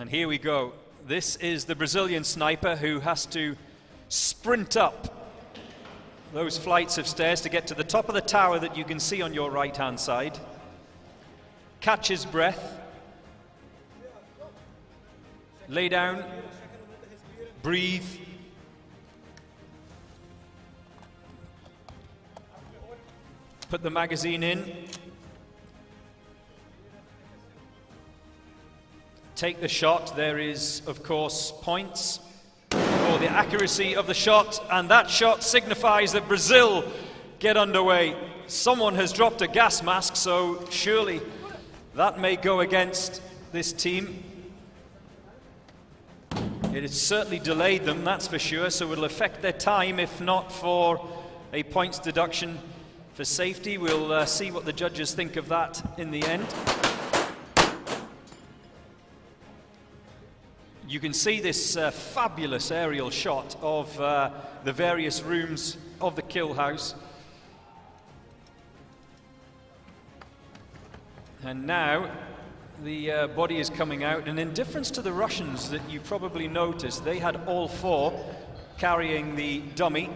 And here we go. This is the Brazilian sniper who has to sprint up those flights of stairs to get to the top of the tower that you can see on your right-hand side. Catch his breath. Lay down. Breathe. Put the magazine in. Take the shot. There is, of course, points for the accuracy of the shot, and that shot signifies that Brazil get underway. Someone has dropped a gas mask, so surely that may go against this team. It has certainly delayed them, that's for sure, so it'll affect their time, if not for a points deduction for safety. We'll see what the judges think of that in the end. You can see this fabulous aerial shot of the various rooms of the kill house. And now the body is coming out, and in difference to the Russians that you probably noticed, they had all four carrying the dummy,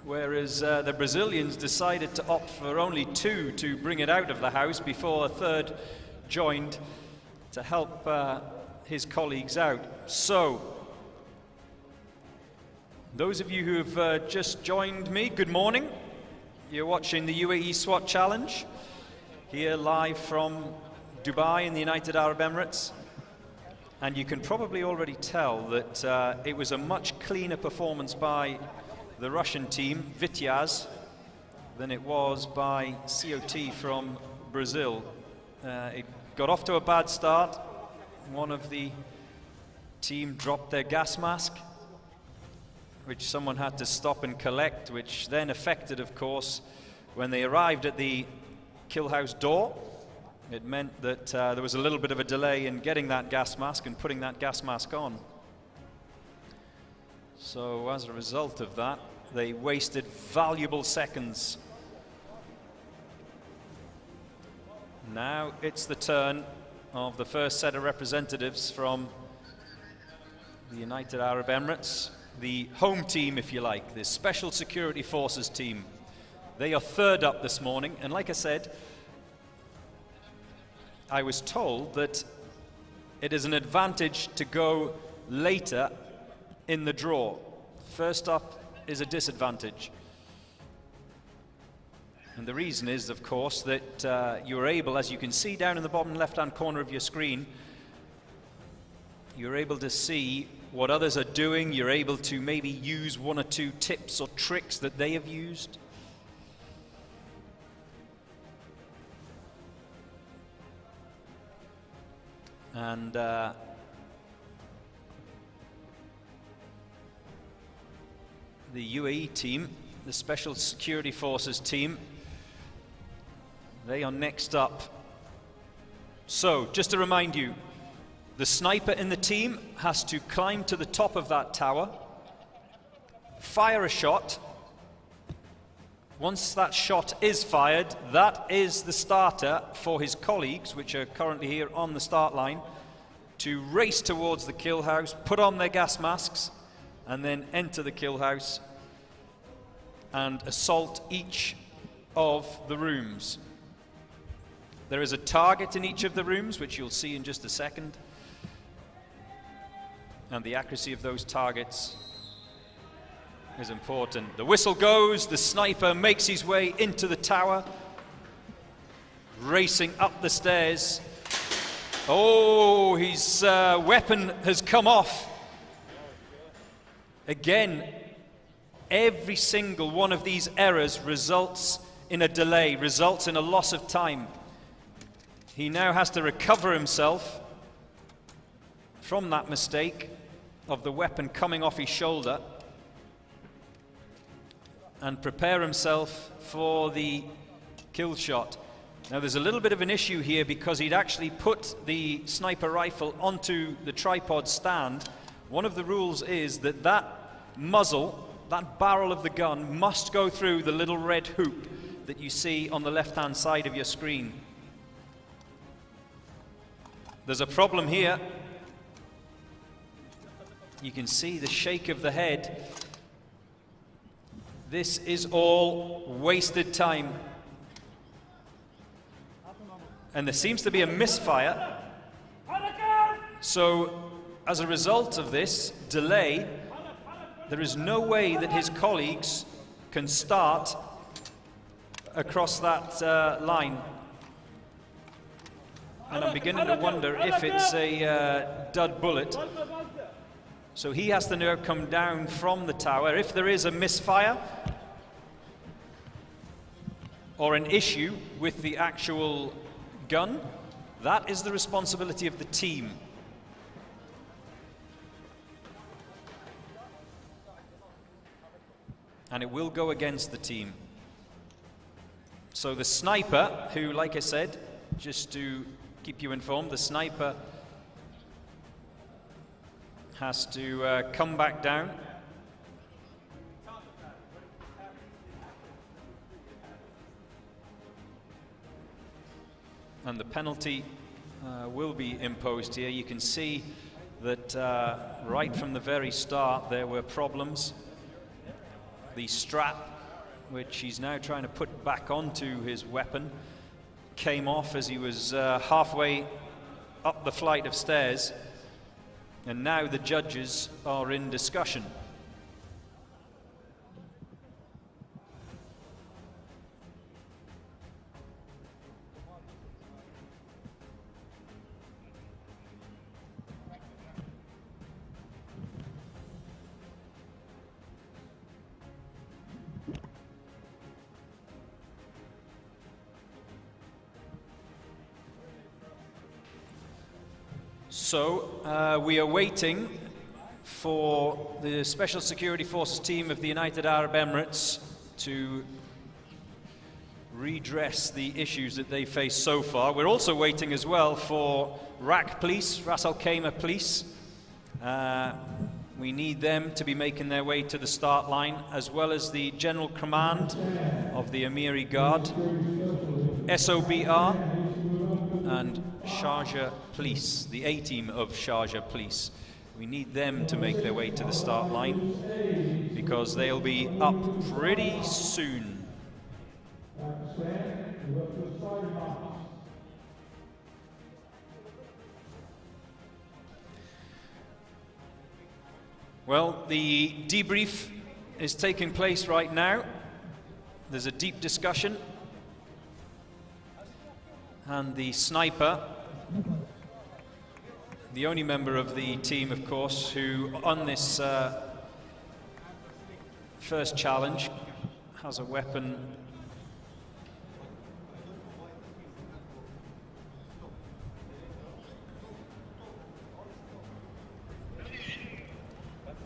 whereas the Brazilians decided to opt for only two to bring it out of the house before a third joined to help his colleagues out. So, those of you who have just joined me, good morning. You're watching the UAE SWAT Challenge, here live from Dubai in the United Arab Emirates. And you can probably already tell that it was a much cleaner performance by the Russian team, Vityaz, than it was by COT from Brazil. It got off to a bad start. One of the team dropped their gas mask, which someone had to stop and collect, which then affected, of course, when they arrived at the kill house door. It meant that there was a little bit of a delay in getting that gas mask and putting that gas mask on. So as a result of that, they wasted valuable seconds. Now it's the turn of the first set of representatives from the United Arab Emirates, the home team, if you like, the Special Security Forces team. They are third up this morning, and like I said, I was told that it is an advantage to go later in the draw. First up is a disadvantage. And the reason is, of course, that you're able, as you can see down in the bottom left-hand corner of your screen, you're able to see what others are doing. You're able to maybe use one or two tips or tricks that they have used. And the UAE team, the Special Security Forces team, they are next up. So, just to remind you, the sniper in the team has to climb to the top of that tower, fire a shot. Once that shot is fired, that is the starter for his colleagues, which are currently here on the start line, to race towards the kill house, put on their gas masks, and then enter the kill house and assault each of the rooms. There is a target in each of the rooms, which you'll see in just a second. And the accuracy of those targets is important. The whistle goes, the sniper makes his way into the tower, racing up the stairs. Oh, his weapon has come off. Again, every single one of these errors results in a delay, results in a loss of time. He now has to recover himself from that mistake of the weapon coming off his shoulder and prepare himself for the kill shot. Now there's a little bit of an issue here because he'd actually put the sniper rifle onto the tripod stand. One of the rules is that that muzzle, that barrel of the gun, must go through the little red hoop that you see on the left-hand side of your screen. There's a problem here. You can see the shake of the head. This is all wasted time. And there seems to be a misfire. So, as a result of this delay, there is no way that his colleagues can start across that line. And I'm beginning to wonder if it's a dud bullet. So he has to now come down from the tower. If there is a misfire or an issue with the actual gun, that is the responsibility of the team. And it will go against the team. So the sniper, who, like I said, just to keep you informed, the sniper has to come back down. And the penalty will be imposed here. You can see that right from the very start there were problems. The strap, which he's now trying to put back onto his weapon, came off as he was halfway up the flight of stairs, and now the judges are in discussion. So we are waiting for the Special Security Forces team of the United Arab Emirates to redress the issues that they faced so far. We're also waiting as well for RAK Police, Ras Al Khaimah Police. We need them to be making their way to the start line, as well as the General Command of the Amiri Guard, SOBR, and Sharjah Police, the A-team of Sharjah Police. We need them to make their way to the start line because they'll be up pretty soon. Well, the debrief is taking place right now. There's a deep discussion. And the sniper, the only member of the team, of course, who on this first challenge has a weapon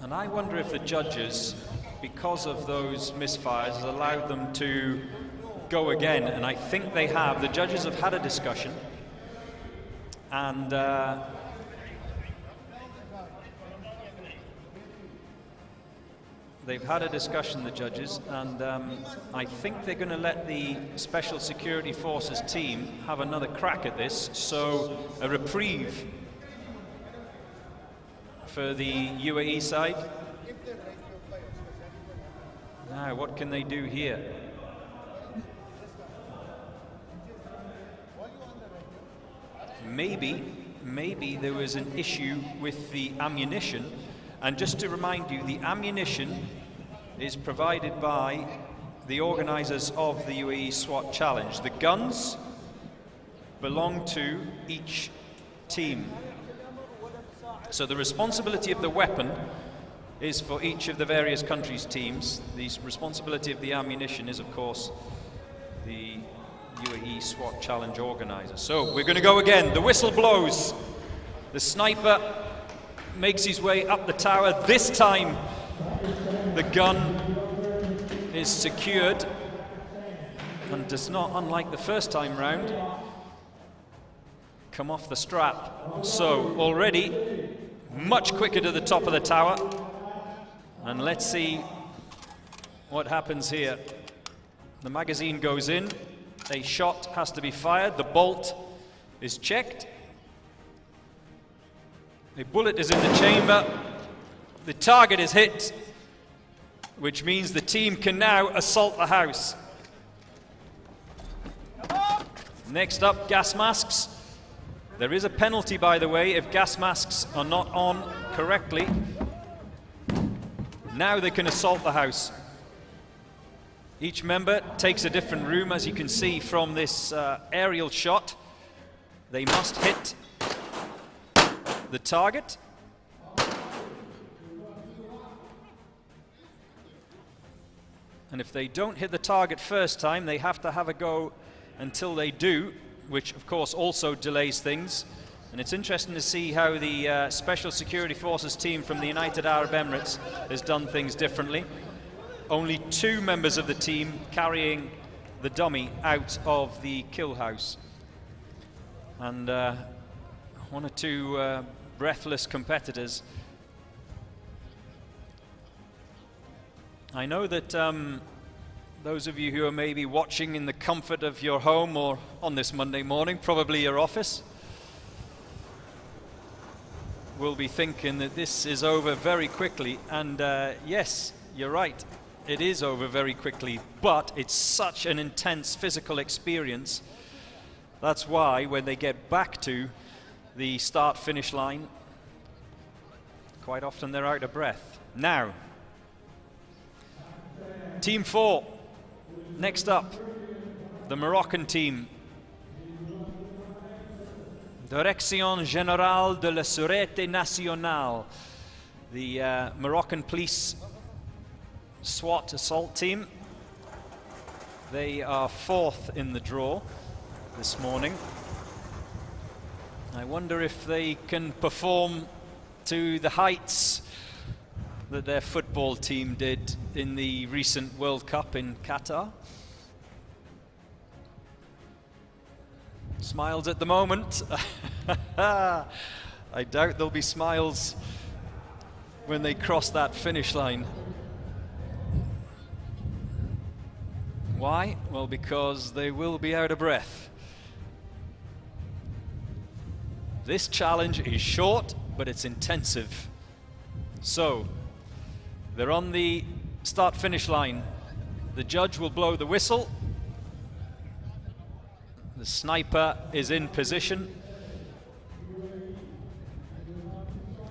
and I wonder if the judges, because of those misfires, allowed them to go again, and I think they have. The judges have had a discussion, and they've had a discussion, the judges, and I think they're going to let the Special Security Forces team have another crack at this, so a reprieve for the UAE side. Now, what can they do here? Maybe there was an issue with the ammunition, and just to remind you, the ammunition is provided by the organizers of the UAE SWAT challenge. The guns belong to each team. So the responsibility of the weapon is for each of the various countries' teams. The responsibility of the ammunition is, of course, the UAE SWAT challenge organizer. So we're going to go again. The whistle blows. The sniper makes his way up the tower. This time the gun is secured and does not, unlike the first time round, come off the strap. So already much quicker to the top of the tower. And let's see what happens here. The magazine goes in. A shot has to be fired. The bolt is checked. A bullet is in the chamber. The target is hit, which means the team can now assault the house. Next up, gas masks. There is a penalty, by the way, if gas masks are not on correctly. Now they can assault the house. Each member takes a different room, as you can see from this aerial shot. They must hit the target. And if they don't hit the target first time, they have to have a go until they do, which of course also delays things. And it's interesting to see how the Special Security Forces team from the United Arab Emirates has done things differently. Only 2 members of the team carrying the dummy out of the kill house. And 1 or 2 breathless competitors. I know that those of you who are maybe watching in the comfort of your home or on this Monday morning, probably your office, will be thinking that this is over very quickly. And yes, you're right, it is over very quickly, but it's such an intense physical experience. That's why when they get back to the start-finish line, quite often they're out of breath. Now, Team 4, next up, the Moroccan team. Direction Générale de la Sûreté Nationale, the Moroccan Police SWAT assault team. They are 4th in the draw this morning. I wonder if they can perform to the heights that their football team did in the recent World Cup in Qatar. Smiles at the moment. I doubt there'll be smiles when they cross that finish line. Why? Well, because they will be out of breath. This challenge is short, but it's intensive. So, they're on the start-finish line. The judge will blow the whistle. The sniper is in position.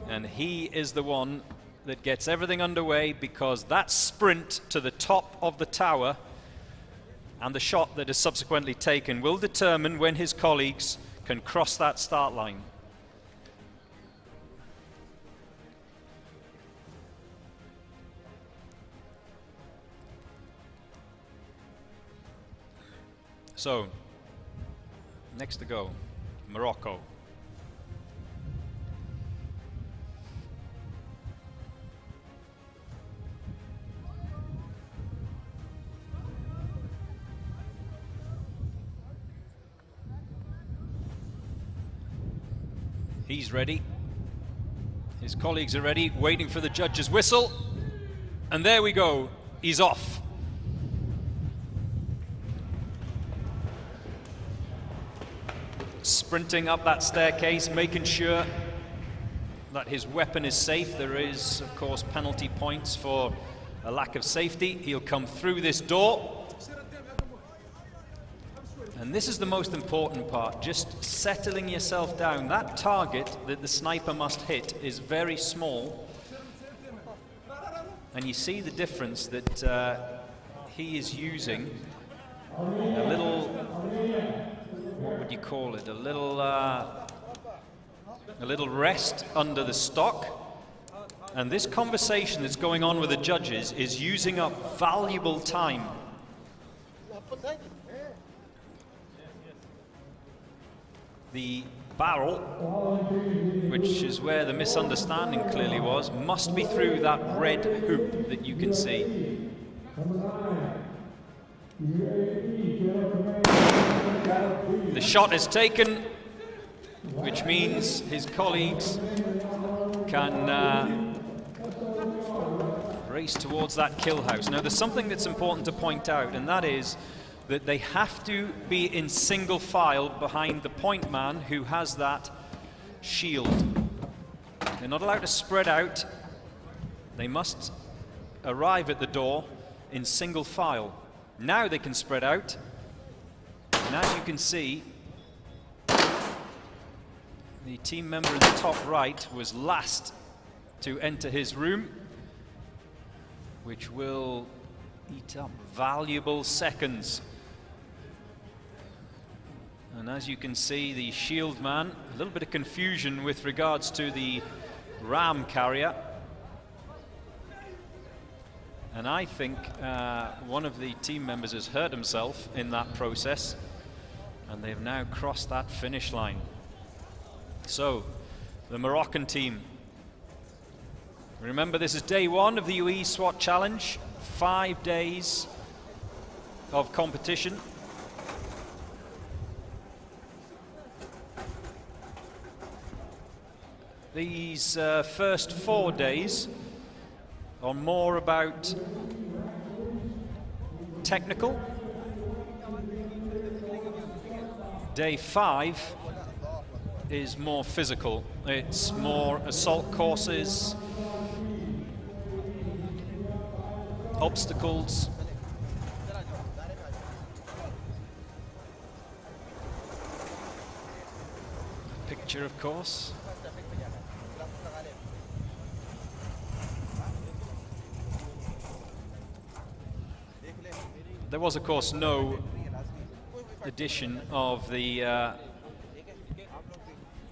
And he is the one that gets everything underway, because that sprint to the top of the tower and the shot that is subsequently taken will determine when his colleagues can cross that start line. So, next to go, Morocco. He's ready. His colleagues are ready, waiting for the judge's whistle. And there we go, he's off. Sprinting up that staircase, making sure that his weapon is safe. There is, of course, penalty points for a lack of safety. He'll come through this door. And this is the most important part, just settling yourself down. That target that the sniper must hit is very small. And you see the difference that he is using. A little, what would you call it? A little rest under the stock. And this conversation that's going on with the judges is using up valuable time. The barrel, which is where the misunderstanding clearly was, must be through that red hoop that you can see. The shot is taken, which means his colleagues can race towards that kill house. Now, there's something that's important to point out, and that is that they have to be in single file behind the point man who has that shield. They're not allowed to spread out. They must arrive at the door in single file. Now they can spread out. And as you can see, the team member in the top right was last to enter his room, which will eat up valuable seconds. And as you can see, the shield man, a little bit of confusion with regards to the ram carrier. And I think one of the team members has hurt himself in that process, and they've now crossed that finish line. So, the Moroccan team. Remember, this is day one of the UAE SWAT Challenge, 5 days of competition. These first 4 days are more about technical. Day 5 is more physical. It's more assault courses, obstacles. Picture, of course. There was, of course, no edition of the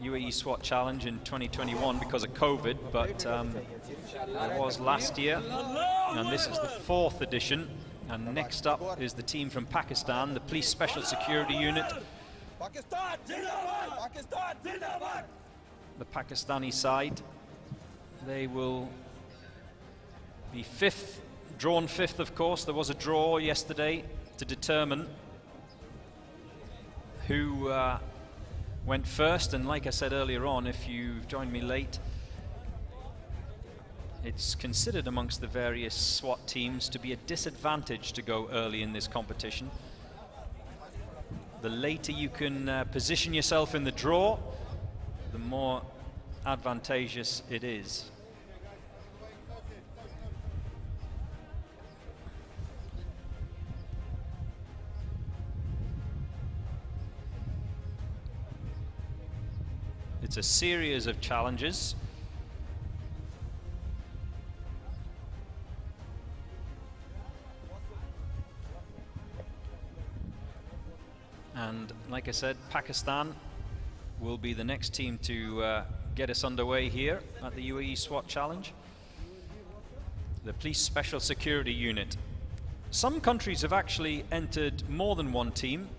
UAE SWAT Challenge in 2021 because of COVID, but there was last year, and this is the 4th edition. And next up is the team from Pakistan, the Police Special Security Unit. The Pakistani side, they will be 5th, drawn 5th, of course. There was a draw yesterday to determine who went first, and like I said earlier on, if you've joined me late, it's considered amongst the various SWAT teams to be a disadvantage to go early in this competition. The later you can position yourself in the draw, the more advantageous it is. It's a series of challenges. And like I said, Pakistan will be the next team to get us underway here at the UAE SWAT Challenge. The Police Special Security Unit. Some countries have actually entered more than one team.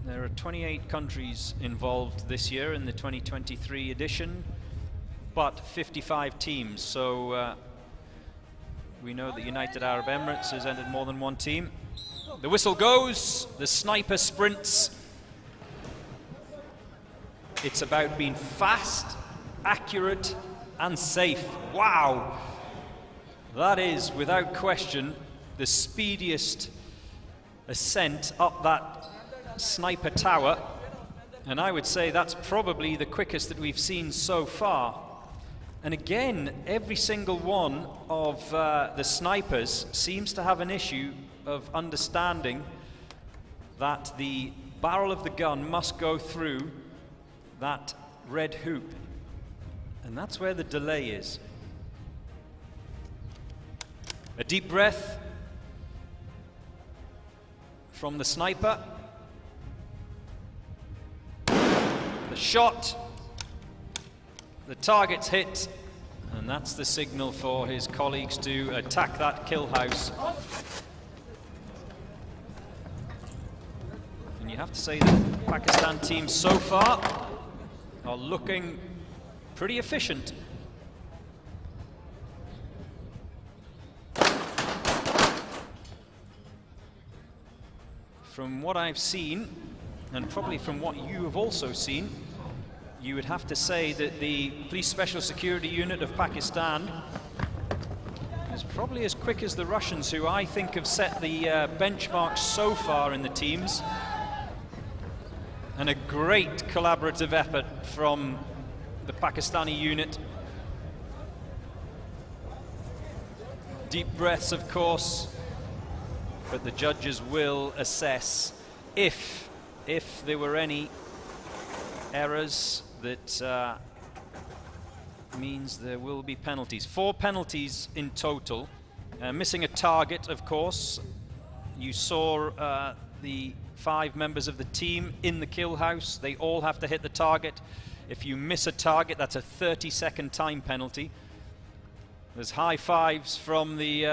There are 28 countries involved this year in the 2023 edition, but 55 teams. So we know that United Arab Emirates has entered more than one team. The whistle goes, the sniper sprints. It's about being fast, accurate, and safe. Wow! That is, without question, the speediest ascent up that sniper tower, and I would say that's probably the quickest that we've seen so far. And again, every single one of the snipers seems to have an issue of understanding that the barrel of the gun must go through that red hoop, and that's where the delay is. A deep breath from the sniper. The shot, the target's hit, and that's the signal for his colleagues to attack that kill house. And you have to say that the Pakistan team so far are looking pretty efficient. From what I've seen, and probably from what you have also seen, you would have to say that the Police Special Security Unit of Pakistan is probably as quick as the Russians, who I think have set the benchmark so far in the teams. And a great collaborative effort from the Pakistani unit. Deep breaths, of course, but the judges will assess if there were any errors. That means there will be penalties. 4 penalties in total. Missing a target, of course. You saw the 5 members of the team in the kill house. They all have to hit the target. If you miss a target, that's a 30-second time penalty. There's high fives from the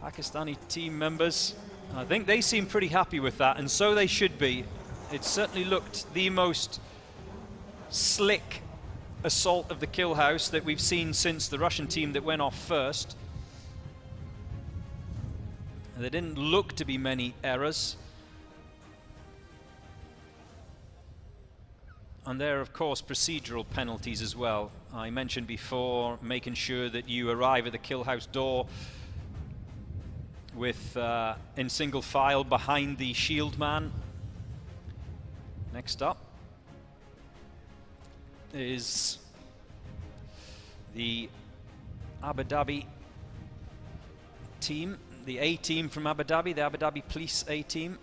Pakistani team members. I think they seem pretty happy with that, and so they should be. It certainly looked the most slick assault of the kill house that we've seen since the Russian team that went off first. There didn't look to be many errors. And there are, of course, procedural penalties as well. I mentioned before, making sure that you arrive at the kill house door with in single file behind the shield man. Next up is the Abu Dhabi team, the A team from Abu Dhabi, the Abu Dhabi Police A team.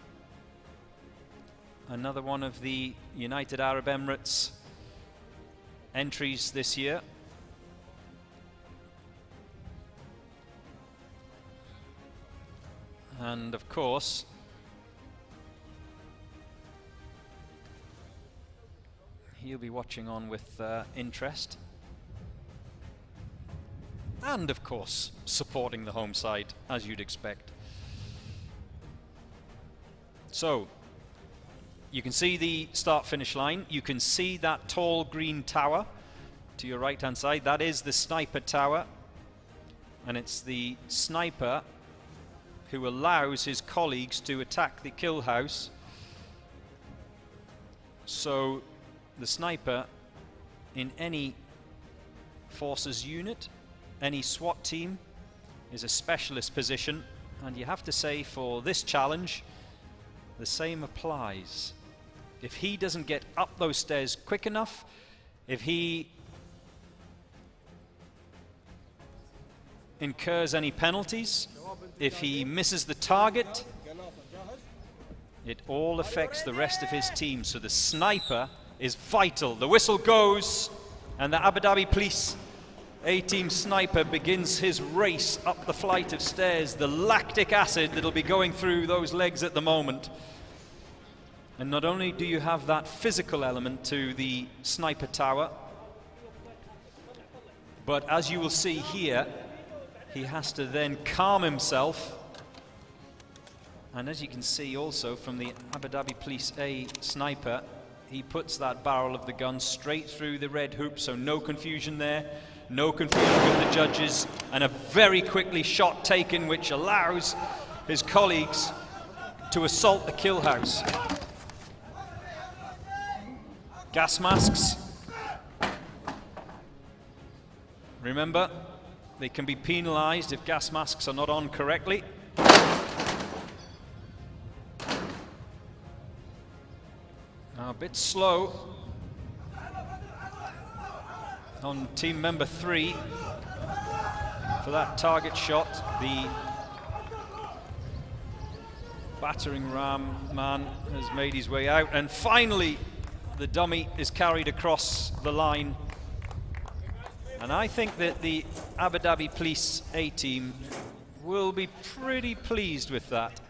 Another one of the United Arab Emirates entries this year. And of course, he'll be watching on with interest. And of course, supporting the home side, as you'd expect. So, you can see the start-finish line. You can see that tall green tower to your right-hand side. That is the sniper tower. And it's the sniper who allows his colleagues to attack the kill house. So the sniper in any forces unit, any SWAT team, is a specialist position. And you have to say, for this challenge, the same applies. If he doesn't get up those stairs quick enough, if he incurs any penalties, if he misses the target, it all affects the rest of his team. So the sniper is vital. The whistle goes, and the Abu Dhabi Police A-team sniper begins his race up the flight of stairs. The lactic acid that'll be going through those legs at the moment. And not only do you have that physical element to the sniper tower, but as you will see here, he has to then calm himself. And as you can see also from the Abu Dhabi Police A sniper, he puts that barrel of the gun straight through the red hoop, so no confusion there, no confusion with the judges, and a very quickly shot taken which allows his colleagues to assault the kill house. Gas masks. Remember, they can be penalized if gas masks are not on correctly. Now a bit slow on team member 3 for that target shot. The battering ram man has made his way out, and finally the dummy is carried across the line. And I think that the Abu Dhabi Police A team will be pretty pleased with that.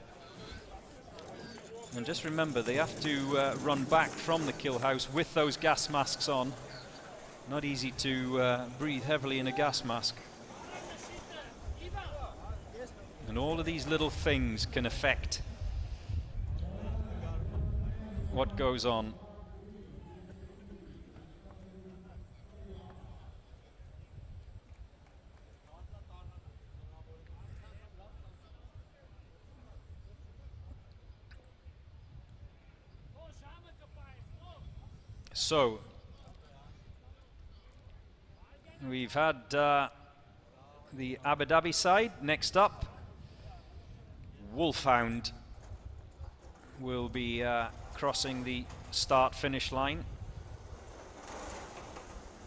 And just remember, they have to run back from the kill house with those gas masks on. Not easy to breathe heavily in a gas mask. And all of these little things can affect what goes on. So, we've had the Abu Dhabi side. Next up, Wolfhound will be crossing the start-finish line.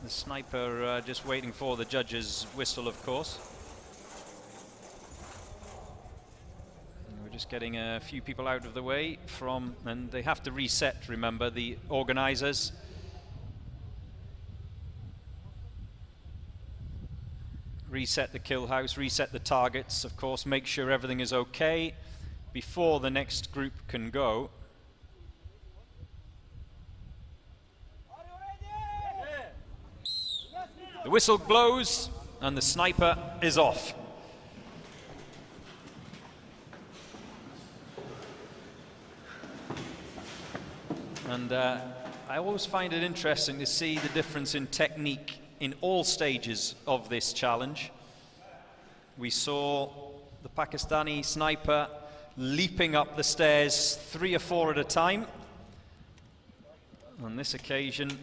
The sniper just waiting for the judge's whistle, of course. And we're just getting a few people out of the way from, and they have to reset, remember, the organizers. Reset the kill house, reset the targets, of course, make sure everything is okay before the next group can go. The whistle blows and the sniper is off. And I always find it interesting to see the difference in technique in all stages of this challenge. We saw the Pakistani sniper leaping up the stairs 3 or 4 at a time. On this occasion,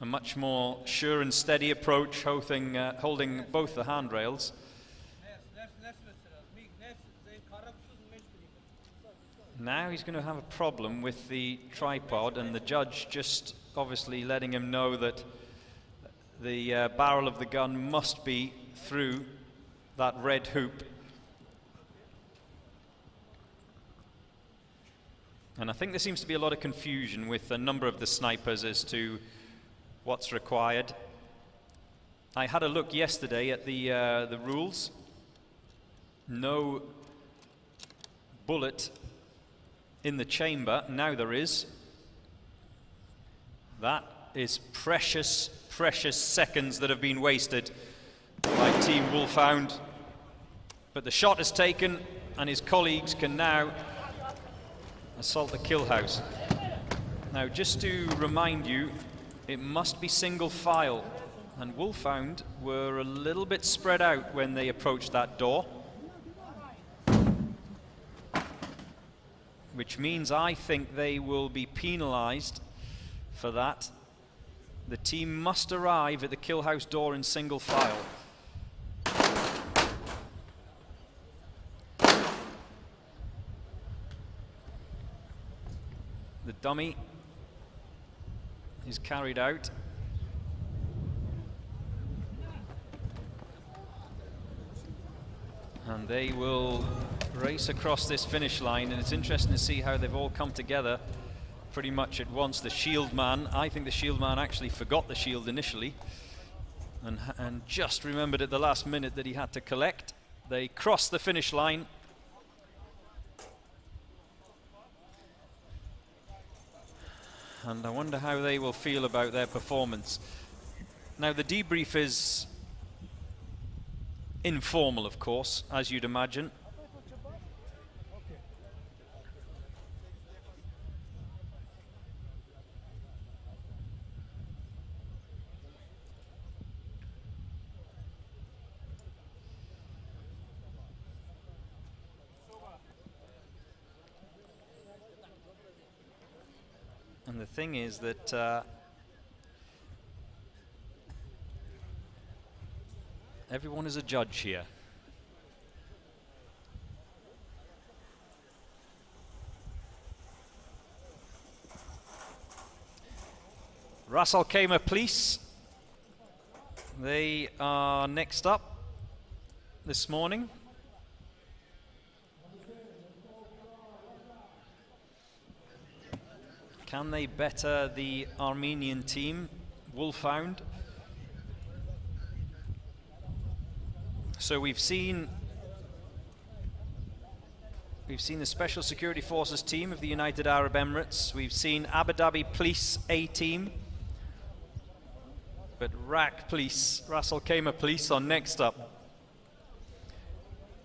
a much more sure and steady approach, holding both the handrails. Now he's going to have a problem with the tripod, and the judge just obviously letting him know that the barrel of the gun must be through that red hoop. And I think there seems to be a lot of confusion with a number of the snipers as to what's required. I had a look yesterday at the rules. No bullet in the chamber. Now there is. That is precious, precious seconds that have been wasted by Team Wolfhound. But the shot is taken and his colleagues can now assault the kill house. Now, just to remind you, it must be single file, and Wolfhound were a little bit spread out when they approached that door, which means I think they will be penalized for that. The team must arrive at the kill house door in single file. The dummy is carried out. And they will race across this finish line, and it's interesting to see how they've all come together pretty much at once. The shield man, I think the shield man actually forgot the shield initially and just remembered at the last minute that he had to collect. They cross the finish line. And I wonder how they will feel about their performance. Now, the debrief is informal, of course, as you'd imagine. And the thing is that everyone is a judge here. Ras Al Khaimah Police, they are next up this morning. Can they better the Armenian team, Wolfhound? So we've seen the Special Security Forces team of the United Arab Emirates. We've seen Abu Dhabi Police A team. But RAC Police, Ras Al Khaimah Police, are next up.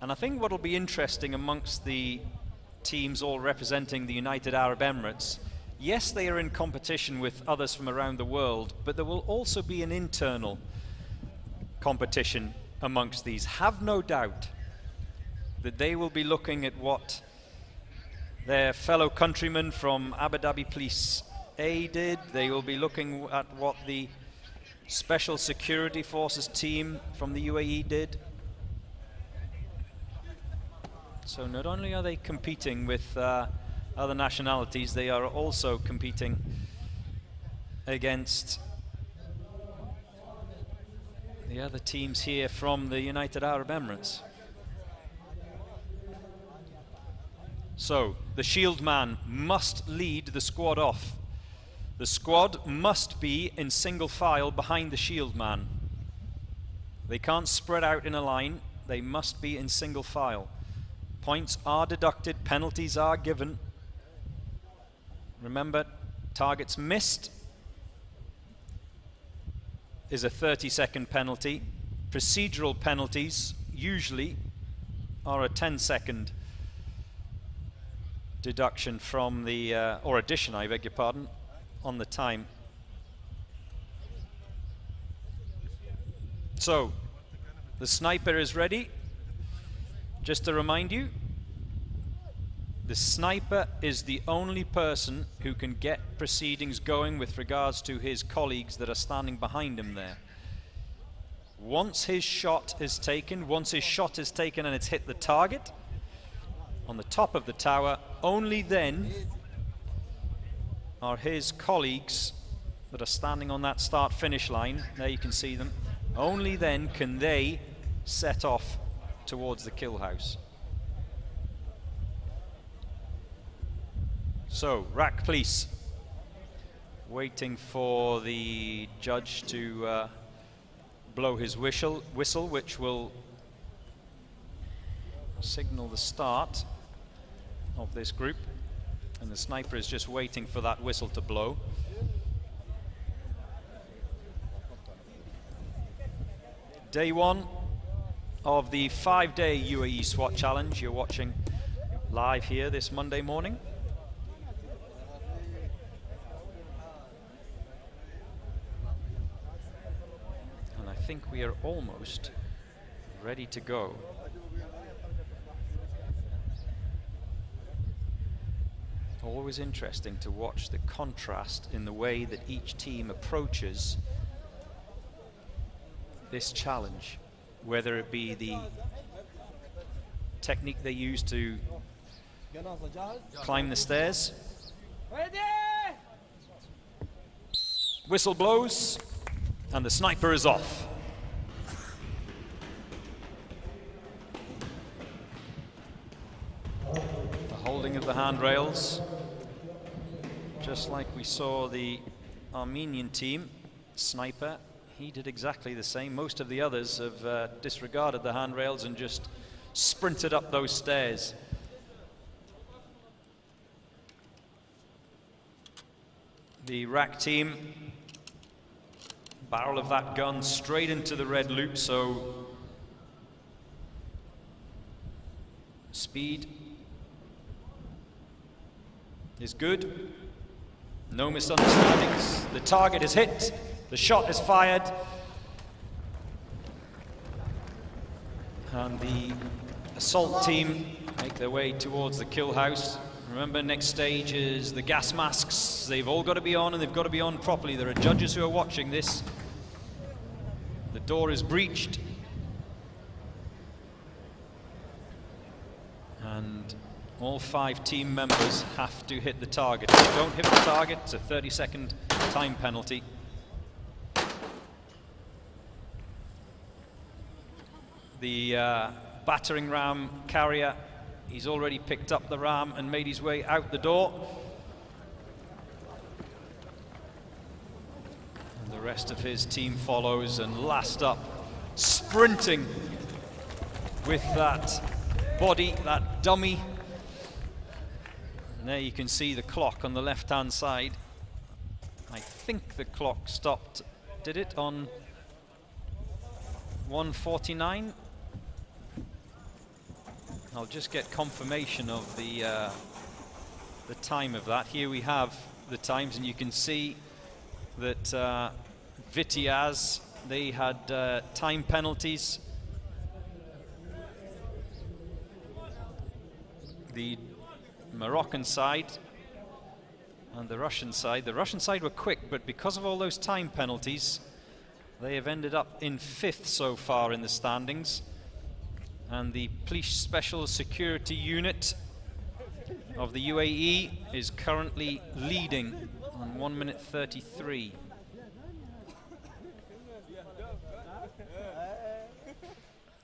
And I think what will be interesting amongst the teams all representing the United Arab Emirates, yes, they are in competition with others from around the world, but there will also be an internal competition amongst these. Have no doubt that they will be looking at what their fellow countrymen from Abu Dhabi Police A did. They will be looking at what the Special Security Forces team from the UAE did. So not only are they competing with other nationalities, they are also competing against the other teams here from the United Arab Emirates. So, the shield man must lead the squad off. The squad must be in single file behind the shield man. They can't spread out in a line, they must be in single file. Points are deducted, penalties are given. Remember, targets missed is a 30-second penalty. Procedural penalties usually are a 10-second deduction from the, or addition, I beg your pardon, on the time. So, the sniper is ready. Just to remind you, the sniper is the only person who can get proceedings going with regards to his colleagues that are standing behind him there. Once his shot is taken, and it's hit the target on the top of the tower, only then are his colleagues that are standing on that start-finish line, there you can see them, only then can they set off towards the kill house. So, Iraqi Police waiting for the judge to blow his whistle, which will signal the start of this group, and the sniper is just waiting for that whistle to blow. Day one of the 5-day UAE SWAT challenge you're watching live here this Monday morning. And I think we are almost ready to go. Always interesting to watch the contrast in the way that each team approaches this challenge, whether it be the technique they use to climb the stairs. Whistle blows and the sniper is off. The holding of the handrails, just like we saw the Armenian team sniper, he did exactly the same. Most of the others have disregarded the handrails and just sprinted up those stairs. The Iraq team, barrel of that gun straight into the red loop, so speed is good. No misunderstandings. The target is hit. The shot is fired. And the assault team make their way towards the kill house. Remember, next stage is the gas masks. They've all got to be on, and they've got to be on properly. There are judges who are watching this. The door is breached. And all 5 team members have to hit the target. If they don't hit the target, it's a 30-second time penalty. The battering ram carrier, he's already picked up the ram and made his way out the door. And the rest of his team follows, and last up, sprinting with that body, that dummy. And there you can see the clock on the left-hand side. I think the clock stopped, did it, on 1:49? I'll just get confirmation of the time of that. Here we have the times, and you can see that Vitiaz, they had time penalties. The Moroccan side and the Russian side were quick, but because of all those time penalties, they have ended up in 5th so far in the standings. And the Police Special Security Unit of the UAE is currently leading on 1:33.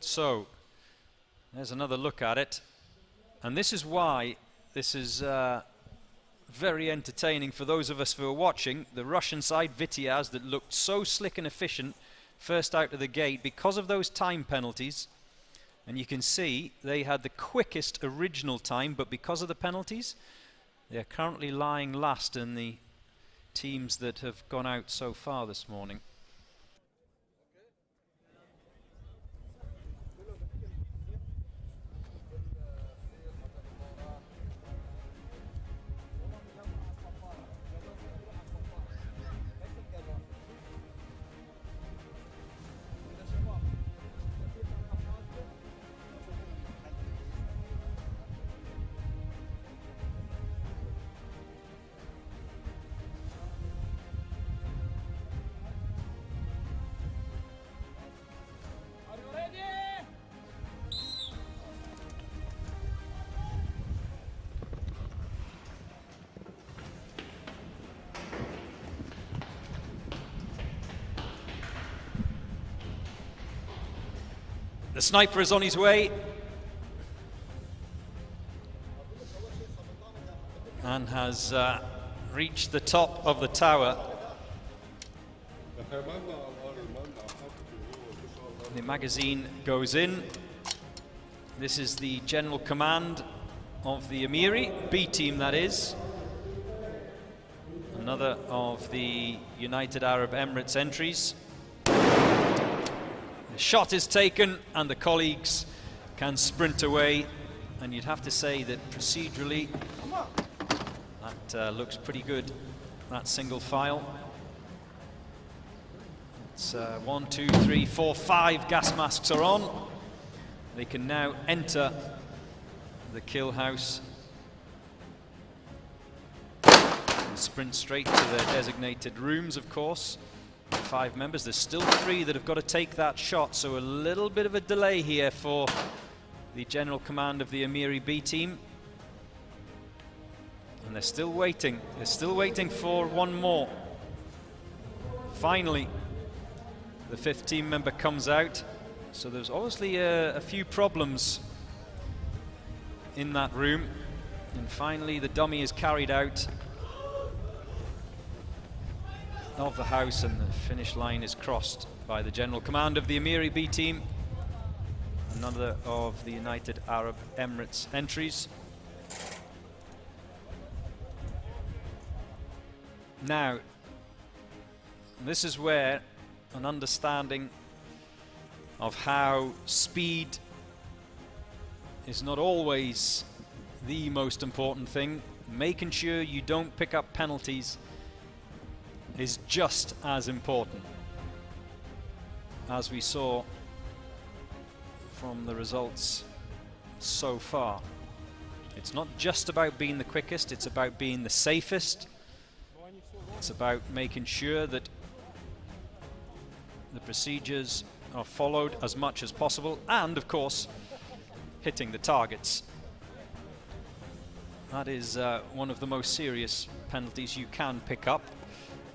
So, there's another look at it. And this is why this is very entertaining for those of us who are watching. The Russian side, Vitiaz, that looked so slick and efficient first out of the gate because of those time penalties. And you can see they had the quickest original time, but because of the penalties, they're currently lying last in the teams that have gone out so far this morning. The sniper is on his way and has reached the top of the tower. The magazine goes in. This is the general command of the Amiri B team, that is. Another of the United Arab Emirates entries. The shot is taken and the colleagues can sprint away, and you'd have to say that procedurally that looks pretty good, that single file. It's 1, 2, 3, 4, 5 gas masks are on. They can now enter the kill house and sprint straight to their designated rooms, of course. 5 members. There's still 3 that have got to take that shot, so a little bit of a delay here for the general command of the Amiri B team. And they're still waiting. They're still waiting for one more. Finally, the 5th team member comes out. So there's obviously a few problems in that room. And finally, the dummy is carried out of the house, and the finish line is crossed by the general command of the Amiri B team, another of the United Arab Emirates entries. Now, this is where an understanding of how speed is not always the most important thing, making sure you don't pick up penalties is just as important, as we saw from the results so far. It's not just about being the quickest, it's about being the safest. It's about making sure that the procedures are followed as much as possible, and of course hitting the targets. That is one of the most serious penalties you can pick up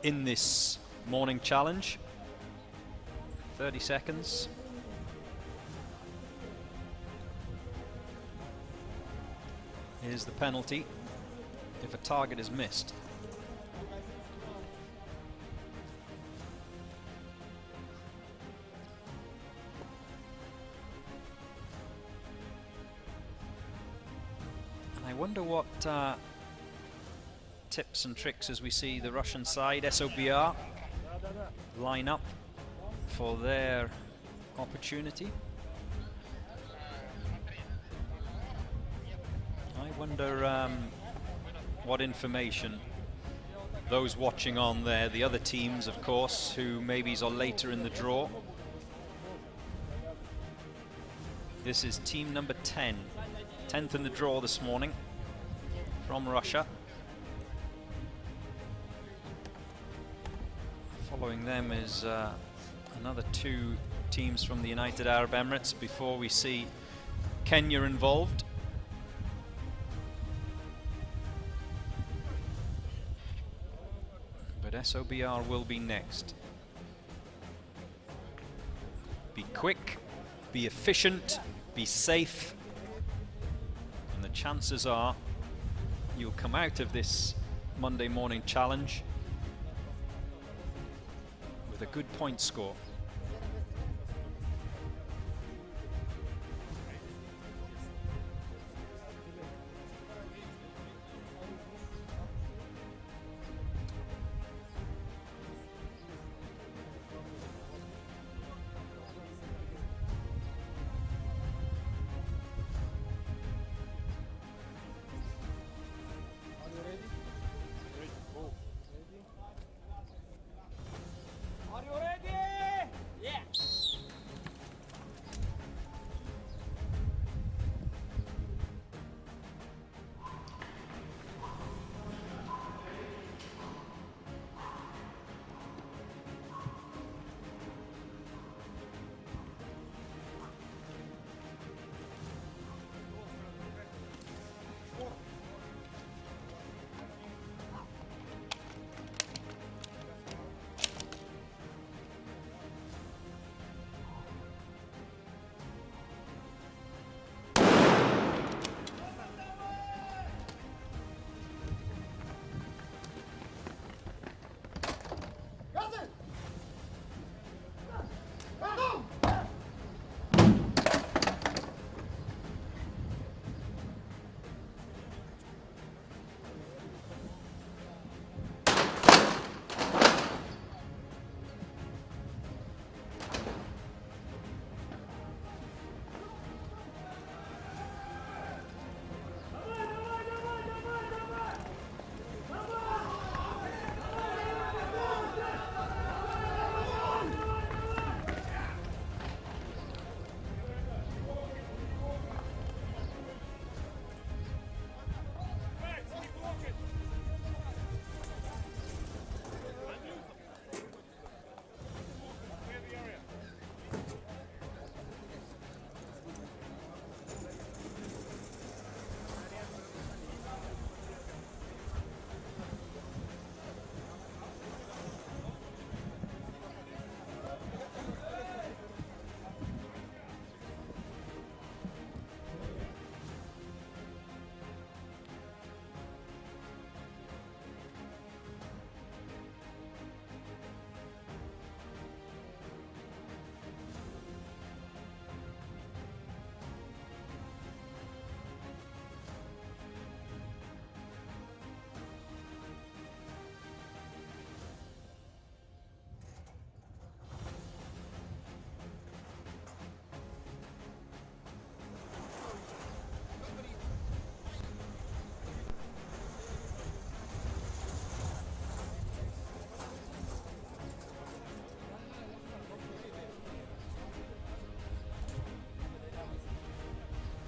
in this morning challenge. 30 seconds. Here's the penalty if a target is missed. And I wonder what tips and tricks as we see the Russian side, SOBR, line up for their opportunity. I wonder what information those watching on there, the other teams of course, who maybe are later in the draw. This is team number 10, 10th in the draw this morning from Russia. Following them is another 2 teams from the United Arab Emirates before we see Kenya involved. But SOBR will be next. Be quick, be efficient, be safe, and the chances are you'll come out of this Monday morning challenge with a good point score.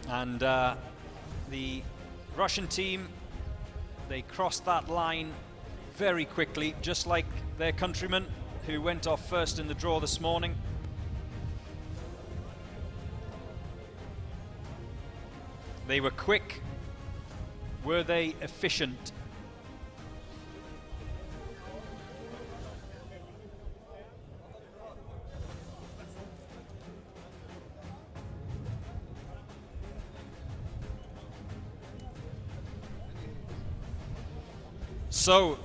And the Russian team, they crossed that line very quickly, just like their countrymen who went off first in the draw this morning. They were quick. Were they efficient? So,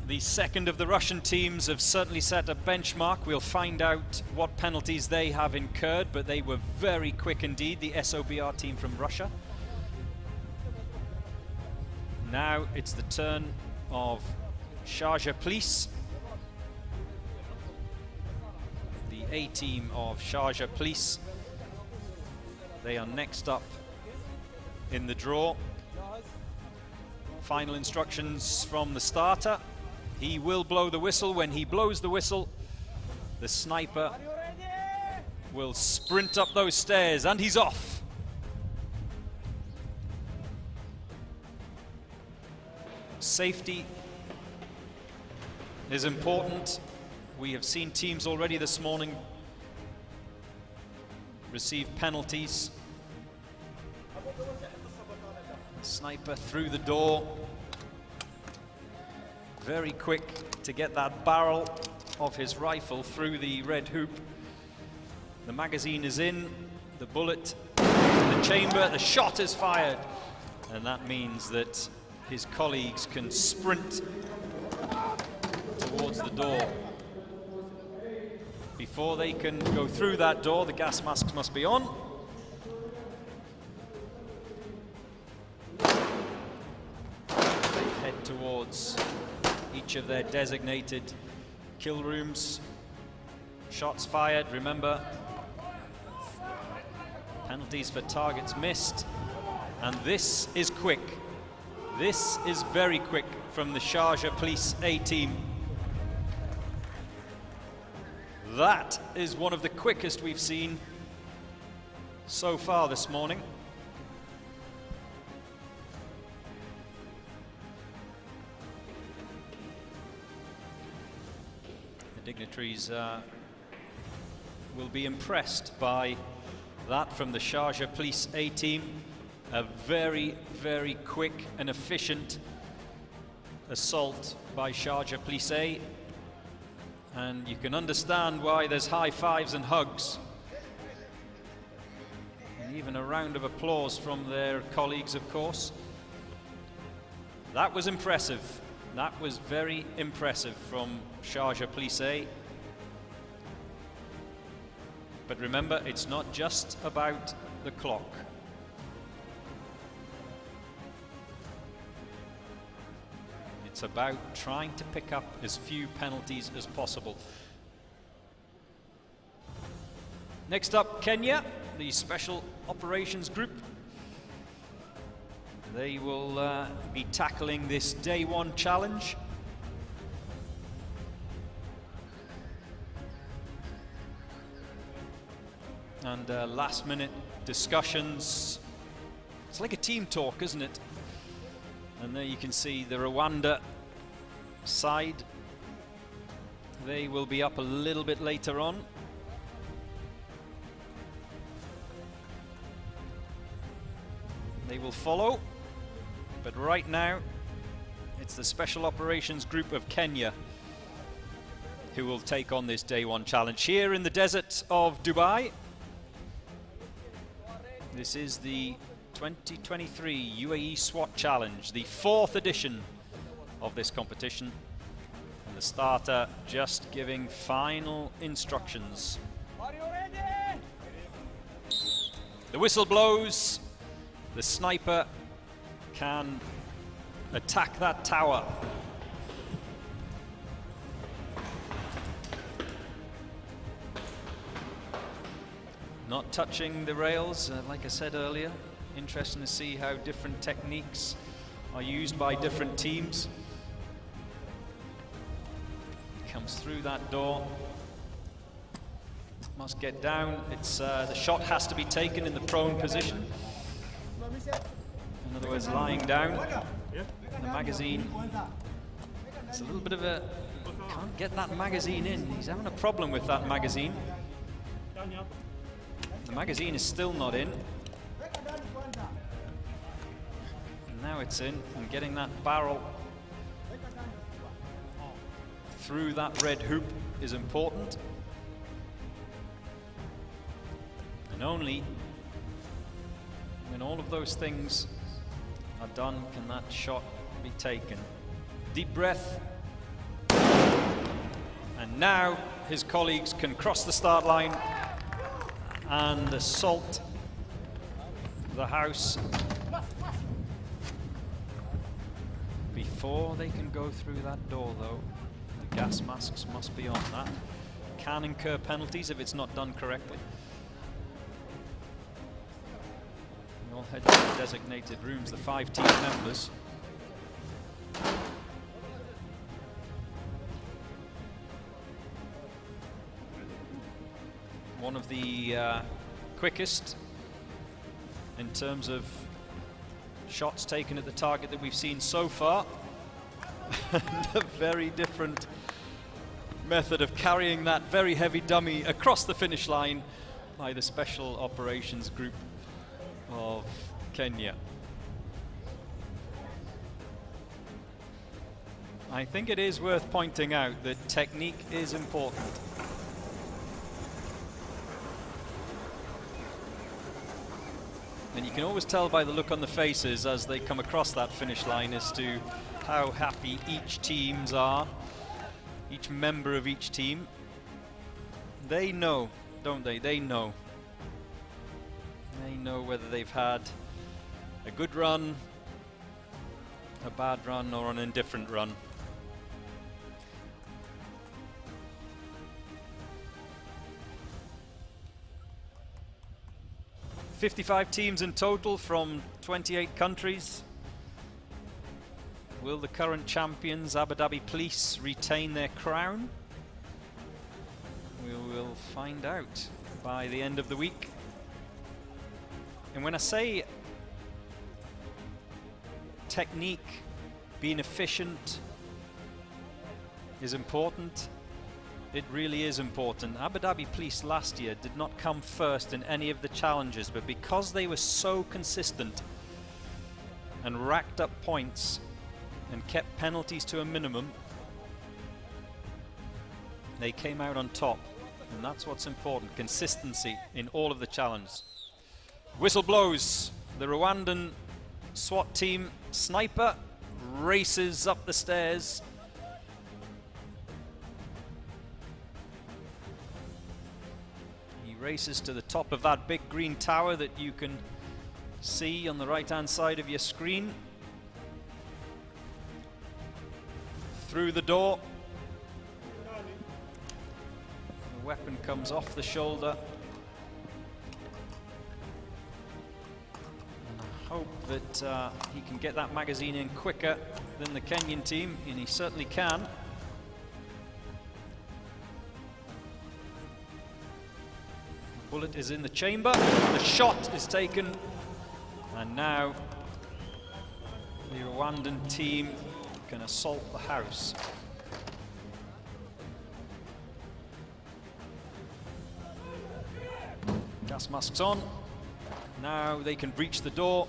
the second of the Russian teams have certainly set a benchmark. We'll find out what penalties they have incurred, but they were very quick indeed, the SOBR team from Russia. Now it's the turn of Sharjah Police, the A team of Sharjah Police. They are next up in the draw. Final instructions from the starter. He will blow the whistle. When he blows the whistle, the sniper will sprint up those stairs, and he's off. Safety is important. We have seen teams already this morning receive penalties. Sniper through the door. Very quick to get that barrel of his rifle through the red hoop. The magazine is in, the bullet in the chamber, the shot is fired. And that means that his colleagues can sprint towards the door. Before they can go through that door, the gas masks must be on. They head towards each of their designated kill rooms. Shots fired, remember, penalties for targets missed. And this is quick. This is very quick from the Sharjah Police A team. That is one of the quickest we've seen so far this morning. The dignitaries will be impressed by that from the Sharjah Police A team. A very, very quick and efficient assault by Sharjah Police A. And you can understand why there's high fives and hugs. And even a round of applause from their colleagues, of course. That was impressive. That was very impressive from Sharjah Police A. But remember, it's not just about the clock. It's about trying to pick up as few penalties as possible. Next up, Kenya, the Special Operations Group. They will be tackling this day one challenge. And last minute discussions. It's like a team talk, isn't it? And there you can see the Rwanda side. They will be up a little bit later on. They will follow. But right now, it's the Special Operations Group of Kenya who will take on this day one challenge here in the desert of Dubai. This is the 2023 UAE SWAT Challenge, the 4th edition of this competition. And the starter just giving final instructions. The whistle blows. The sniper can attack that tower. Not touching the rails, like I said earlier. Interesting to see how different techniques are used by different teams. Comes through that door. Must get down. It's the shot has to be taken in the prone position. In other words, lying down. The magazine. It's a little bit of a... Can't get that magazine in. He's having a problem with that magazine. The magazine is still not in. And now it's in, and getting that barrel through that red hoop is important. And only when all of those things are done can that shot be taken. Deep breath. And now his colleagues can cross the start line and assault the house. Before they can go through that door, though, the gas masks must be on. That can incur penalties if it's not done correctly. We all head to the designated rooms, the 5 team members. One of the quickest in terms of shots taken at the target that we've seen so far. And a very different method of carrying that very heavy dummy across the finish line by the Special Operations Group of Kenya. I think it is worth pointing out that technique is important. And you can always tell by the look on the faces as they come across that finish line as to how happy each teams are, each member of each team. They know, don't they? They know. They know whether they've had a good run, a bad run, or an indifferent run. "55 teams in total from 28 countries. Will the current champions, Abu Dhabi Police, retain their crown? We will find out by the end of the week. And when I say technique, being efficient is important, it really is important. Abu Dhabi Police last year did not come first in any of the challenges, but because they were so consistent and racked up points and kept penalties to a minimum, they came out on top. And that's what's important, consistency in all of the challenges. Whistle blows. The Rwandan SWAT team sniper races up the stairs. He races to the top of that big green tower that you can see on the right-hand side of your screen. Through the door. The weapon comes off the shoulder. And I hope that he can get that magazine in quicker than the Kenyan team, and he certainly can. The bullet is in the chamber, the shot is taken, and now the Rwandan team can assault the house. Gas masks on. Now they can breach the door.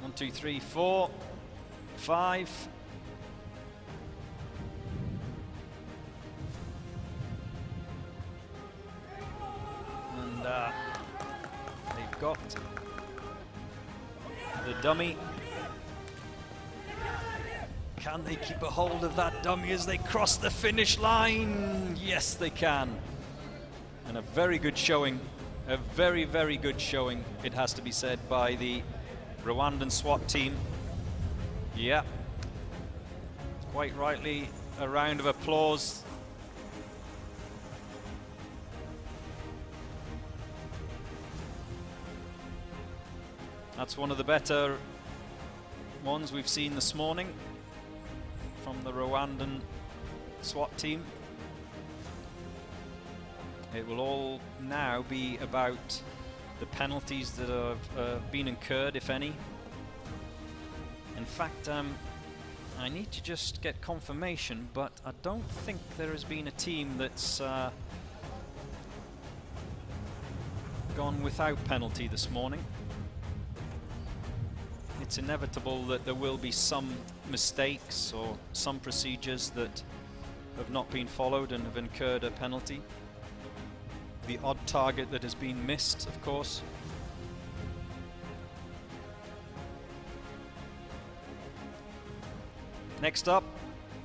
One, two, three, 4, 5. And they've got the dummy. Can they keep a hold of that dummy as they cross the finish line? Yes, they can. And a very good showing, a very, very good showing, it has to be said, by the Rwandan SWAT team. Yeah, quite rightly, a round of applause. That's one of the better ones we've seen this morning from the Rwandan SWAT team. It will all now be about the penalties that have been incurred, if any. In fact, I need to just get confirmation, but I don't think there has been a team that's gone without penalty this morning. It's inevitable that there will be some mistakes or some procedures that have not been followed and have incurred a penalty. The odd target that has been missed, of course. Next up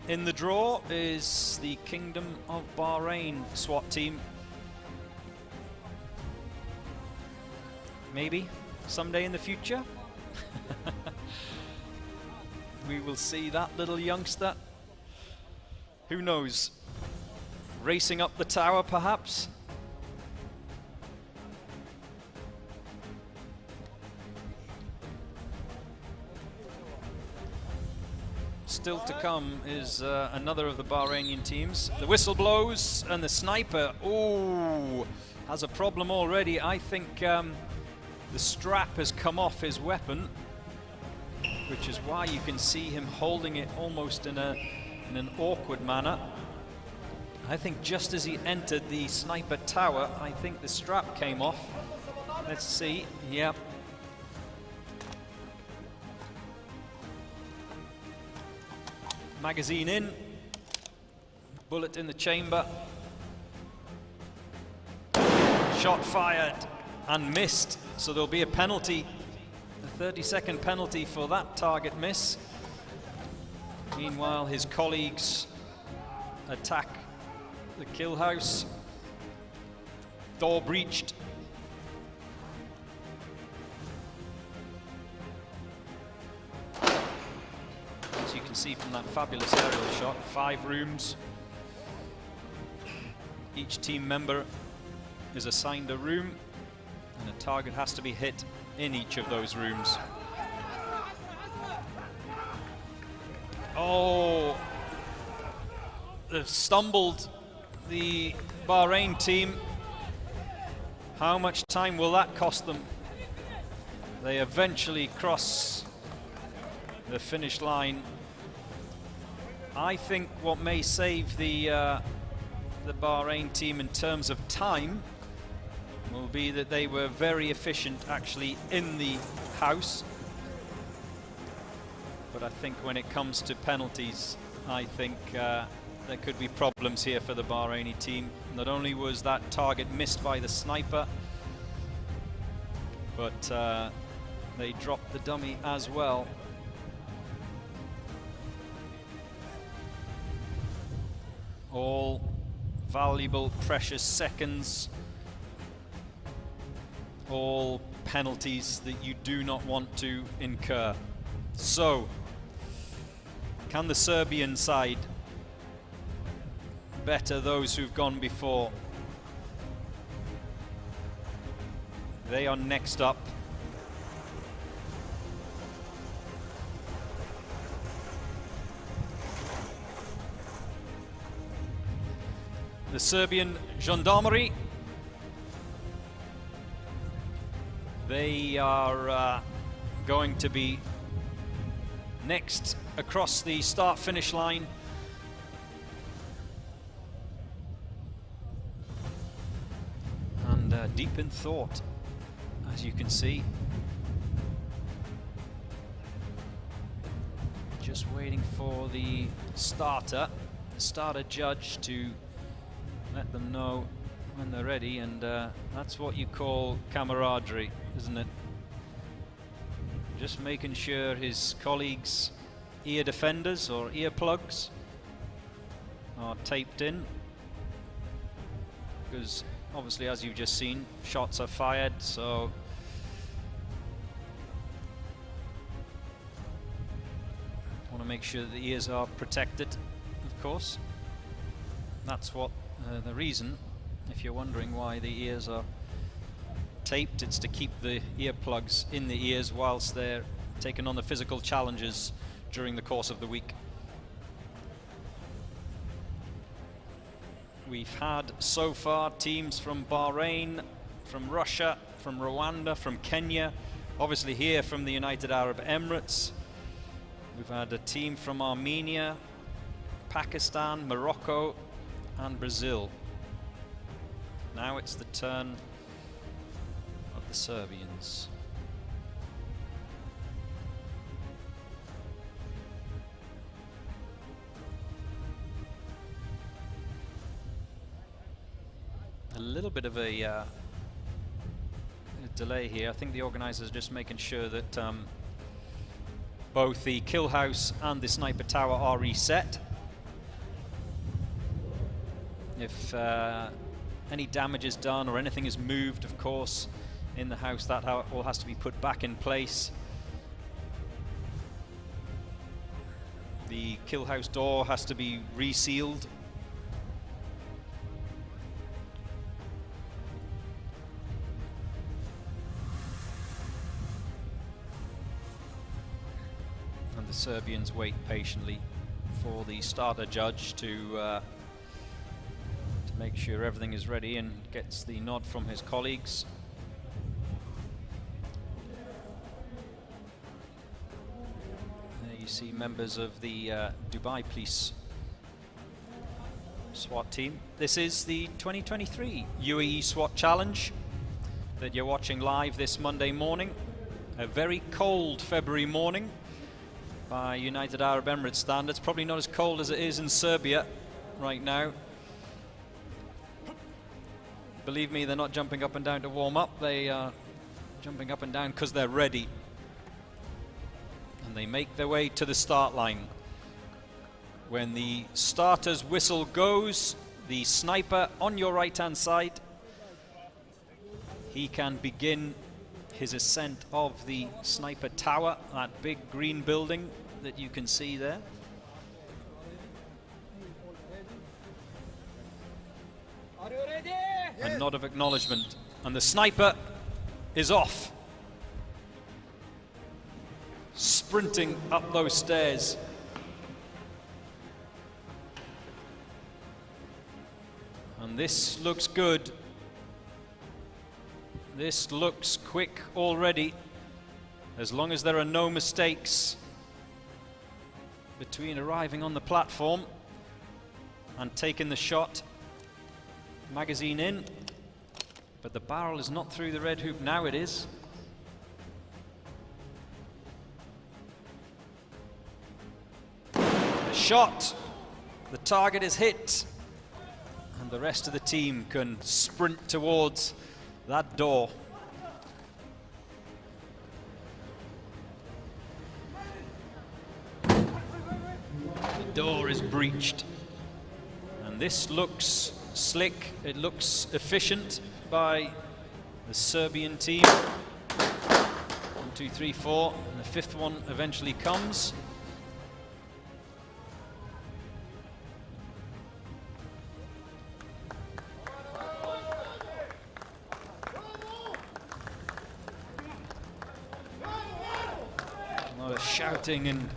in the draw is the Kingdom of Bahrain SWAT team. Maybe someday in the future we will see that little youngster. Who knows? Racing up the tower, perhaps? Still to come is another of the Bahrainian teams. The whistle blows and the sniper, ooh, has a problem already. I think the strap has come off his weapon, which is why you can see him holding it almost in an awkward manner. I think just as he entered the sniper tower, I think the strap came off. Let's see, yep. Magazine in, Bullet in the chamber. Shot fired and missed, so there'll be a penalty, a 30-second penalty for that target miss. Meanwhile, his colleagues attack the kill house. Door breached. As you can see from that fabulous aerial shot, 5 rooms. Each team member is assigned a room, and a target has to be hit in each of those rooms. Oh, they've stumbled, the Bahrain team. How much time will that cost them? They eventually cross the finish line. I think what may save the Bahrain team in terms of time will be that they were very efficient actually in the house. But I think when it comes to penalties, I think there could be problems here for the Bahraini team. Not only was that target missed by the sniper, but they dropped the dummy as well. All valuable, precious seconds. All penalties that you do not want to incur. So, can the Serbian side better those who've gone before? They are next up. The Serbian Gendarmerie. They are going to be next across the start-finish line. And deep in thought, as you can see. Just waiting for the starter judge to let them know when they're ready, and that's what you call camaraderie, isn't it? Just making sure his colleagues' ear defenders or earplugs are taped in, because obviously, as you've just seen, shots are fired, so want to make sure that the ears are protected, of course. That's what the reason, if you're wondering why the ears are taped, it's to keep the earplugs in the ears whilst they're taking on the physical challenges during the course of the week. We've had so far teams from Bahrain, from Russia, from Rwanda, from Kenya, obviously here from the United Arab Emirates. We've had a team from Armenia, Pakistan, Morocco, and Brazil. Now it's the turn of the Serbians. A little bit of a delay here. I think the organizers are just making sure that both the kill house and the sniper tower are reset. If any damage is done or anything is moved, of course, in the house, that all has to be put back in place. The kill house door has to be resealed. And the Serbians wait patiently for the starter judge to make sure everything is ready, and gets the nod from his colleagues. There you see members of the Dhabi Police SWAT team. This is the 2023 UAE SWAT Challenge that you're watching live this Monday morning. A very cold February morning by United Arab Emirates standards. Probably not as cold as it is in Serbia. right now. Believe me, they're not jumping up and down to warm up. They are jumping up and down because they're ready. And they make their way to the start line. When the starter's whistle goes, the sniper on your right-hand side, he can begin his ascent of the sniper tower, that big green building that you can see there. A nod of acknowledgement, and the sniper is off, sprinting up those stairs. And this looks good. This looks quick already, as long as there are no mistakes between arriving on the platform and taking the shot. Magazine in, but the barrel is not through the red hoop. Now it is. The shot, the target is hit, and the rest of the team can sprint towards that door. The door is breached, and this looks slick, it looks efficient by the Serbian team. 1, 2, 3, 4, and the fifth one eventually comes. A lot of shouting and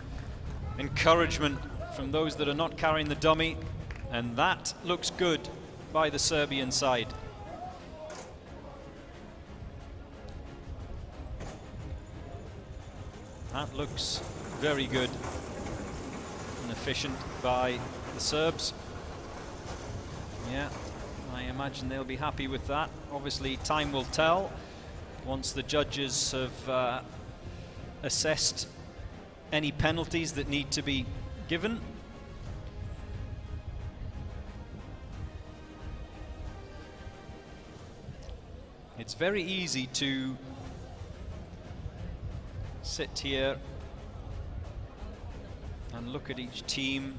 encouragement from those that are not carrying the dummy, and that looks good by the Serbian side. That looks very good and efficient by the Serbs. Yeah, I imagine they'll be happy with that. Obviously, time will tell once the judges have assessed any penalties that need to be given. It's very easy to sit here and look at each team,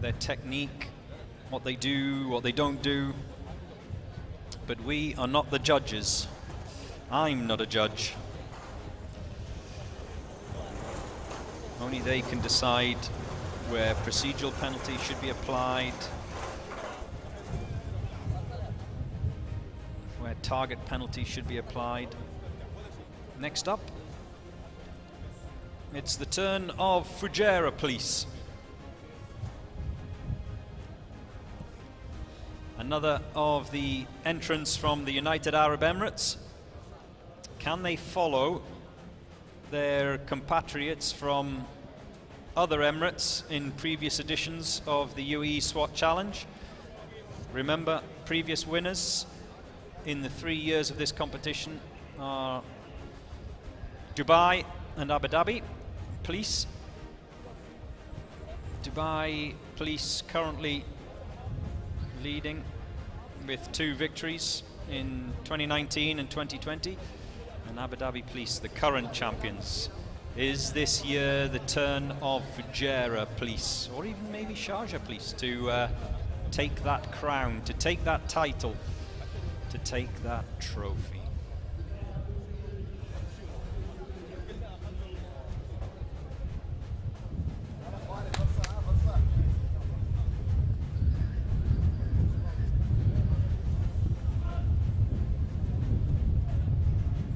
their technique, what they do, what they don't do, but we are not the judges. I'm not a judge. Only they can decide where procedural penalties should be applied, where target penalties should be applied. Next up, it's the turn of Fujairah Police. Another of the entrants from the United Arab Emirates. Can they follow their compatriots from other Emirates in previous editions of the UAE SWAT Challenge? Remember, previous winners in the 3 years of this competition are Dubai and Abu Dhabi Police. Dubai Police currently leading with 2 victories in 2019 and 2020, and Abu Dhabi Police, the current champions. Is this year the turn of Fujairah Police, or even maybe Sharjah Police, to take that crown, to take that title, to take that trophy?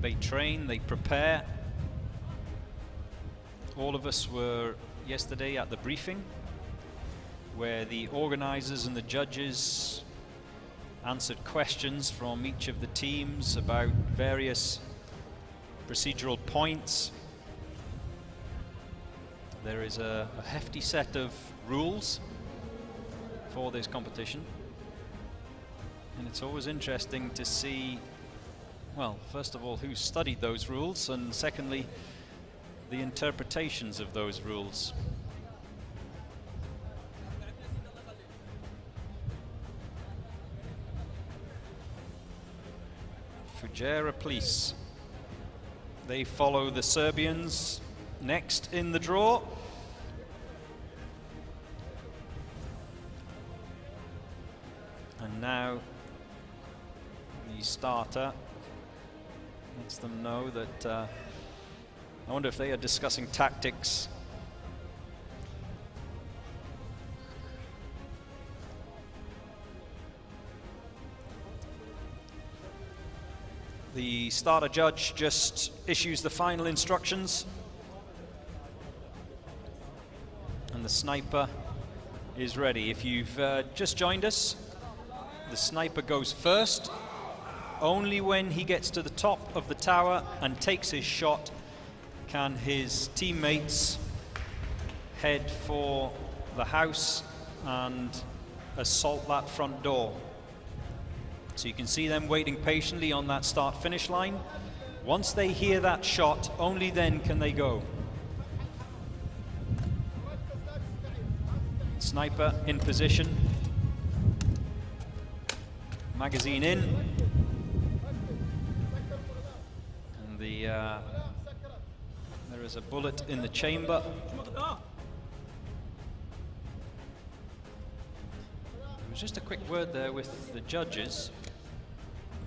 They train, they prepare. All of us were yesterday at the briefing where the organizers and the judges answered questions from each of the teams about various procedural points. There is a hefty set of rules for this competition, and it's always interesting to see, well, first of all, who studied those rules, and secondly, the interpretations of those rules. Fujairah Police. They follow the Serbians next in the draw. And now the starter lets them know that I wonder if they are discussing tactics. The starter judge just issues the final instructions, and the sniper is ready. If you've just joined us, the sniper goes first. Only when he gets to the top of the tower and takes his shot can his teammates head for the house and assault that front door. So you can see them waiting patiently on that start-finish line. Once they hear that shot, only then can they go. Sniper in position. Magazine in. And there is a bullet in the chamber. There was just a quick word there with the judges.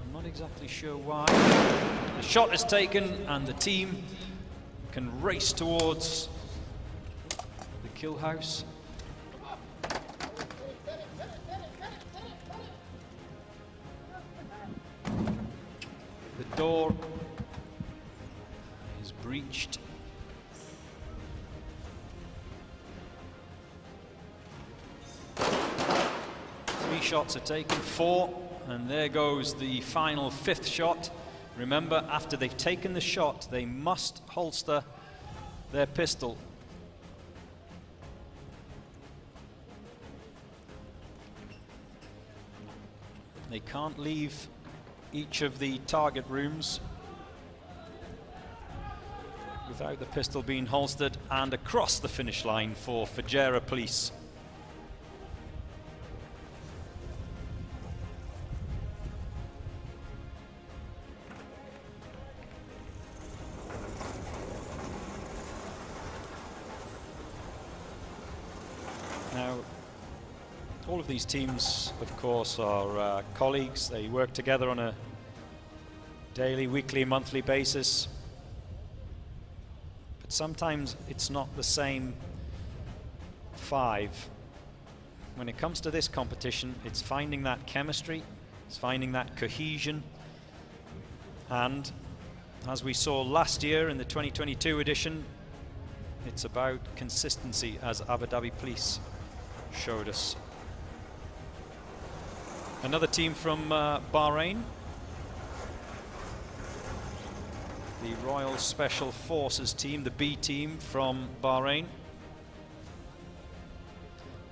I'm not exactly sure why. The shot is taken and the team can race towards the kill house. The door is breached. Three shots are taken, 4. And there goes the final 5th shot. Remember, after they've taken the shot, they must holster their pistol. They can't leave each of the target rooms without the pistol being holstered, and across the finish line for Fujairah Police. Now, all of these teams, of course, are colleagues. They work together on a daily, weekly, monthly basis. But sometimes it's not the same 5. When it comes to this competition, it's finding that chemistry, it's finding that cohesion. And as we saw last year in the 2022 edition, it's about consistency, as Abu Dhabi Police showed us. Another team from Bahrain, the Royal Special Forces team, the B team from Bahrain.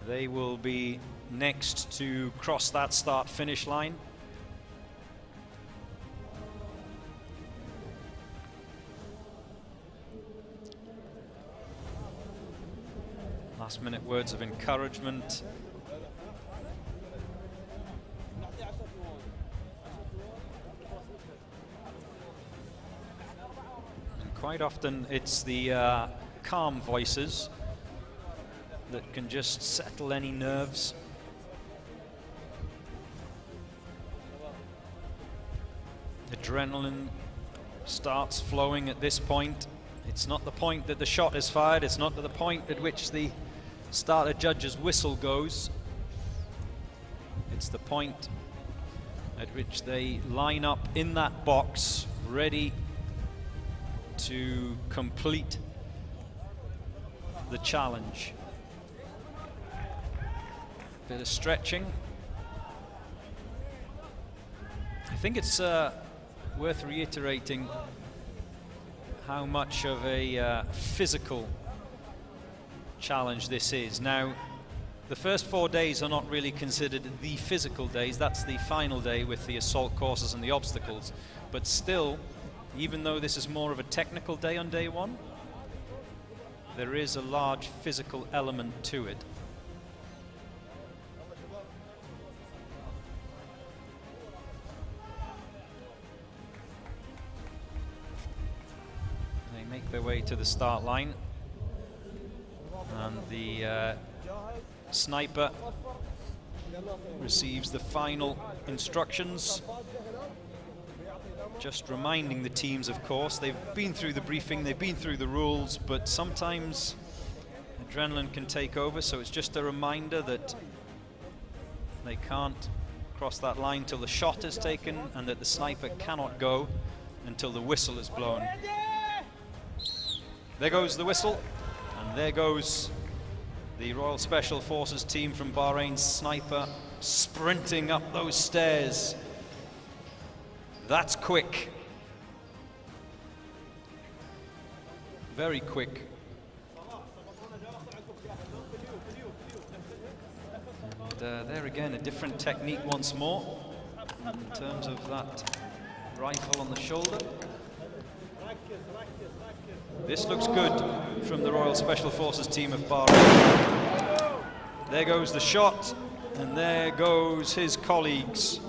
They will be next to cross that start-finish line. Last-minute words of encouragement. And quite often it's the calm voices that can just settle any nerves. Adrenaline starts flowing at this point. It's not the point that the shot is fired, it's not the point at which the starter judge's whistle goes. It's the point at which they line up in that box, ready to complete the challenge. Bit of stretching. I think it's worth reiterating how much of a physical challenge this is. Now, the first 4 days are not really considered the physical days. That's the final day with the assault courses and the obstacles. But still, even though this is more of a technical day on day 1, there is a large physical element to it. their way to the start line. And the sniper receives the final instructions. Just reminding the teams, of course, they've been through the briefing, they've been through the rules, but sometimes adrenaline can take over, so it's just a reminder that they can't cross that line till the shot is taken, and that the sniper cannot go until the whistle is blown. There goes the whistle, and there goes the Royal Special Forces team from Bahrain's sniper sprinting up those stairs. That's quick. Very quick. And there again, a different technique once more in terms of that rifle on the shoulder. This looks good from the Royal Special Forces team of Bahrain. There goes the shot, and there goes his colleagues.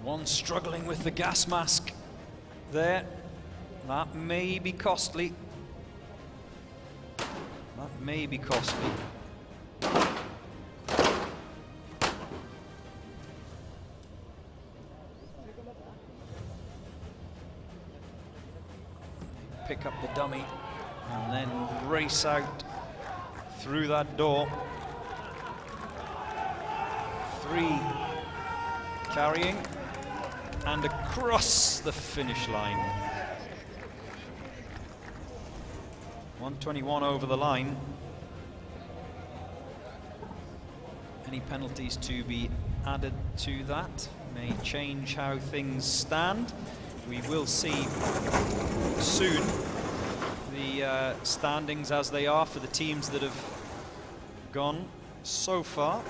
One struggling with the gas mask there. That may be costly. That may be costly. Pick up the dummy and then race out through that door. 3 carrying and across the finish line. 121 over the line. Any penalties to be added to that may change how things stand. We will see soon the standings as they are for the teams that have gone so far.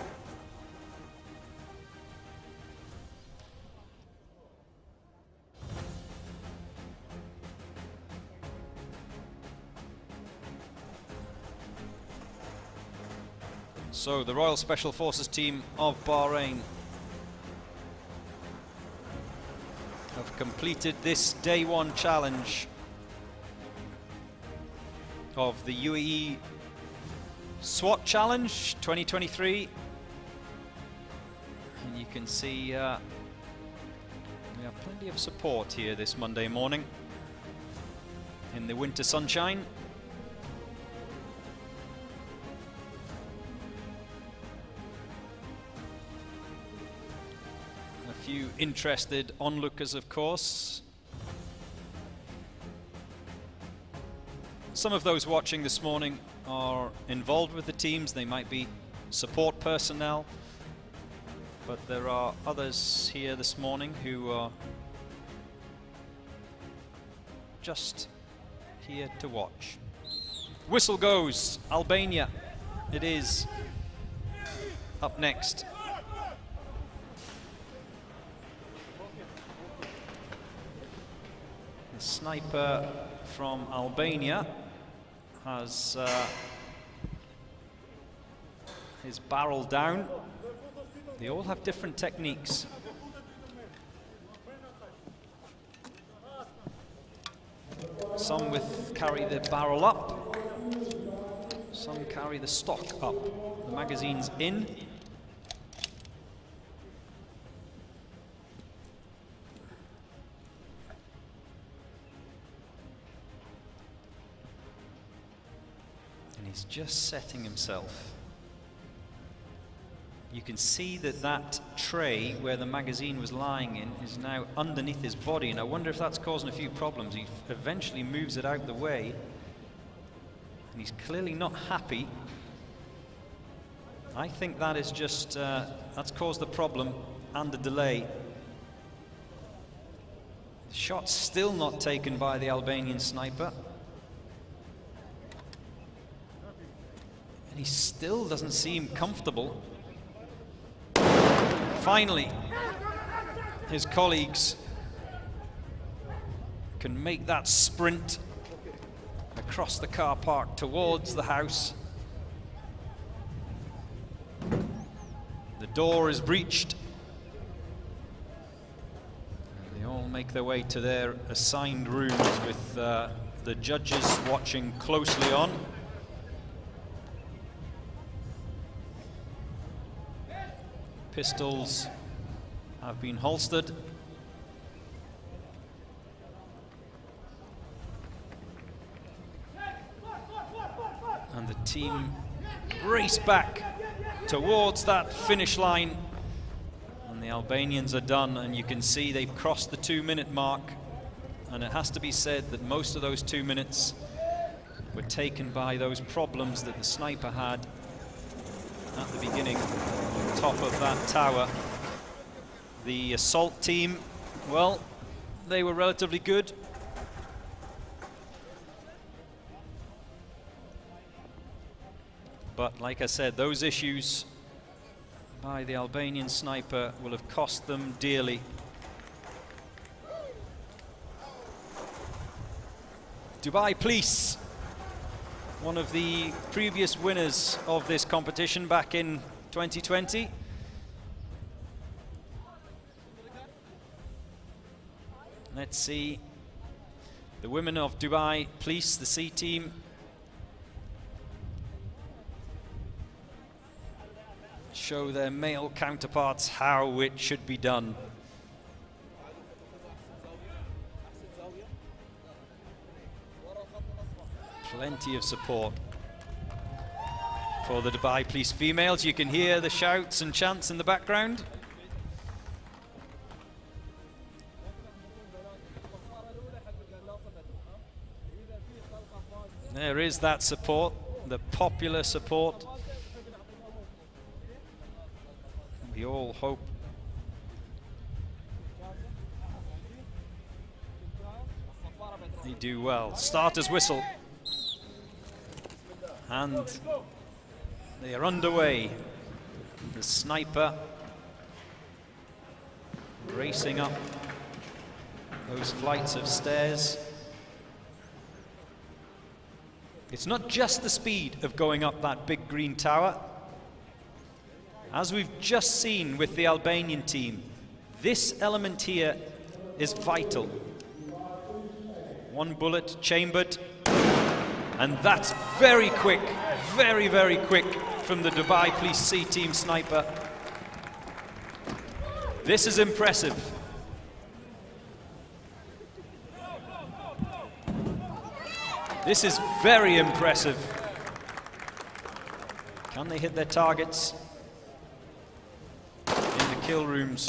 So the Royal Special Forces team of Bahrain have completed this day 1 challenge of the UAE SWAT Challenge 2023. And you can see we have plenty of support here this Monday morning in the winter sunshine. Few interested onlookers, of course. Some of those watching this morning are involved with the teams. They might be support personnel, but there are others here this morning who are just here to watch. Whistle goes. Albania it is up next. The sniper from Albania has his barrel down. They all have different techniques. Some carry the barrel up, some carry the stock up. The magazine's in. He's just setting himself. You can see that that tray where the magazine was lying in is now underneath his body, and I wonder if that's causing a few problems. He eventually moves it out the way, and he's clearly not happy. I think that is just, that's caused the problem and the delay. The shot's still not taken by the Albanian sniper. He still doesn't seem comfortable. Finally, his colleagues can make that sprint across the car park towards the house. The door is breached. And they all make their way to their assigned rooms with the judges watching closely on. Pistols have been holstered. And the team race back towards that finish line. And the Albanians are done, and you can see they've crossed the 2-minute mark. And it has to be said that most of those 2 minutes were taken by those problems that the sniper had at the beginning, on top of that tower. The assault team, well, they were relatively good. But like I said, those issues by the Albanian sniper will have cost them dearly. Dubai Police, one of the previous winners of this competition back in 2020. Let's see the women of Dubai Police, the C team. Show their male counterparts how it should be done. Plenty of support for the Dubai Police females. You can hear the shouts and chants in the background. There is that support, the popular support. We all hope they do well. Starter's whistle. And they are underway. The sniper racing up those flights of stairs. It's not just the speed of going up that big green tower. As we've just seen with the Albanian team, this element here is vital. One bullet chambered, and that's very quick, very, very quick from the Dubai Police C team sniper. This is impressive. This is very impressive. Can they hit their targets? Kill rooms,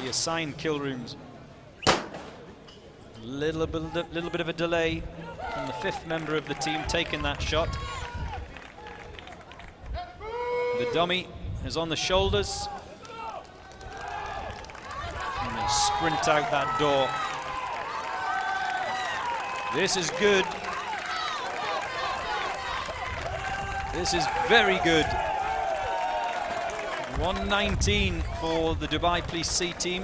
the assigned kill rooms. Little bit of a delay from the 5th member of the team taking that shot. The dummy is on the shoulders. And they sprint out that door. This is good. This is very good. 119 for the Dubai Police C team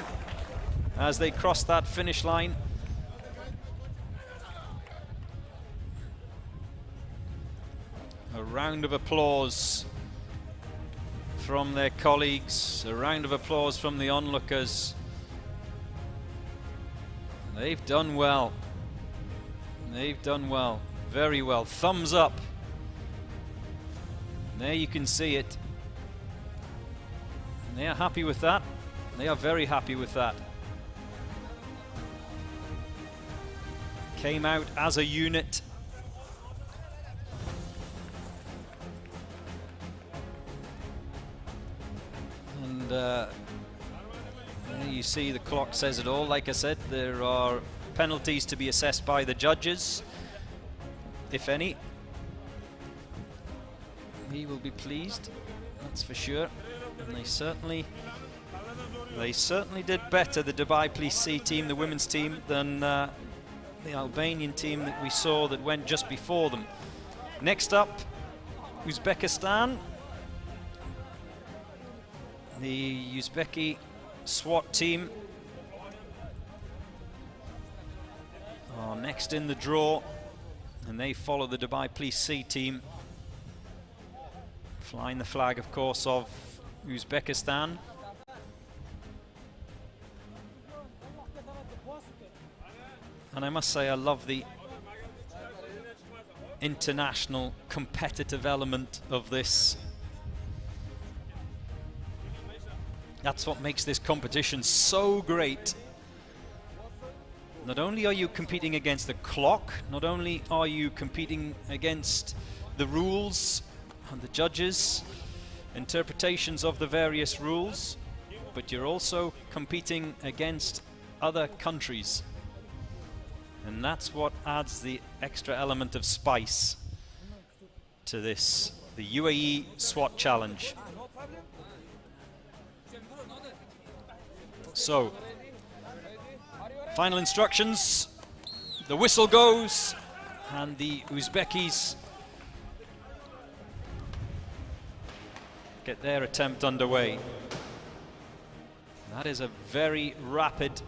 as they cross that finish line. A round of applause from their colleagues, a round of applause from the onlookers. They've done well. They've done well, very well. Thumbs up. There you can see it. They are happy with that. They are very happy with that. Came out as a unit. And there you see the clock says it all. Like I said, there are penalties to be assessed by the judges, if any. He will be pleased, that's for sure. And they certainly did better, the Dubai Police C team, the women's team, than the Albanian team that we saw that went just before them. Next up, Uzbekistan. The Uzbeki SWAT team are next in the draw, and they follow the Dubai Police C team, flying the flag, of course, of Uzbekistan. And I must say, I love the international competitive element of this. That's what makes this competition so great. Not only are you competing against the clock, not only are you competing against the rules and the judges' interpretations of the various rules, but you're also competing against other countries. And that's what adds the extra element of spice to this, the UAE SWAT challenge. So, final instructions, the whistle goes, and the Uzbekis get their attempt underway. That is a very rapid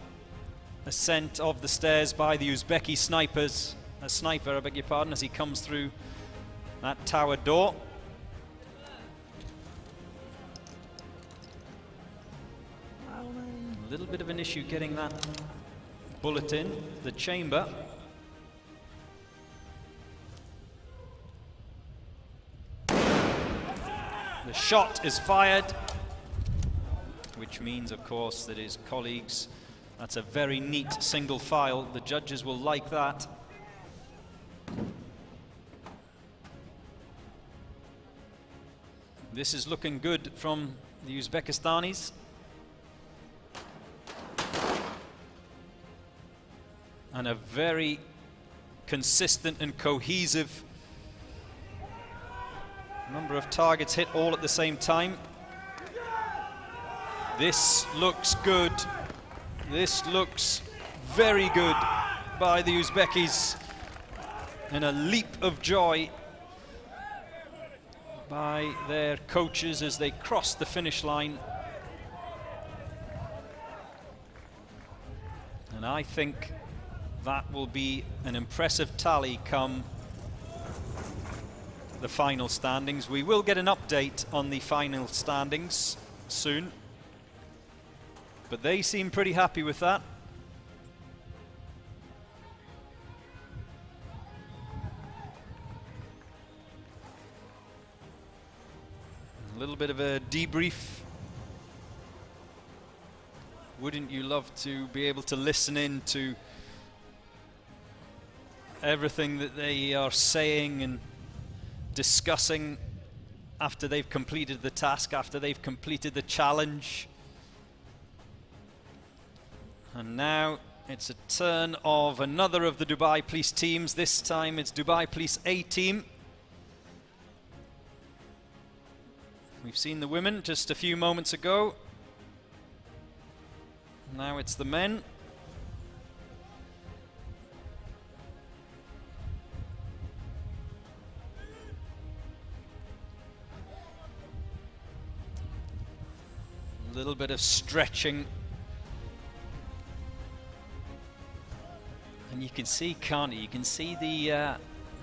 ascent of the stairs by the Uzbeki sniper, I beg your pardon, as he comes through that tower door. A little bit of an issue getting that bullet in the chamber. The shot is fired, which means, of course, that his colleagues, that's a very neat single file. The judges will like that. This is looking good from the Uzbekistanis. And a very consistent and cohesive number of targets hit all at the same time. This looks good. This looks very good by the Uzbekis, and a leap of joy by their coaches as they cross the finish line. And I think that will be an impressive tally come the final standings. We will get an update on the final standings soon, but they seem pretty happy with that. A little bit of a debrief. Wouldn't you love to be able to listen in to everything that they are saying and discussing after they've completed the task, after they've completed the challenge? And now it's a turn of another of the Dubai Police teams. This time it's Dhabi Police A team. We've seen the women just a few moments ago. Now it's the men. A little bit of stretching. And you can see, can't you? You can see the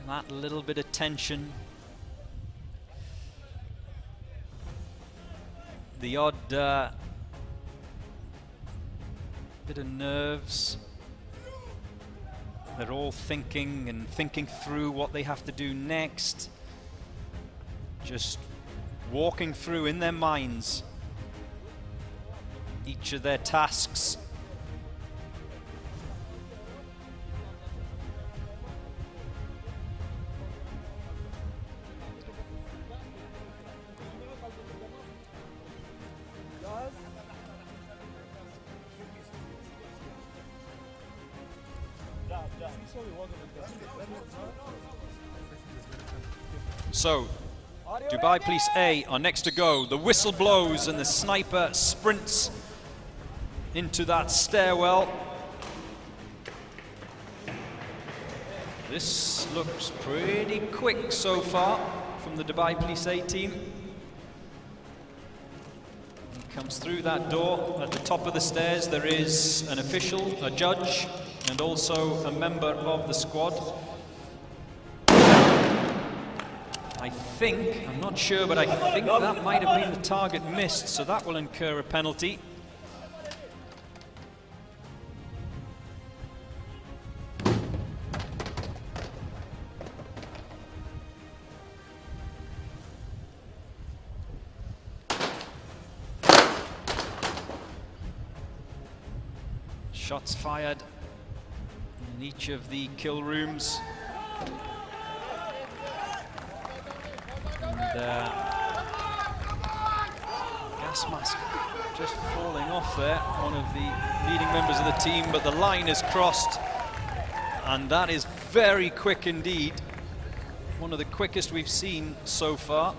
that little bit of tension. The odd bit of nerves. They're all thinking and thinking through what they have to do next. Just walking through in their minds each of their tasks. So, Dhabi Police A are next to go. The whistle blows and the sniper sprints into that stairwell. This looks pretty quick so far from the Dhabi Police A team. He comes through that door. At the top of the stairs there is an official, a judge, and also a member of the squad. I think, I'm not sure, but I think that might have been the target missed, so that will incur a penalty. Shots fired in each of the kill rooms. And gas mask just falling off there, one of the leading members of the team, but the line is crossed, and that is very quick indeed. One of the quickest we've seen so far.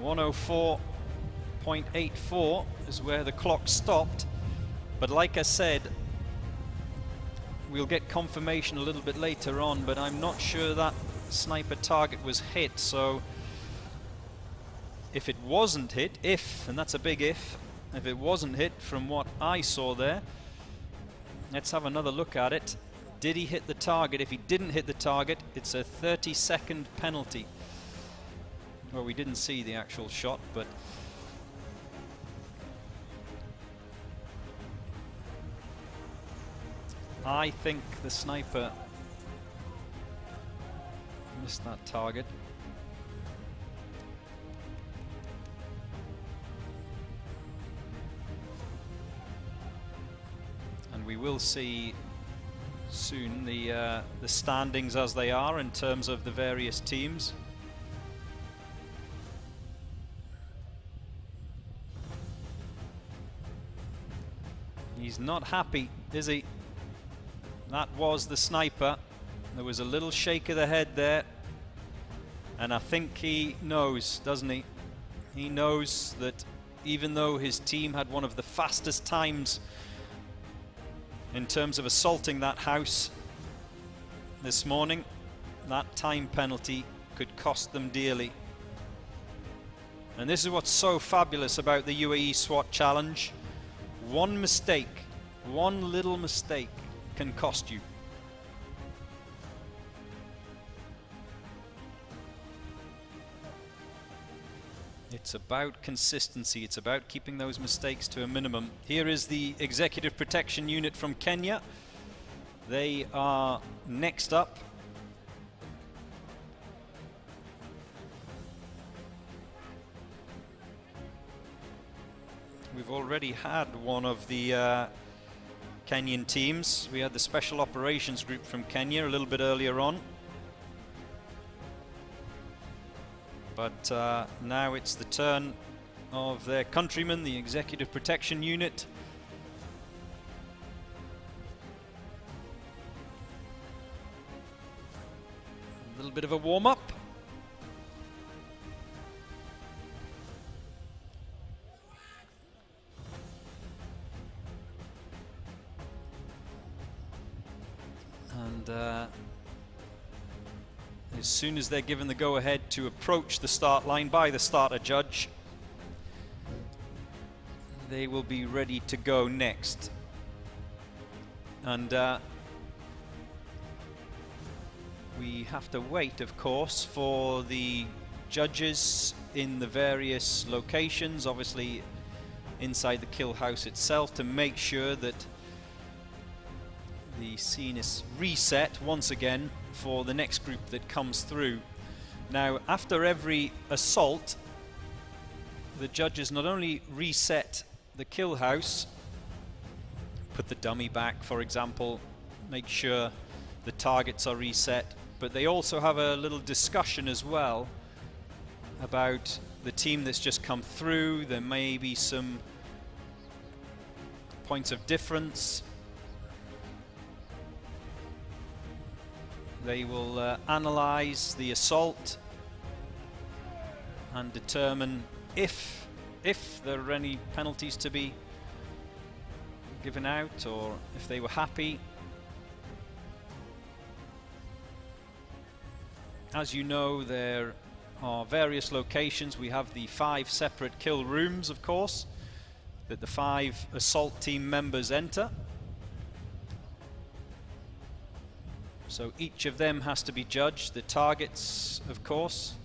104.84 is where the clock stopped. But like I said, we'll get confirmation a little bit later on, but I'm not sure that sniper target was hit. So if it wasn't hit, and that's a big if it wasn't hit from what I saw there, let's have another look at it. Did he hit the target? If he didn't hit the target, it's a 30-second penalty. Well, we didn't see the actual shot, but I think the sniper missed that target. And we will see soon the standings as they are in terms of the various teams. He's not happy, is he? That was the sniper. There was a little shake of the head there, and I think he knows, doesn't he? He knows that even though his team had one of the fastest times in terms of assaulting that house this morning, that time penalty could cost them dearly. And this is what's so fabulous about the UAE SWAT challenge. One mistake, one little mistake can cost you. It's about consistency. It's about keeping those mistakes to a minimum. Here is the Executive Protection Unit from Kenya. They are next up. We've already had one of the Kenyan teams. We had the Special Operations Group from Kenya a little bit earlier on. But now it's the turn of their countrymen, the Executive Protection Unit. A little bit of a warm-up. And as soon as they're given the go-ahead to approach the start line by the starter judge, they will be ready to go next. And we have to wait, of course, for the judges in the various locations, obviously inside the kill house itself, to make sure that the scene is reset once again for the next group that comes through. Now, after every assault, the judges not only reset the kill house, put the dummy back, for example, make sure the targets are reset, but they also have a little discussion as well about the team that's just come through. There may be some points of difference. They will analyze the assault and determine if there are any penalties to be given out, or if they were happy. As you know, there are various locations. We have the 5 separate kill rooms, of course, that the 5 assault team members enter. So each of them has to be judged. The targets, of course,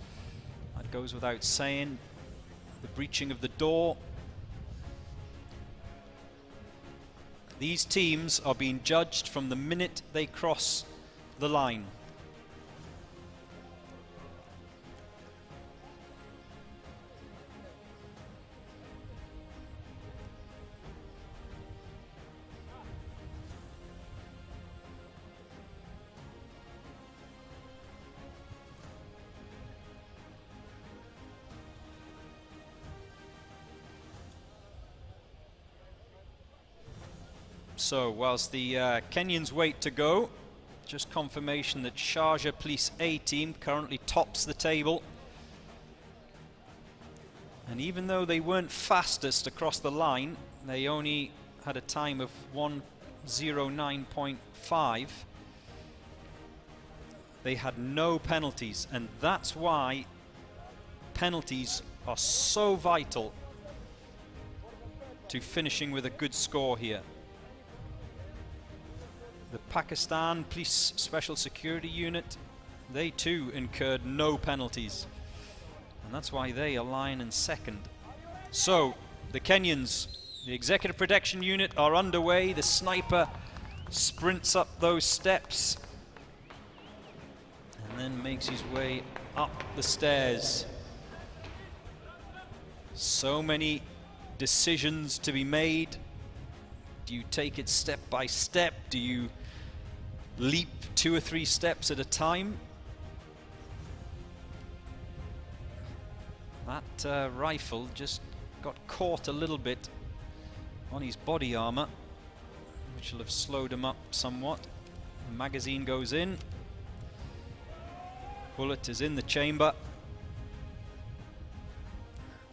that goes without saying. The breaching of the door. These teams are being judged from the minute they cross the line. So, whilst the Kenyans wait to go, just confirmation that Sharjah Police A team currently tops the table. And even though they weren't fastest across the line, they only had a time of 1:09.5. They had no penalties, and that's why penalties are so vital to finishing with a good score here. The Pakistan Police Special Security Unit, they too incurred no penalties, and that's why they are lying in second. So the Kenyans, the Executive Protection Unit, are underway. The sniper sprints up those steps and then makes his way up the stairs. So many decisions to be made. Do you take it step by step? Do you leap 2 or 3 steps at a time? That rifle just got caught a little bit on his body armor, which will have slowed him up somewhat. The magazine goes in. Bullet is in the chamber.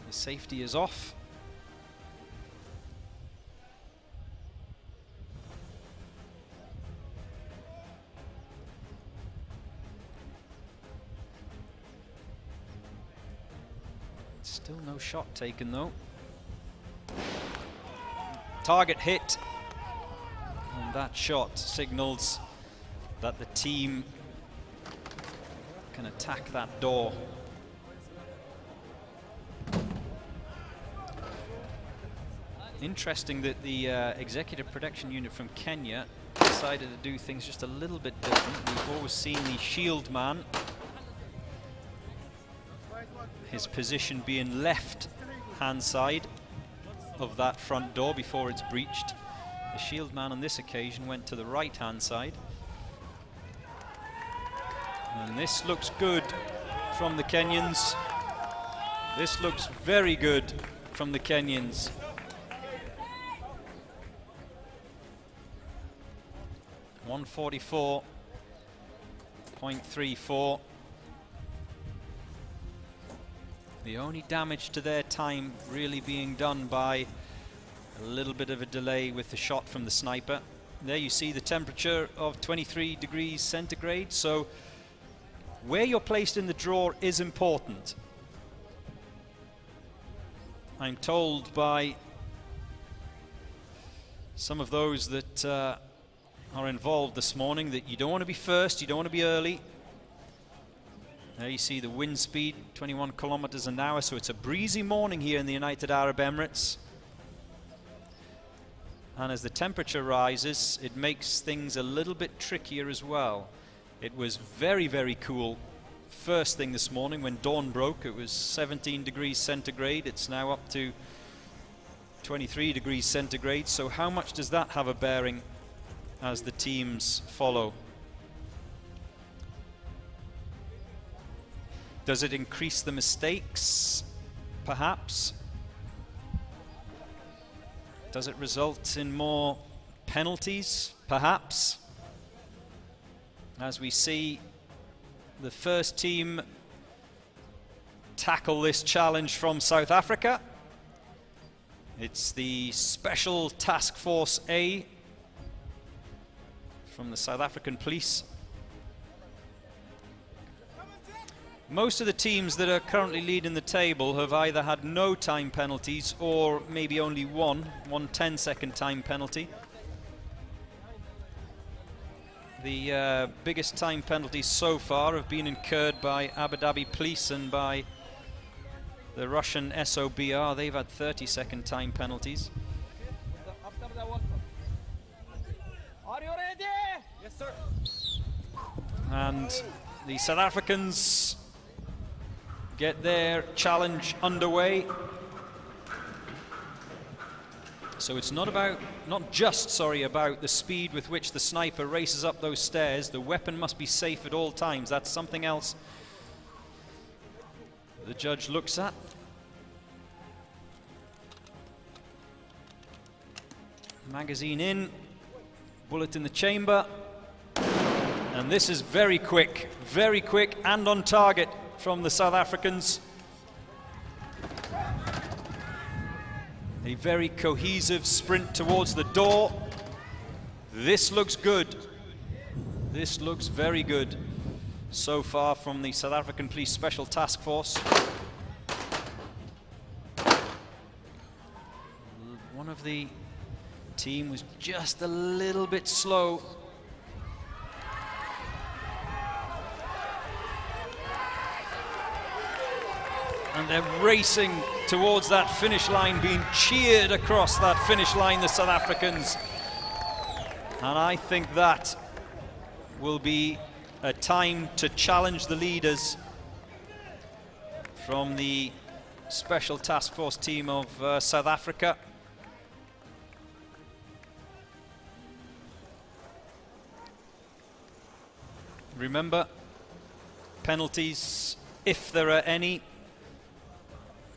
The safety is off. Still no shot taken though. Target hit, and that shot signals that the team can attack that door. Interesting that the Executive Protection Unit from Kenya decided to do things just a little bit different. We've always seen the shield man, his position being left hand side of that front door before it's breached. The shield man on this occasion went to the right hand side. And this looks good from the Kenyans. This looks very good from the Kenyans. .144.34. The only damage to their time really being done by a little bit of a delay with the shot from the sniper. There you see the temperature of 23 degrees centigrade, so where you're placed in the drawer is important. I'm told by some of those that are involved this morning that you don't want to be first, you don't want to be early. There you see the wind speed, 21 kilometers an hour, so it's a breezy morning here in the United Arab Emirates. And as the temperature rises, it makes things a little bit trickier as well. It was very, very cool first thing this morning when dawn broke. It was 17 degrees centigrade. It's now up to 23 degrees centigrade. So how much does that have a bearing as the teams follow? Does it increase the mistakes? Perhaps. Does it result in more penalties? Perhaps. As we see the first team tackle this challenge from South Africa. It's the Special Task Force A from the South African Police. Most of the teams that are currently leading the table have either had no time penalties or maybe only one 10-second time penalty. The biggest time penalties so far have been incurred by Abu Dhabi Police and by the Russian SOBR. They've had 30-second time penalties. Are you ready? Yes, sir. And the South Africans get their challenge underway. So it's not just about the speed with which the sniper races up those stairs. The weapon must be safe at all times. That's something else the judge looks at. Magazine in, bullet in the chamber. And this is very quick and on target from the South Africans. A very cohesive sprint towards the door. This looks good. This looks very good so far from the South African Police Special Task Force. One of the team was just a little bit slow. And they're racing towards that finish line, being cheered across that finish line, the South Africans. And I think that will be a time to challenge the leaders from the Special Task Force team of South Africa. Remember, penalties, if there are any,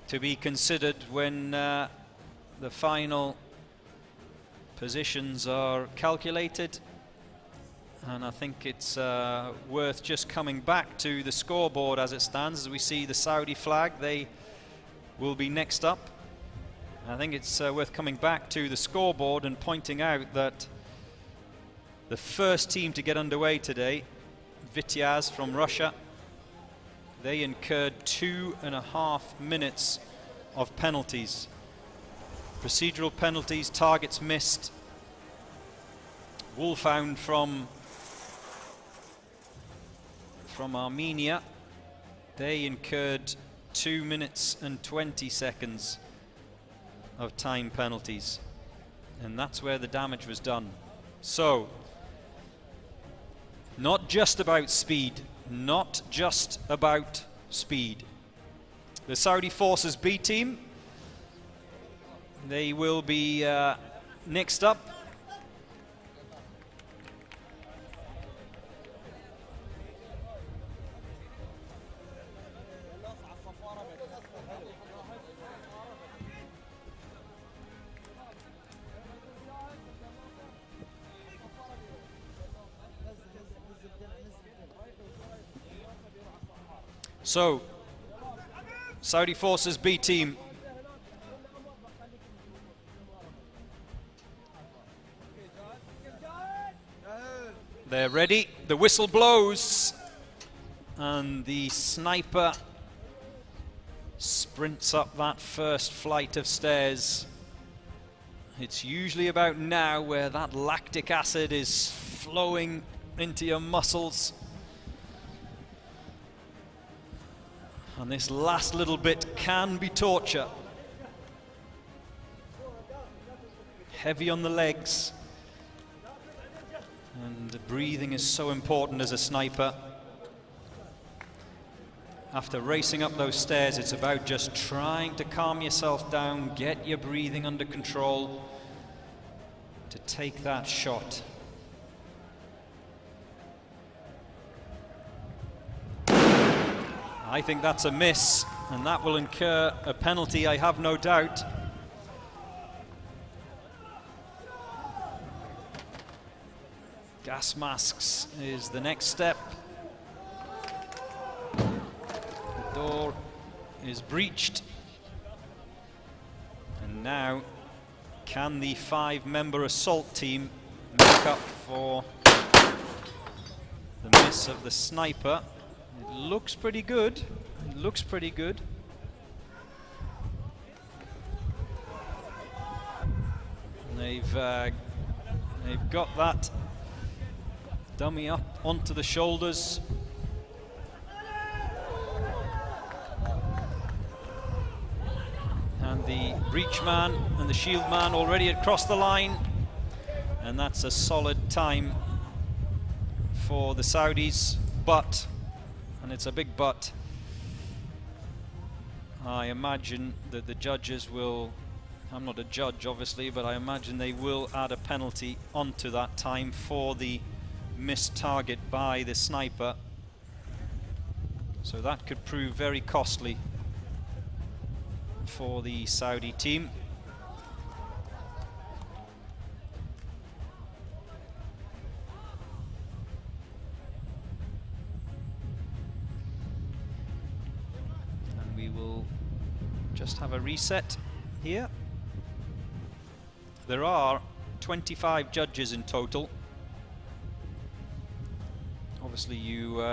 to be considered when the final positions are calculated. And I think it's worth just coming back to the scoreboard as it stands. As we see the Saudi flag, they will be next up. I think it's worth coming back to the scoreboard and pointing out that the first team to get underway today, Vityaz from Russia, they incurred 2.5 minutes of penalties. Procedural penalties, targets missed. Wolfhound from Armenia, they incurred 2 minutes and 20 seconds of time penalties. And that's where the damage was done. So, not just about speed. Not just about speed. The Saudi Forces B team, they will be next up. So, Saudi Forces B team. They're ready. The whistle blows. And the sniper sprints up that first flight of stairs. It's usually about now where that lactic acid is flowing into your muscles. And this last little bit can be torture. Heavy on the legs. And breathing is so important as a sniper. After racing up those stairs, it's about just trying to calm yourself down, get your breathing under control to take that shot. I think that's a miss, and that will incur a penalty, I have no doubt. Gas masks is the next step. The door is breached. And now, can the 5-member assault team make up for the miss of the sniper? It looks pretty good. It looks pretty good. And they've got that Dummy up onto the shoulders. And the breach man and the shield man already across the line. And that's a solid time for the Saudis. But, and it's a big but, I imagine that the judges will, I'm not a judge obviously, but I imagine they will add a penalty onto that time for the missed target by the sniper. So that could prove very costly for the Saudi team. And we will just have a reset here. There are 25 judges in total. Obviously you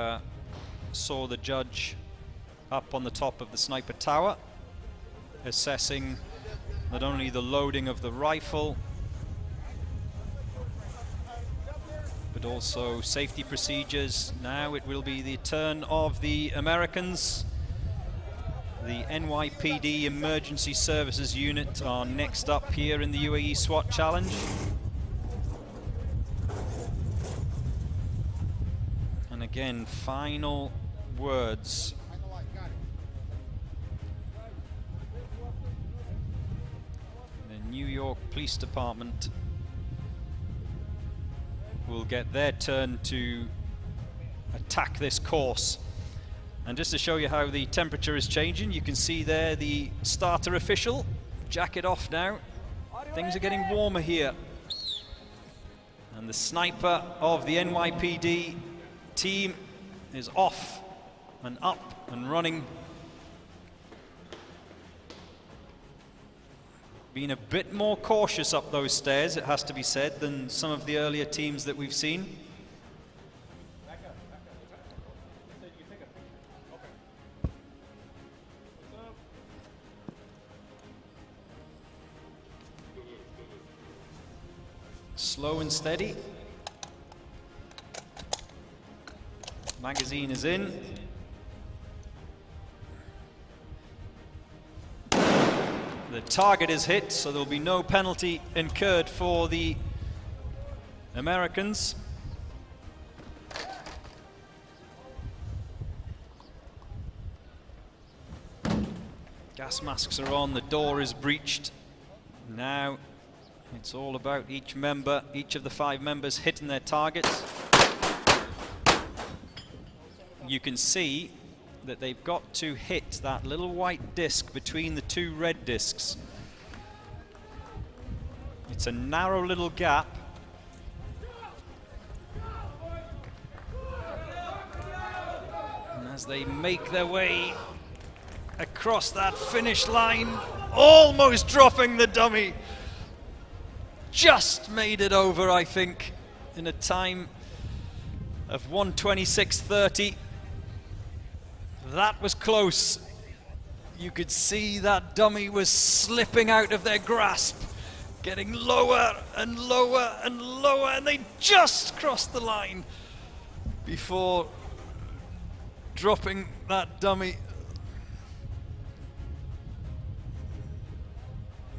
saw the judge up on the top of the sniper tower, assessing not only the loading of the rifle, but also safety procedures. Now it will be the turn of the Americans. The NYPD Emergency Services Unit are next up here in the UAE SWAT Challenge. And again, final words. The New York Police Department will get their turn to attack this course. And just to show you how the temperature is changing, you can see there the starter official. Jacket off now. Things are getting warmer here. And the sniper of the NYPD team is off and up and running. Being a bit more cautious up those stairs, it has to be said, than some of the earlier teams that we've seen. Slow and steady. Magazine is in. The target is hit, so there'll be no penalty incurred for the Americans. Gas masks are on, the door is breached. Now it's all about each member, each of the 5 members hitting their targets. You can see that they've got to hit that little white disc between the 2 red discs. It's a narrow little gap. And as they make their way across that finish line, almost dropping the dummy. Just made it over, I think, in a time of 1:26:30. That was close. You could see that dummy was slipping out of their grasp, getting lower and lower and lower, and they just crossed the line before dropping that dummy.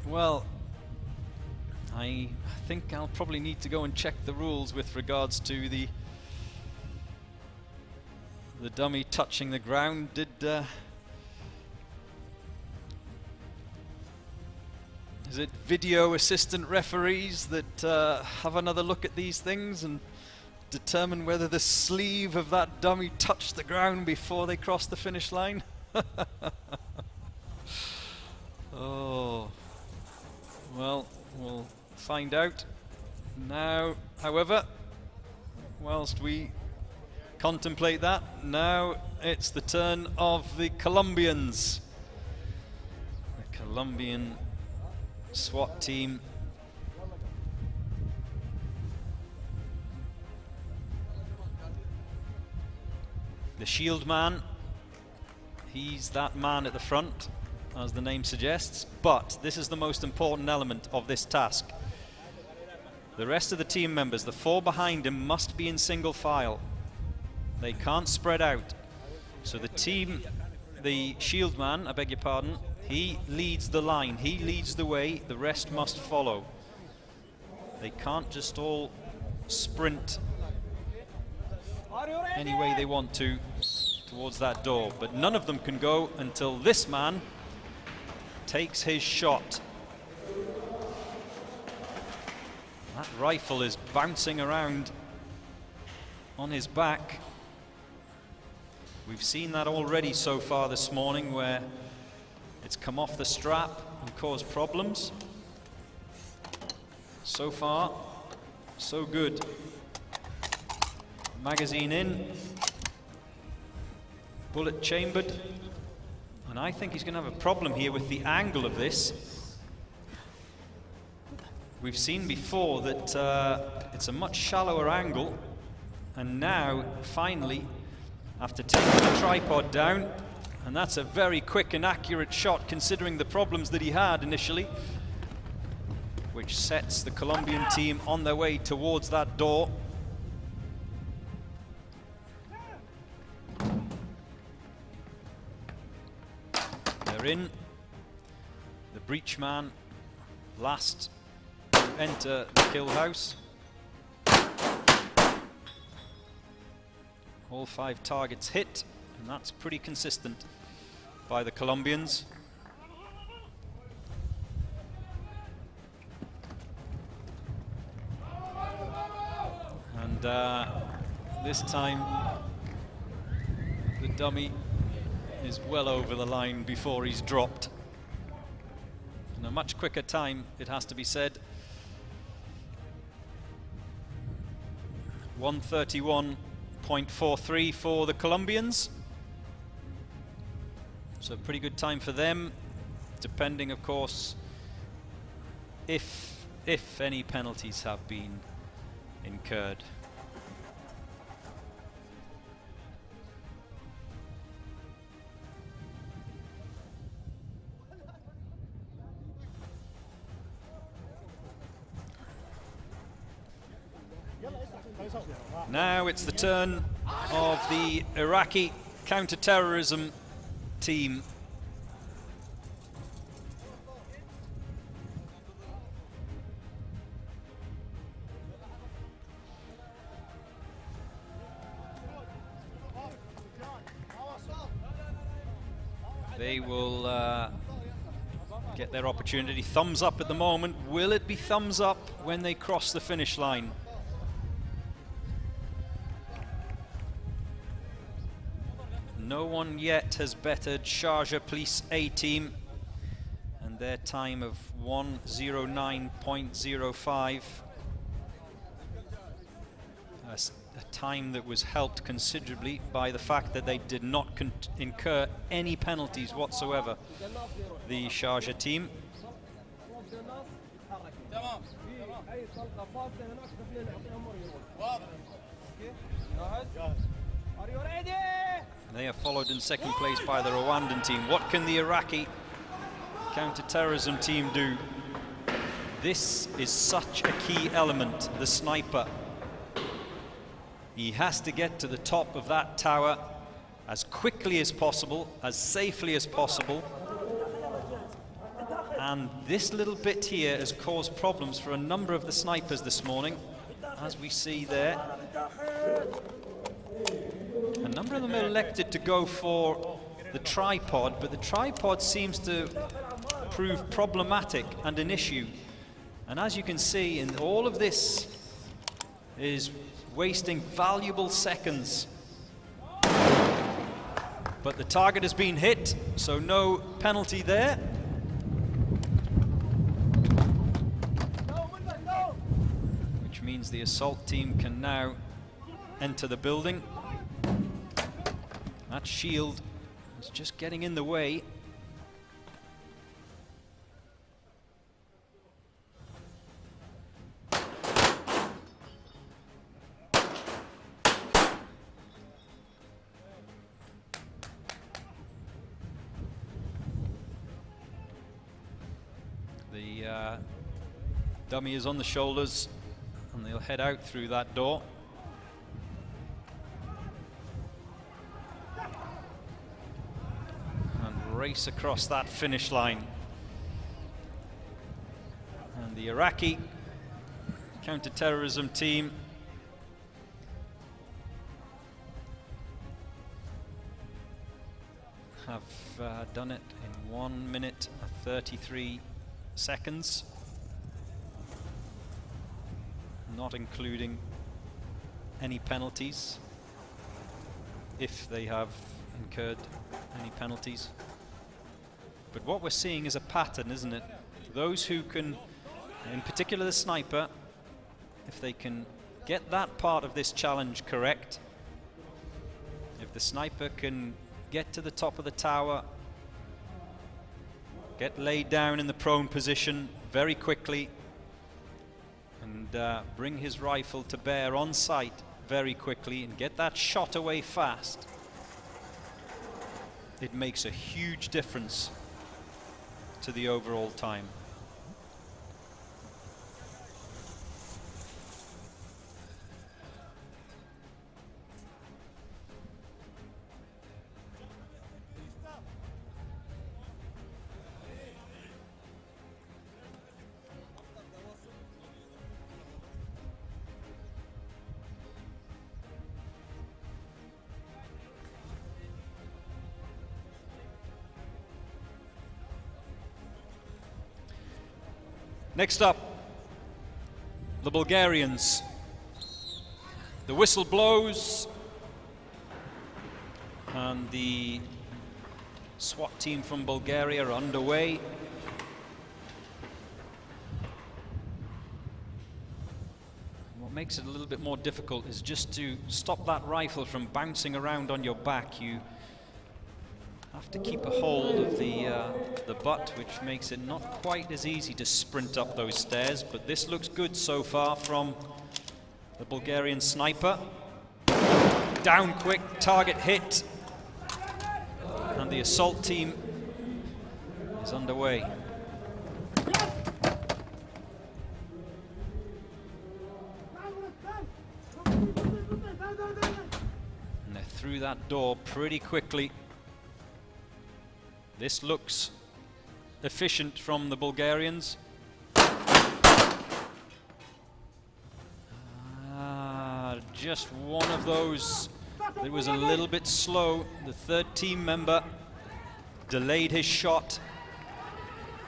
Well, I think I'll probably need to go and check the rules with regards to the dummy touching the ground. Is it video assistant referees that have another look at these things and determine whether the sleeve of that dummy touched the ground before they crossed the finish line? Oh, well, we'll find out. Now, however, whilst we contemplate that, now it's the turn of the Colombians. The Colombian SWAT team. The shield man, he's that man at the front, as the name suggests, but this is the most important element of this task. The rest of the team members, the 4 behind him, must be in single file. They can't spread out. So the shield man, I beg your pardon, he leads the line, he leads the way, the rest must follow. They can't just all sprint any way they want to towards that door, but none of them can go until this man takes his shot. That rifle is bouncing around on his back. We've seen that already so far this morning, where it's come off the strap and caused problems. So far, so good. Magazine in, bullet chambered, and I think he's going to have a problem here with the angle of this. We've seen before that it's a much shallower angle, and now finally, after taking the tripod down, and that's a very quick and accurate shot considering the problems that he had initially, which sets the Colombian team on their way towards that door. They're in. The breach man last to enter the kill house. All 5 targets hit, and that's pretty consistent by the Colombians. And this time the dummy is well over the line before he's dropped. In a much quicker time, it has to be said. 1:31.43 for the Colombians. So pretty good time for them, depending of course if any penalties have been incurred. Now it's the turn of the Iraqi Counterterrorism team. They will get their opportunity. Thumbs up at the moment. Will it be thumbs up when they cross the finish line? No one yet has bettered Sharjah Police A team and their time of 1:09.05. A time that was helped considerably by the fact that they did not incur any penalties whatsoever, the Sharjah team. They are followed in second place by the Rwandan team. What can the Iraqi counterterrorism team do? This is such a key element, the sniper. He has to get to the top of that tower as quickly as possible, as safely as possible. And this little bit here has caused problems for a number of the snipers this morning, as we see there. A number of them elected to go for the tripod, but the tripod seems to prove problematic and an issue. And as you can see, in all of this is wasting valuable seconds. But the target has been hit, so no penalty there. Which means the assault team can now enter the building. That shield is just getting in the way. The dummy is on the shoulders he'll head out through that door. And race across that finish line. And the Iraqi Counterterrorism team have done it in 1 minute 33 seconds, not including any penalties, if they have incurred any penalties. But what we're seeing is a pattern, isn't it? Those who can, in particular the sniper, if they can get that part of this challenge correct, if the sniper can get to the top of the tower, get laid down in the prone position very quickly, and bring his rifle to bear on sight very quickly and get that shot away fast, it makes a huge difference to the overall time. Next up, the Bulgarians. The whistle blows and the SWAT team from Bulgaria are underway. What makes it a little bit more difficult is just to stop that rifle from bouncing around on your back. You have to keep a hold of the butt, which makes it not quite as easy to sprint up those stairs, but this looks good so far from the Bulgarian sniper. Down quick, target hit, and the assault team is underway. And they're through that door pretty quickly. This looks efficient from the Bulgarians. Just one of those that was a little bit slow. The third team member delayed his shot,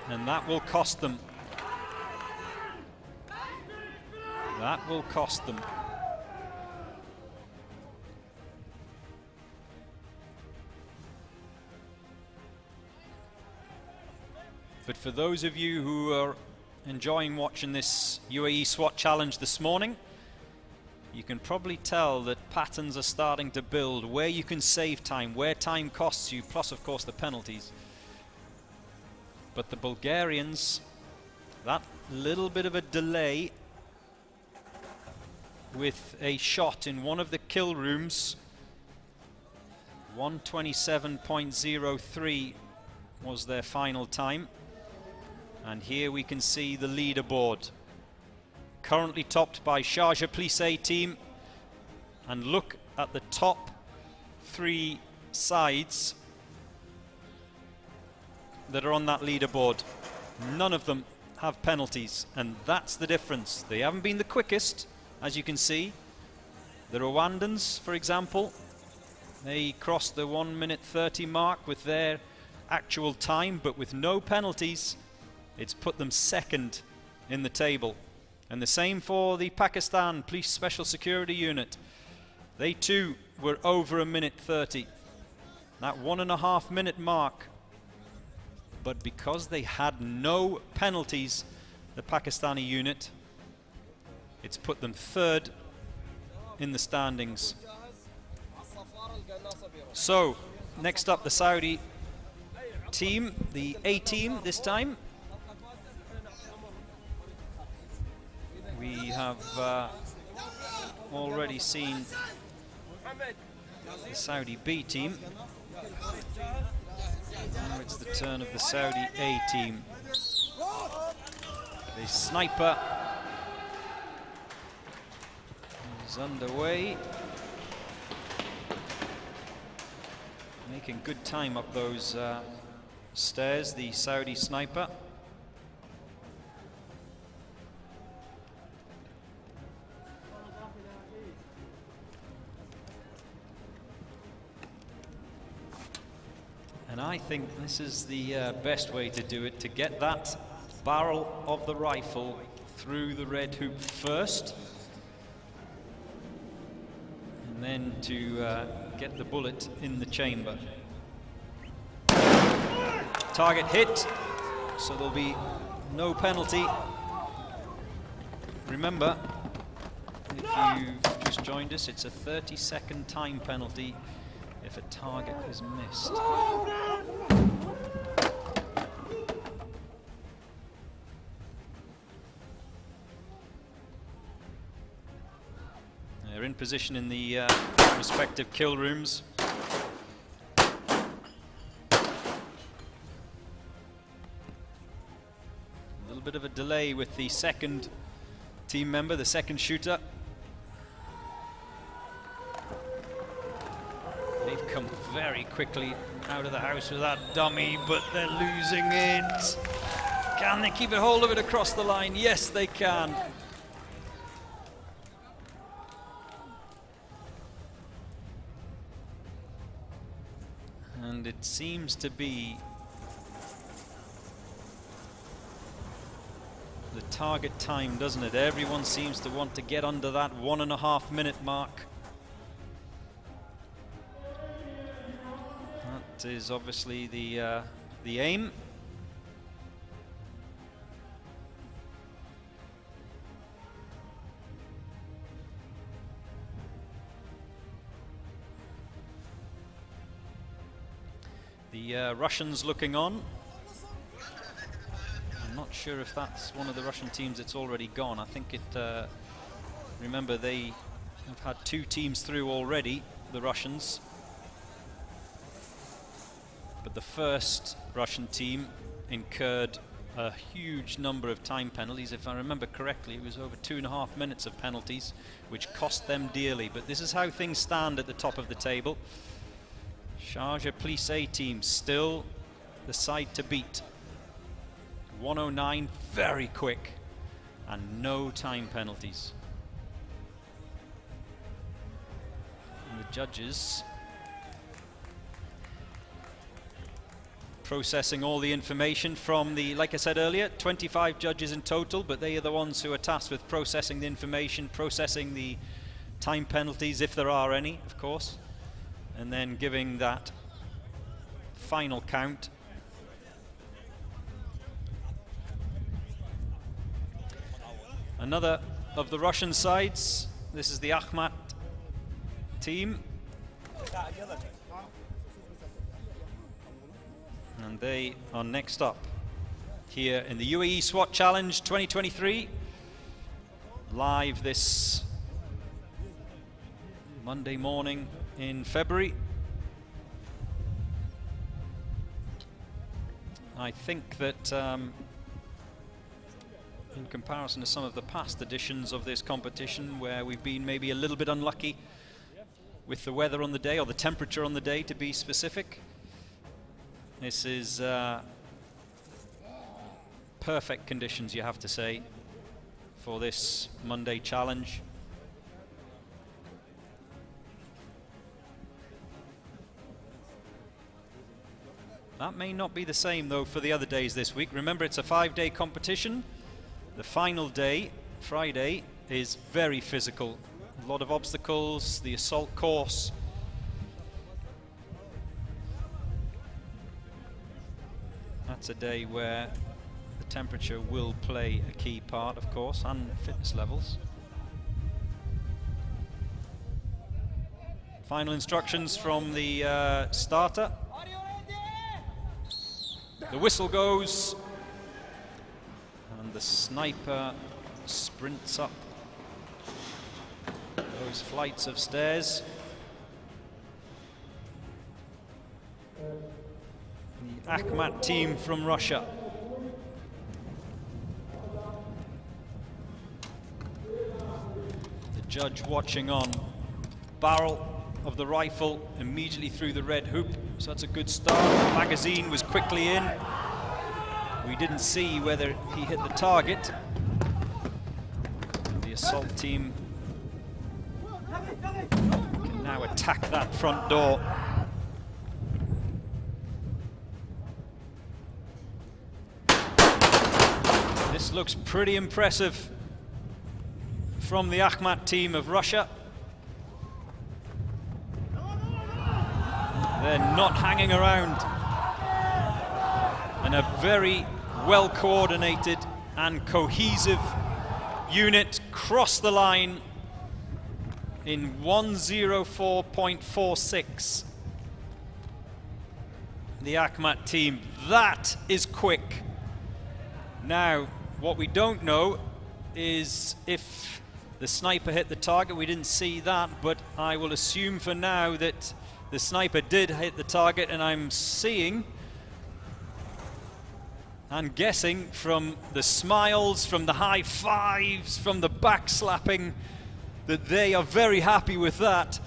and that will cost them. That will cost them. But for those of you who are enjoying watching this UAE SWAT challenge this morning, you can probably tell that patterns are starting to build, where you can save time, where time costs you, plus of course the penalties. But the Bulgarians, that little bit of a delay with a shot in one of the kill rooms, 1:27.03 was their final time. And here we can see the leaderboard, currently topped by Sharjah Police A team. And look at the top three sides that are on that leaderboard. None of them have penalties, and that's the difference. They haven't been the quickest, as you can see. The Rwandans, for example, they crossed the 1:30 mark with their actual time, but with no penalties, it's put them second in the table. And the same for the Pakistan Police Special Security Unit. They too were over 1:30. That 1.5 minute mark. But because they had no penalties, the Pakistani unit, it's put them third in the standings. So, next up the Saudi team, the A team this time. We have already seen the Saudi B team. Now it's the turn of the Saudi A team. The sniper is underway. Making good time up those stairs, the Saudi sniper. And I think this is the best way to do it, to get that barrel of the rifle through the red hoop first, and then to get the bullet in the chamber. Target hit, so there'll be no penalty. Remember, if you've just joined us, it's a 30-second time penalty if a target is missed. They're in position in the respective kill rooms. A little bit of a delay with the second team member, the second shooter. They've come very quickly out of the house with that dummy, but they're losing it. Can they keep a hold of it across the line? Yes, they can. And it seems to be the target time, doesn't it? Everyone seems to want to get under that 1.5 minute mark. That is obviously the aim. The Russians looking on. I'm not sure if that's one of the Russian teams that's already gone. I think it, remember they have had 2 teams through already, the Russians. But the first Russian team incurred a huge number of time penalties. If I remember correctly, it was over 2.5 minutes of penalties, which cost them dearly. But this is how things stand at the top of the table. Sharjah Police A team still the side to beat. 109, very quick, and no time penalties. And the judges processing all the information from the, like I said earlier, 25 judges in total, but they are the ones who are tasked with processing the information, processing the time penalties, if there are any, of course, and then giving that final count. Another of the Russian sides, this is the Akhmat team. And they are next up here in the UAE SWAT Challenge 2023. Live this Monday morning in February. I think that in comparison to some of the past editions of this competition, where we've been maybe a little bit unlucky with the weather on the day, or the temperature on the day to be specific, this is perfect conditions, you have to say, for this Monday challenge. That may not be the same though for the other days this week. Remember, it's a 5-day competition. The final day, Friday, is very physical. A lot of obstacles, the assault course. That's a day where the temperature will play a key part, of course, and fitness levels. Final instructions from the starter. The whistle goes, and the sniper sprints up those flights of stairs. The Akhmat team from Russia. The judge watching on. Barrel of the rifle immediately through the red hoop, so that's a good start. The magazine was quickly in. We didn't see whether he hit the target. The assault team can now attack that front door. This looks pretty impressive from the Akhmat team of Russia. They're not hanging around. And a very well-coordinated and cohesive unit crossed the line in 1:04.46. The Akhmat team, that is quick. Now, what we don't know is if the sniper hit the target. We didn't see that, but I will assume for now that the sniper did hit the target, and I'm seeing and guessing from the smiles, from the high fives, from the backslapping, that they are very happy with that.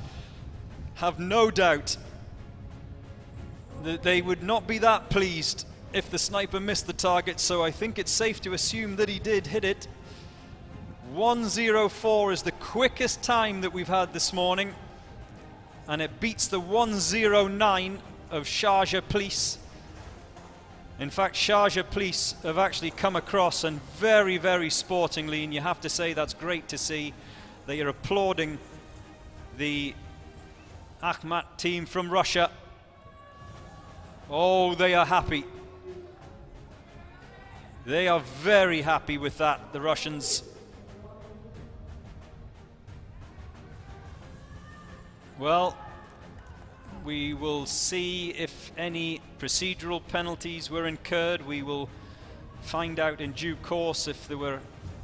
Have no doubt that they would not be that pleased if the sniper missed the target, so I think it's safe to assume that he did hit it. 1:04 is the quickest time that we've had this morning, and it beats the 1:09 of Sharjah Police. In fact, Sharjah Police have actually come across, and very, very sportingly, and you have to say that's great to see. They are applauding the Akhmat team from Russia. Oh, they are happy. They are very happy with that, the Russians. Well, we will see if any procedural penalties were incurred. We will find out in due course if there were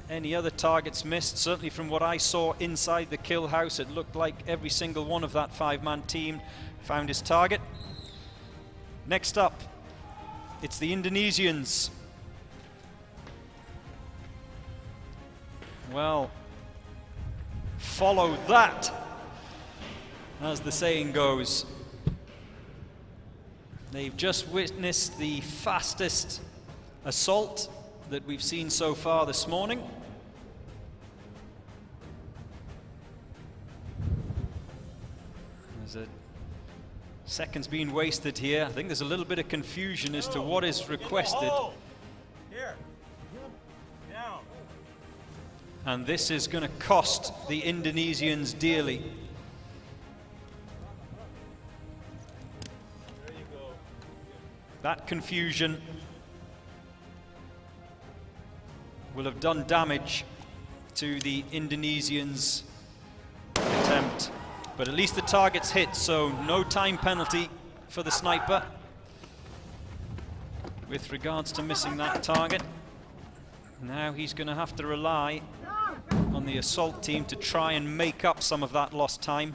any other targets missed. Certainly from what I saw inside the kill house, it looked like every single one of that five-man team found his target. Next up, it's the Indonesians. Well, follow that, as the saying goes. They've just witnessed the fastest assault that we've seen so far this morning. There's a seconds being wasted here. I think there's a little bit of confusion as to what is requested. Here. Down. And this is going to cost the Indonesians dearly. There you go. That confusion will have done damage to the Indonesians' attempt. But at least the target's hit, so no time penalty for the sniper with regards to missing that target. Now he's going to have to rely on the assault team to try and make up some of that lost time.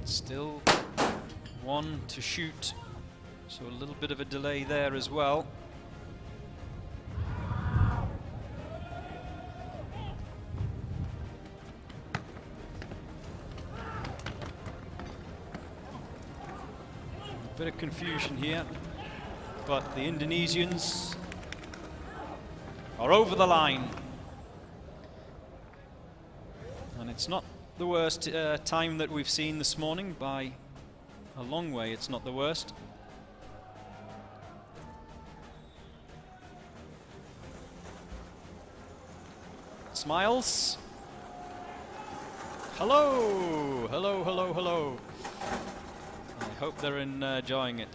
Still one to shoot, so a little bit of a delay there as well. A bit of confusion here, but the Indonesians are over the line. And it's not the worst time that we've seen this morning. By a long way, it's not the worst. Smiles. Hello, hello, hello, hello. I hope they're enjoying it.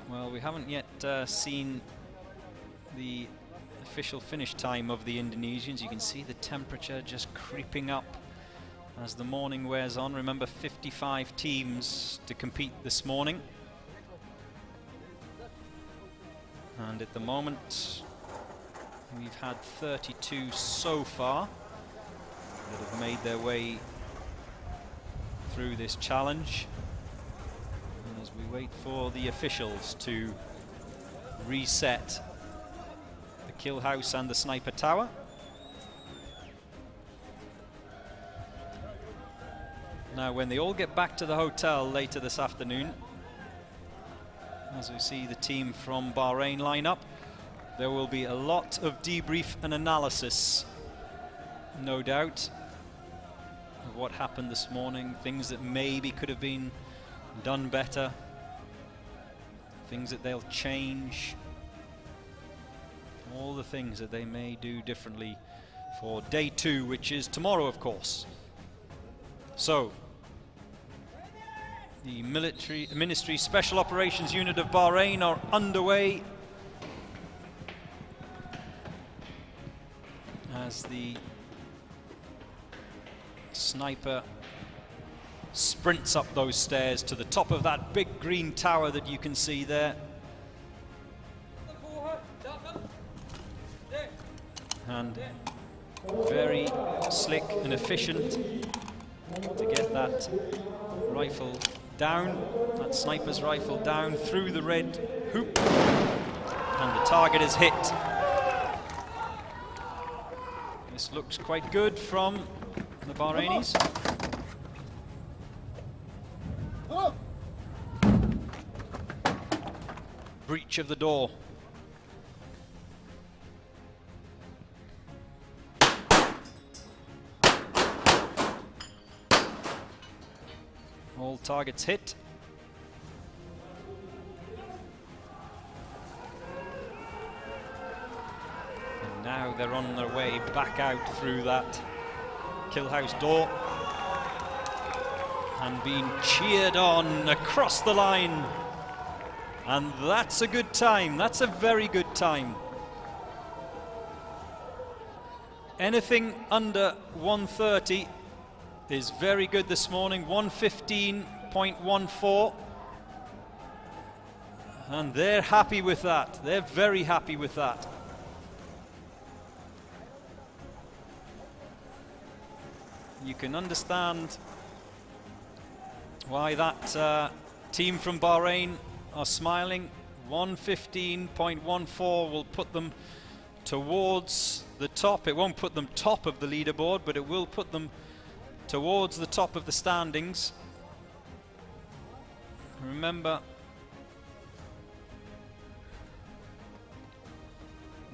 Well, we haven't yet seen the official finish time of the Indonesians. You can see the temperature just creeping up as the morning wears on. Remember, 55 teams to compete this morning. And at the moment, we've had 32 so far that have made their way through this challenge. And wait for the officials to reset the kill house and the sniper tower. Now, when they all get back to the hotel later this afternoon, as we see the team from Bahrain line up, there will be a lot of debrief and analysis, no doubt, of what happened this morning, things that maybe could have been done better, things that they'll change, all the things that they may do differently for day 2, which is tomorrow, of course. So, the Ministry Special Operations Unit of Bahrain are underway as the sniper sprints up those stairs to the top of that big green tower that you can see there. And very slick and efficient to get that rifle down, that sniper's rifle down through the red hoop, and the target is hit. This looks quite good from the Bahrainis. Breach of the door. All targets hit. And now they're on their way back out through that kill house door and being cheered on across the line. And that's a good time. That's a very good time. Anything under 130 is very good this morning. 115.14. And they're happy with that. They're very happy with that. You can understand why that team from Bahrain are smiling. 115.14 will put them towards the top. It won't put them top of the leaderboard, but it will put them towards the top of the standings. Remember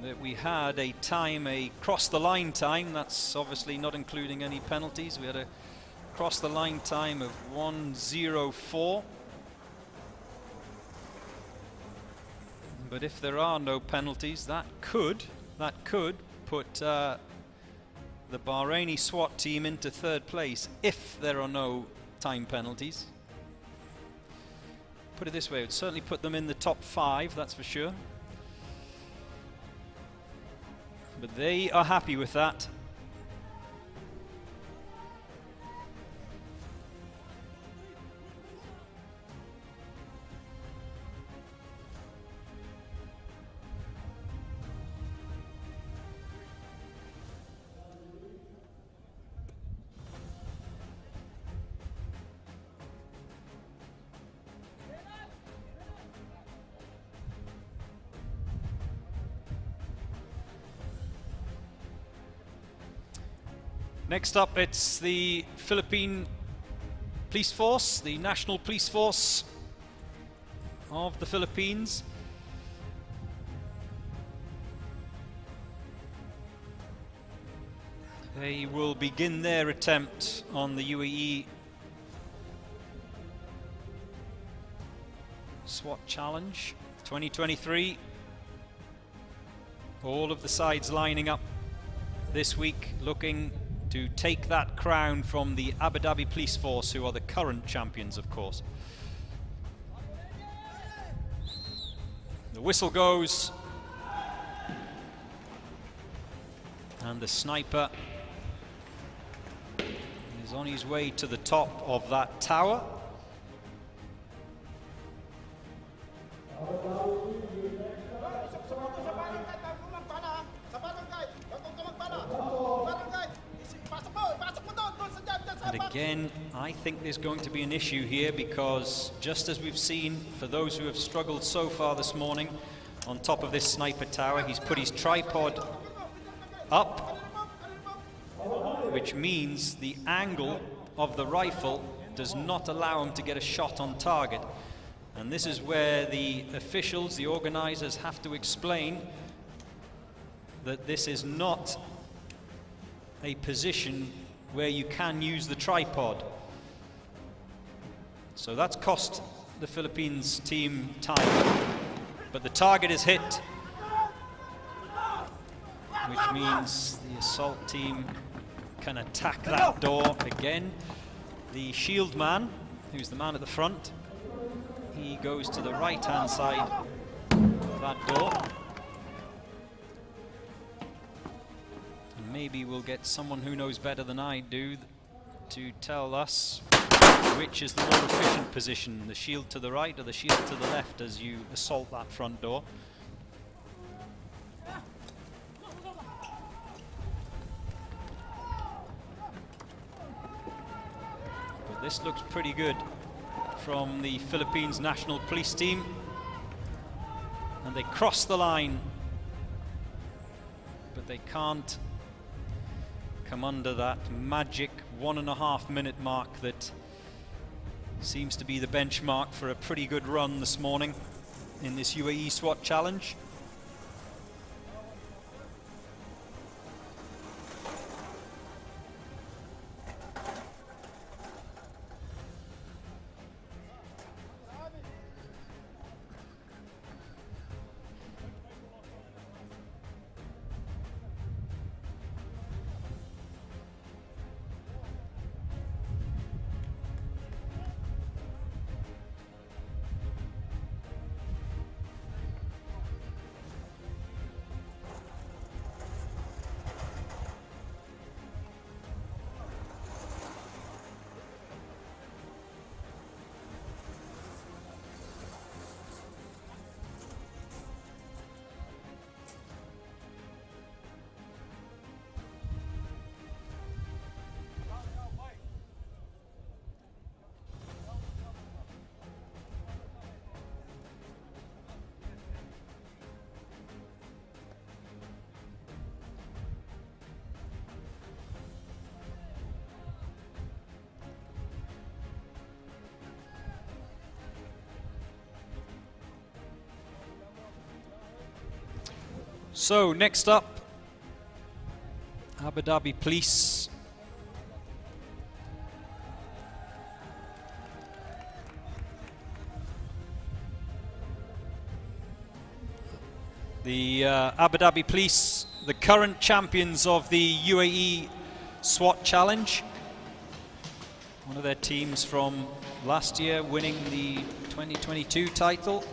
that we had a time, a cross the line time, that's obviously not including any penalties. We had a cross the line time of 1:04. But if there are no penalties, that could put the Bahraini SWAT team into 3rd place if there are no time penalties. Put it this way, it would certainly put them in the top 5, that's for sure. But they are happy with that. Next up, it's the Philippine Police Force, the National Police Force of the Philippines. They will begin their attempt on the UAE SWAT Challenge 2023. All of the sides lining up this week looking to take that crown from the Abu Dhabi Police Force, who are the current champions, of course. The whistle goes, and the sniper is on his way to the top of that tower. And Again, I think there's going to be an issue here, because just as we've seen for those who have struggled so far this morning on top of this sniper tower, he's put his tripod up, which means the angle of the rifle does not allow him to get a shot on target. And this is where the officials, the organizers, have to explain that this is not a position where you can use the tripod. So that's cost the Philippines team time. But the target is hit, which means the assault team can attack that door again. The shield man, who's the man at the front, he goes to the right-hand side of that door. And maybe we'll get someone who knows better than I do to tell us which is the more efficient position, the shield to the right or the shield to the left as you assault that front door. But this looks pretty good from the Philippines National Police team, and they cross the line, but they can't come under that magic 1.5 minute mark that seems to be the benchmark for a pretty good run this morning in this UAE SWAT challenge. So next up, Abu Dhabi Police. The Abu Dhabi Police, the current champions of the UAE SWAT challenge. One of their teams from last year winning the 2022 title.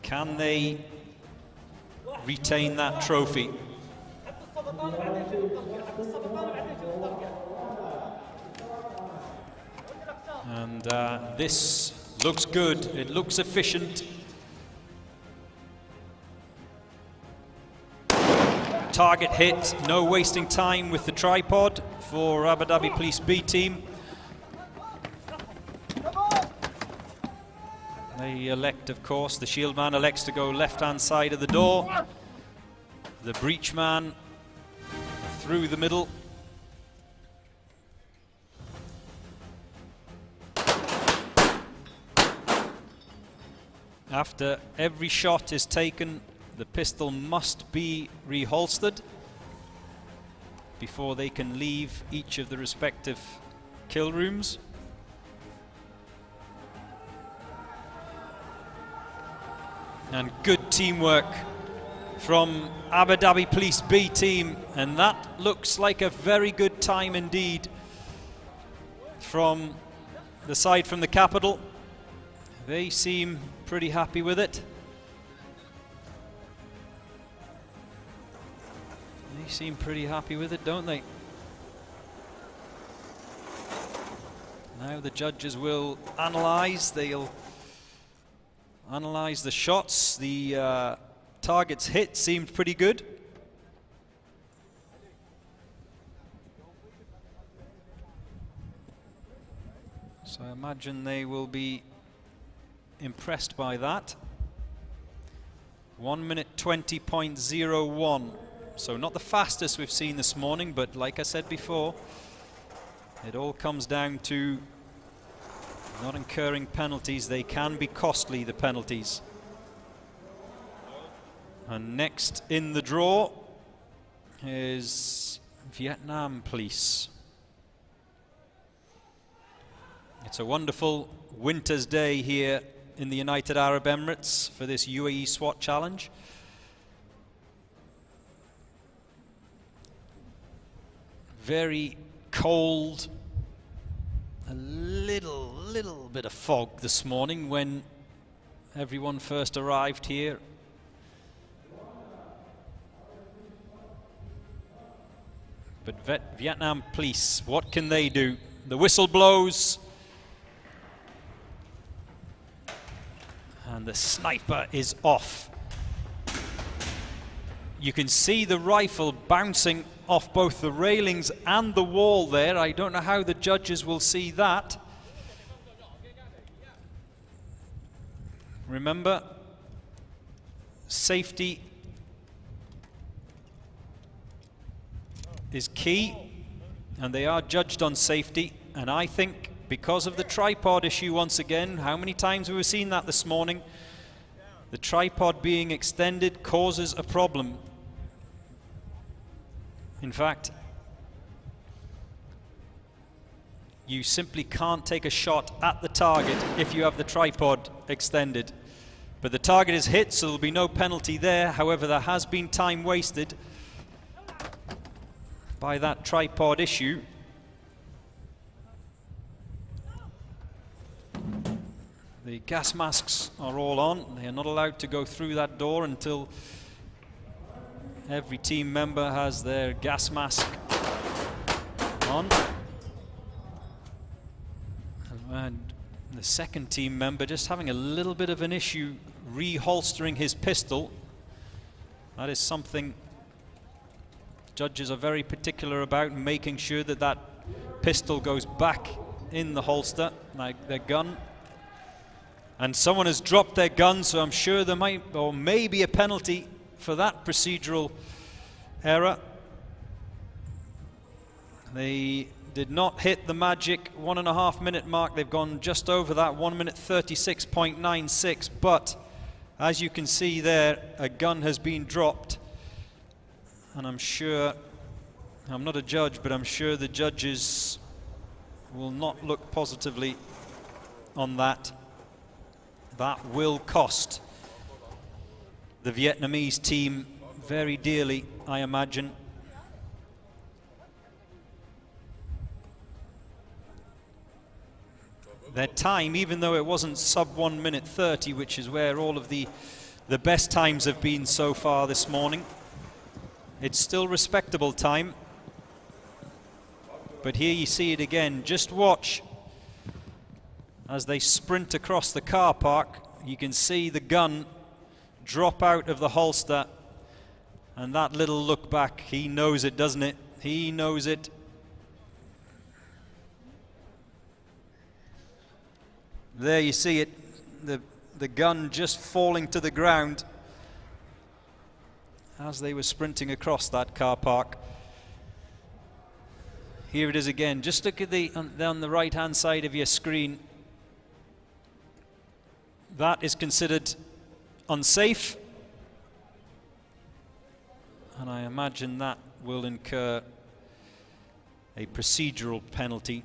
Can they retain that trophy? And this looks good, it looks efficient. Target hit, no wasting time with the tripod for Abu Dhabi Police B team. They elect, of course, the shield man elects to go left-hand side of the door. The breach man through the middle. After every shot is taken, the pistol must be reholstered before they can leave each of the respective kill rooms. And good teamwork from Abu Dhabi Police B team, and that looks like a very good time indeed from the side from the capital. They seem pretty happy with it. They seem pretty happy with it, don't they? Now the judges will analyze. They'll analyze the shots. The targets hit seemed pretty good. So I imagine they will be impressed by that. 1 minute 20.01. So not the fastest we've seen this morning, but like I said before, it all comes down to not incurring penalties. They can be costly, the penalties. And next in the draw is Vietnam Police. It's a wonderful winter's day here in the United Arab Emirates for this UAE SWAT challenge. Very cold, a little bit of fog this morning when everyone first arrived here. But Vietnam Police, what can they do? The whistle blows. And the sniper is off. You can see the rifle bouncing off both the railings and the wall there. I don't know how the judges will see that. Remember, safety is key, and they are judged on safety. And I think because of the tripod issue once again, how many times have we seen that this morning? The tripod being extended causes a problem. In fact, you simply can't take a shot at the target if you have the tripod extended. But the target is hit, so there'll be no penalty there. However, there has been time wasted by that tripod issue. The gas masks are all on. They are not allowed to go through that door until every team member has their gas mask on. And the second team member just having a little bit of an issue reholstering his pistol. That is something judges are very particular about, making sure that that pistol goes back in the holster, like their gun. And someone has dropped their gun, so I'm sure there might or may be a penalty for that procedural error. They did not hit the magic 1.5 minute mark. They've gone just over that, 1 minute 36.96. But as you can see there, a gun has been dropped. And I'm sure, I'm not a judge, but I'm sure the judges will not look positively on that. That will cost the Vietnamese team very dearly, I imagine. Their time, even though it wasn't sub 1 minute 30, which is where all of the best times have been so far this morning, it's still respectable time. But here you see it again. Just watch as they sprint across the car park. You can see the gun drop out of the holster, and that little look back, he knows it, doesn't it? He knows it. There you see it, the gun just falling to the ground as they were sprinting across that car park. Here it is again. Just look at on the right hand side of your screen. That is considered unsafe, and I imagine that will incur a procedural penalty.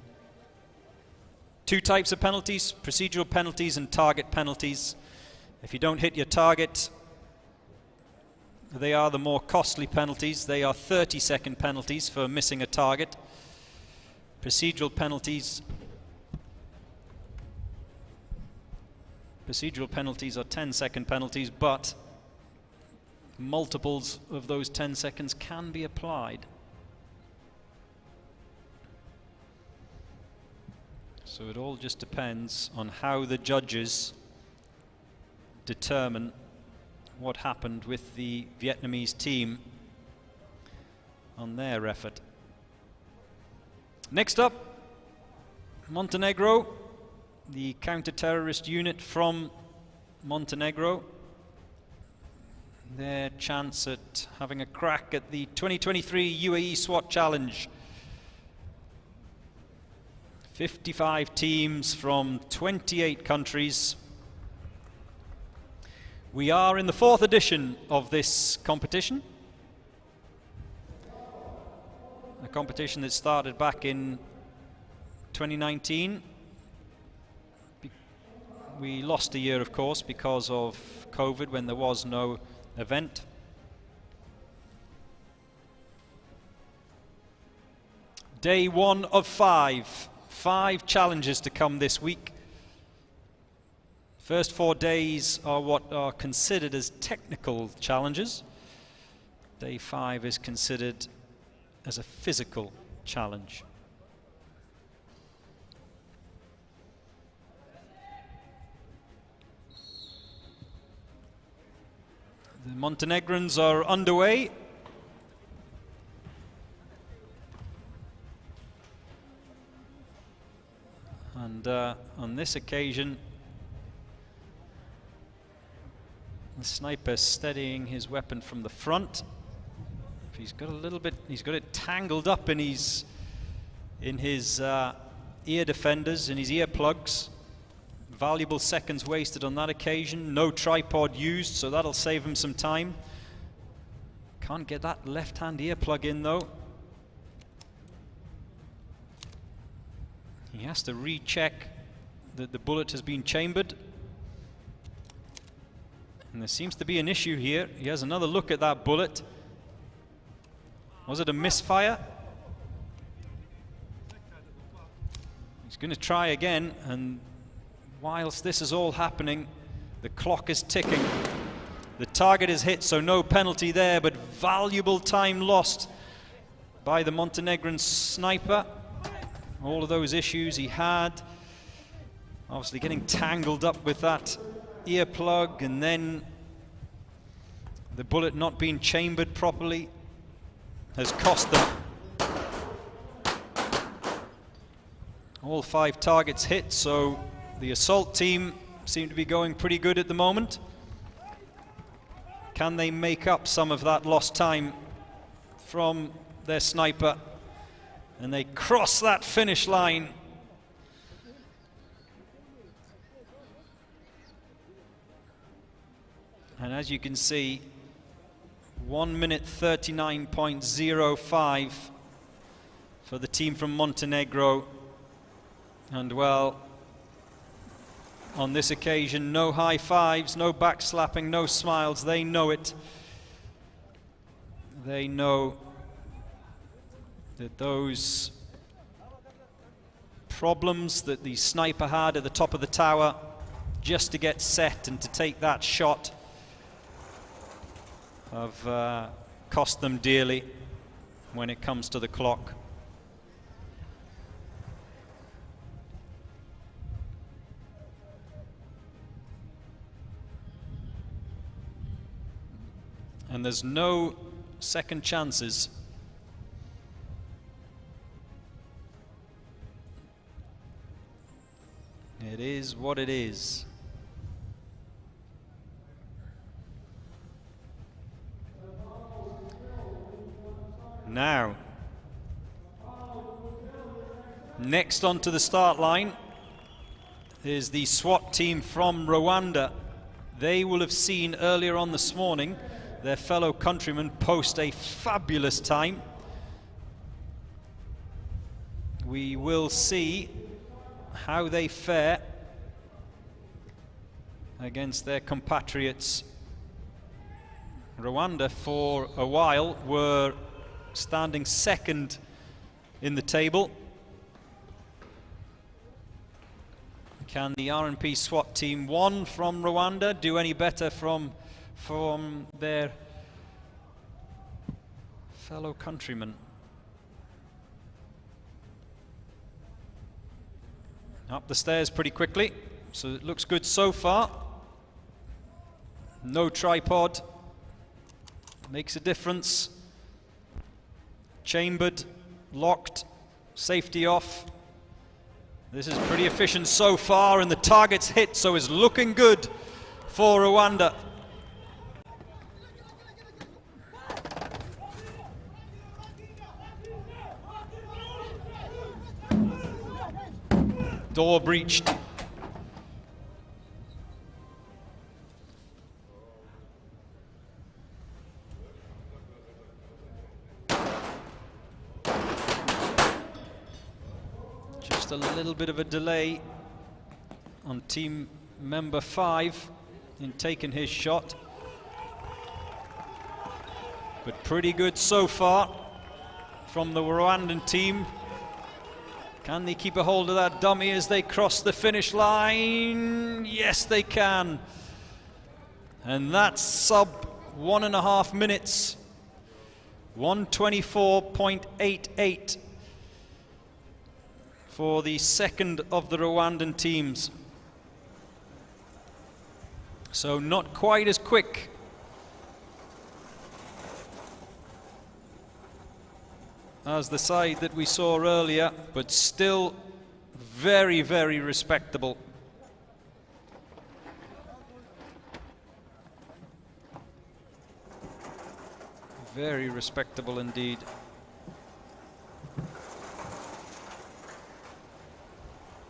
Two types of penalties: procedural penalties and target penalties. If you don't hit your target, they are the more costly penalties. They are 30-second penalties for missing a target. Procedural penalties are 10-second penalties, but multiples of those 10 seconds can be applied. So it all just depends on how the judges determine what happened with the Vietnamese team on their effort. Next up, Montenegro the counter-terrorist unit from Montenegro. Their chance at having a crack at the 2023 UAE SWAT Challenge. 55 teams from 28 countries. We are in the 4th edition of this competition. A competition that started back in 2019. We lost a year, of course, because of COVID, when there was no event. Day 1 of 5. 5 challenges to come this week. First 4 days are what are considered as technical challenges. Day 5 is considered as a physical challenge. The Montenegrins are underway. And on this occasion, the sniper steadying his weapon from the front. He's got a little bit, he's got it tangled up in his ear defenders, in his earplugs. Valuable seconds wasted on that occasion. No tripod used, so that'll save him some time. Can't get that left-hand earplug in though. He has to recheck that the bullet has been chambered. And there seems to be an issue here. He has another look at that bullet. Was it a misfire? He's going to try again, and whilst this is all happening, the clock is ticking. The target is hit, so no penalty there, but valuable time lost by the Montenegrin sniper. All of those issues he had, obviously getting tangled up with that earplug, and then the bullet not being chambered properly has cost them. All 5 targets hit, so the assault team seem to be going pretty good at the moment. Can they make up some of that lost time from their sniper? And they cross that finish line. And as you can see, 1 minute 39.05 for the team from Montenegro. And well, on this occasion, no high fives, no backslapping, no smiles. They know it. They know that those problems that the sniper had at the top of the tower just to get set and to take that shot have cost them dearly when it comes to the clock. And there's no second chances. It is what it is. Now, next onto the start line is the SWAT team from Rwanda. They will have seen earlier on this morning their fellow countrymen post a fabulous time. We will see how they fare against their compatriots. Rwanda for a while were standing second in the table. Can the RNP SWAT team, one from Rwanda, do any better from their fellow countrymen? Up the stairs pretty quickly, so it looks good so far. No tripod, makes a difference. Chambered, locked, safety off. This is pretty efficient so far, and the target's hit, so it's looking good for Rwanda. Door breached. Just a little bit of a delay on team member 5 in taking his shot. But pretty good so far from the Rwandan team. Can they keep a hold of that dummy as they cross the finish line? Yes, they can. And that's sub 1.5 minutes. 1:24.88 for the second of the Rwandan teams. So not quite as quick as the side that we saw earlier, but still very, very respectable. Very respectable indeed.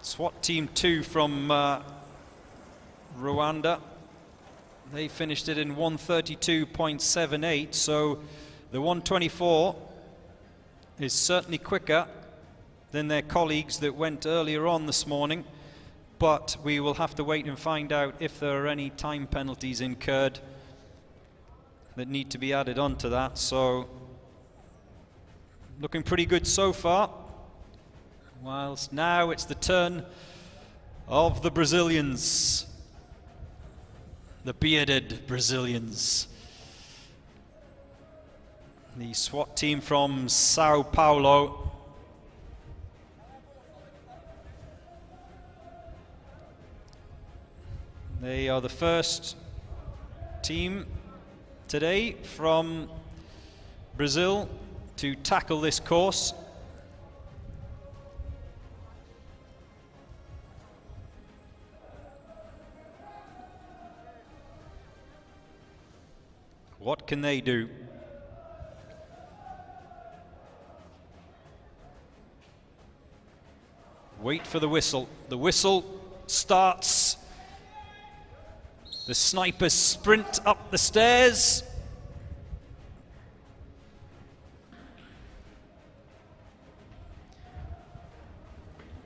SWAT team 2 from Rwanda, they finished it in 1:32.78, so the 1:24 is certainly quicker than their colleagues that went earlier on this morning, but we will have to wait and find out if there are any time penalties incurred that need to be added onto that. So looking pretty good so far, whilst now it's the turn of the Brazilians, the bearded Brazilians. The SWAT team from Sao Paulo. They are the first team today from Brazil to tackle this course. What can they do? Wait for the whistle. The whistle starts. The snipers sprint up the stairs.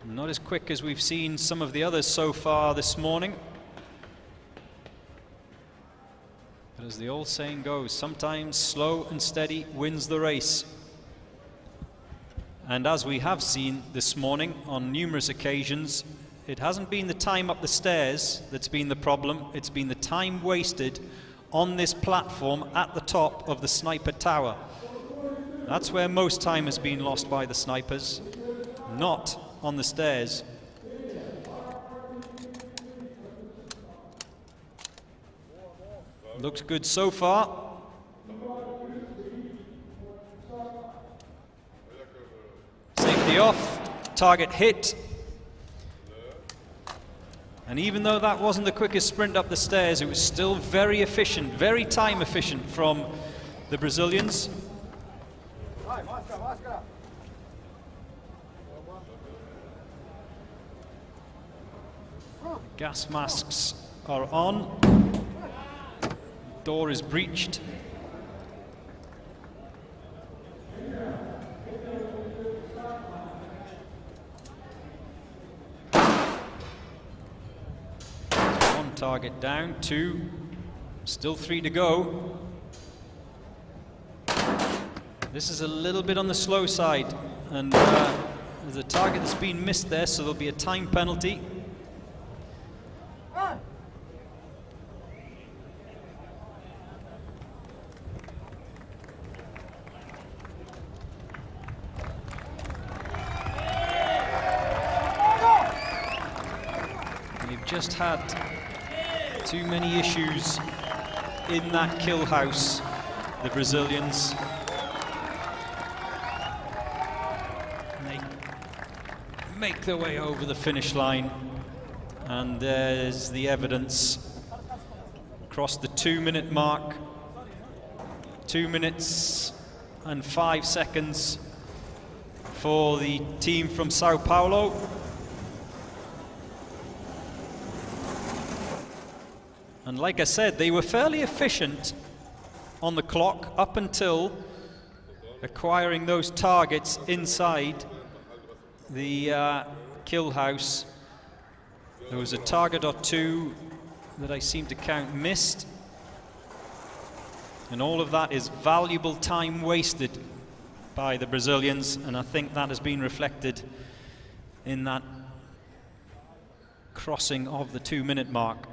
Not as quick as we've seen some of the others so far this morning. But as the old saying goes, sometimes slow and steady wins the race. And as we have seen this morning on numerous occasions, it hasn't been the time up the stairs that's been the problem, it's been the time wasted on this platform at the top of the sniper tower. That's where most time has been lost by the snipers, not on the stairs. Looks good so far. Safety off, target hit. And even though that wasn't the quickest sprint up the stairs, it was still very efficient, very time efficient from the Brazilians. Gas masks are on. Door is breached. Target down, 2, still 3 to go. This is a little bit on the slow side, and there's a target that's been missed there, so there'll be a time penalty. We've just had too many issues in that kill house, the Brazilians. And they make their way over the finish line. And there's the evidence. Across the 2-minute mark. 2 minutes and 5 seconds for the team from Sao Paulo. And like I said, they were fairly efficient on the clock up until acquiring those targets inside the kill house. There was a target or two that I seem to count missed. And all of that is valuable time wasted by the Brazilians, and I think that has been reflected in that crossing of the 2-minute mark.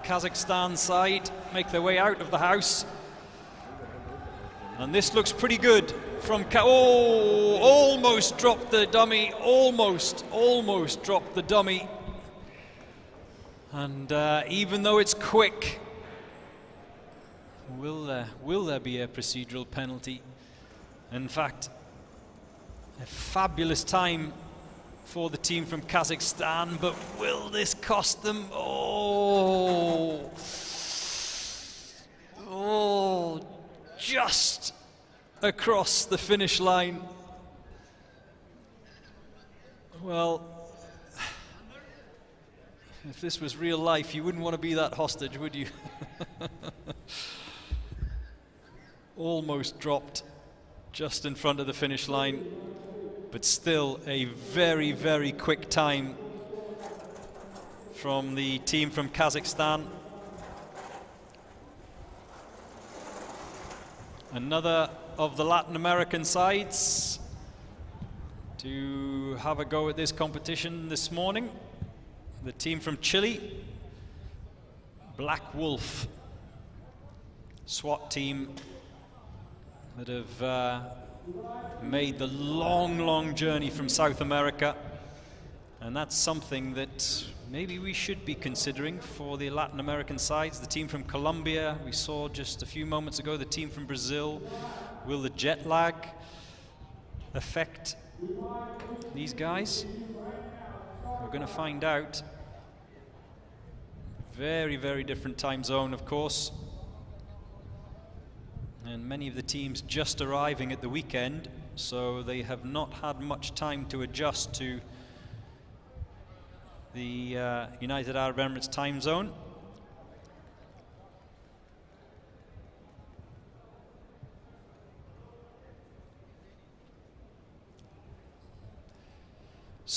Kazakhstan side make their way out of the house, and this looks pretty good from almost dropped the dummy, almost dropped the dummy. And even though it's quick, will there be a procedural penalty? In fact, a fabulous time for the team from Kazakhstan, but will this cost them? Just across the finish line. Well, if this was real life, you wouldn't want to be that hostage, would you? Almost dropped just in front of the finish line, but still a very, very quick time from the team from Kazakhstan. Another of the Latin American sides to have a go at this competition this morning. The team from Chile, Black Wolf SWAT team that have made the long journey from South America, and that's something that maybe we should be considering for the Latin American sides. The team from Colombia, we saw just a few moments ago, the team from Brazil. Will the jet lag affect these guys? We're going to find out. Very, very different time zone, of course. And many of the teams just arriving at the weekend, so they have not had much time to adjust to the United Arab Emirates time zone.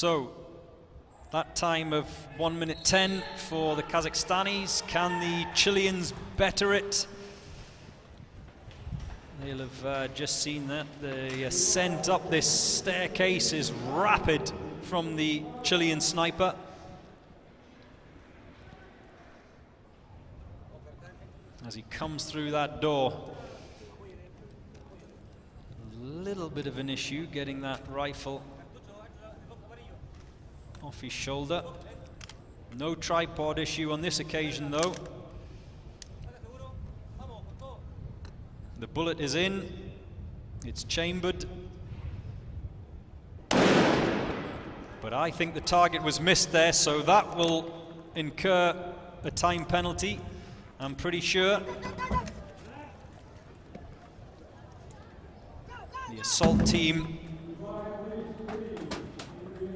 So, that time of 1 minute 10 for the Kazakhstanis. Can the Chileans better it? They'll have just seen that. The ascent up this staircase is rapid from the Chilean sniper. As he comes through that door. A little bit of an issue getting that rifle off his shoulder. No tripod issue on this occasion though. The bullet is in, it's chambered. But I think the target was missed there, so that will incur a time penalty, I'm pretty sure. The assault team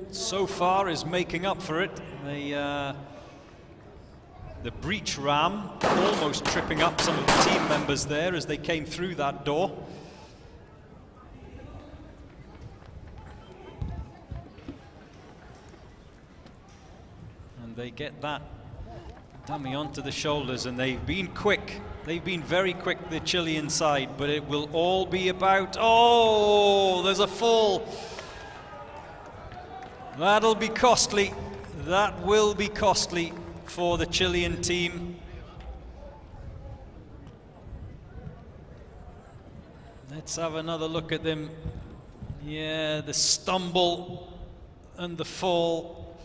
so far is making up for it. The breach ram almost tripping up some of the team members there as they came through that door. And they get that dummy onto the shoulders, and they've been quick. They've been very quick, the Chilean side, but it will all be about... Oh, there's a fall. That'll be costly. That will be costly for the Chilean team. Let's have another look at them. Yeah, the stumble and the fall.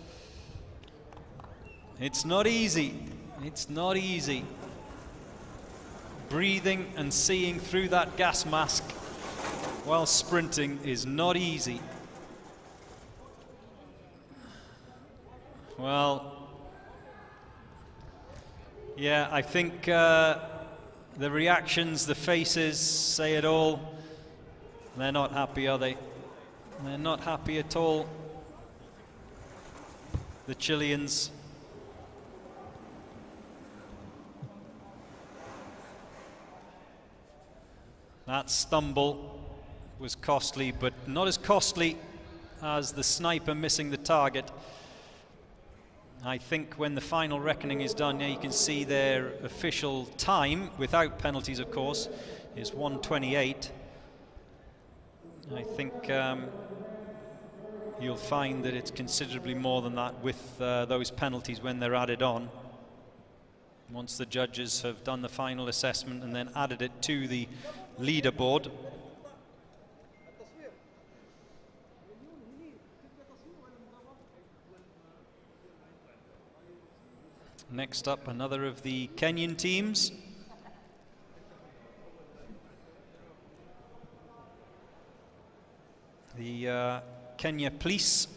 It's not easy. It's not easy. Breathing and seeing through that gas mask while sprinting is not easy. Well, yeah, I think the reactions, the faces say it all. They're not happy, are they? They're not happy at all. The Chileans. That stumble was costly, but not as costly as the sniper missing the target. I think when the final reckoning is done, you can see their official time, without penalties of course, is 1:28. I think you'll find that it's considerably more than that with those penalties when they're added on. Once the judges have done the final assessment and then added it to the leaderboard. Next up, another of the Kenyan teams. The Kenya Police.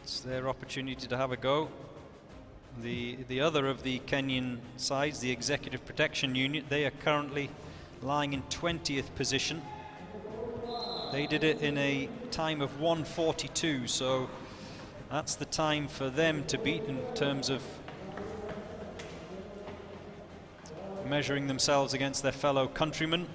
It's their opportunity to have a go. The other of the Kenyan sides, the Executive Protection Unit, they are currently lying in 20th position. They did it in a time of 1:42, so that's the time for them to beat in terms of measuring themselves against their fellow countrymen.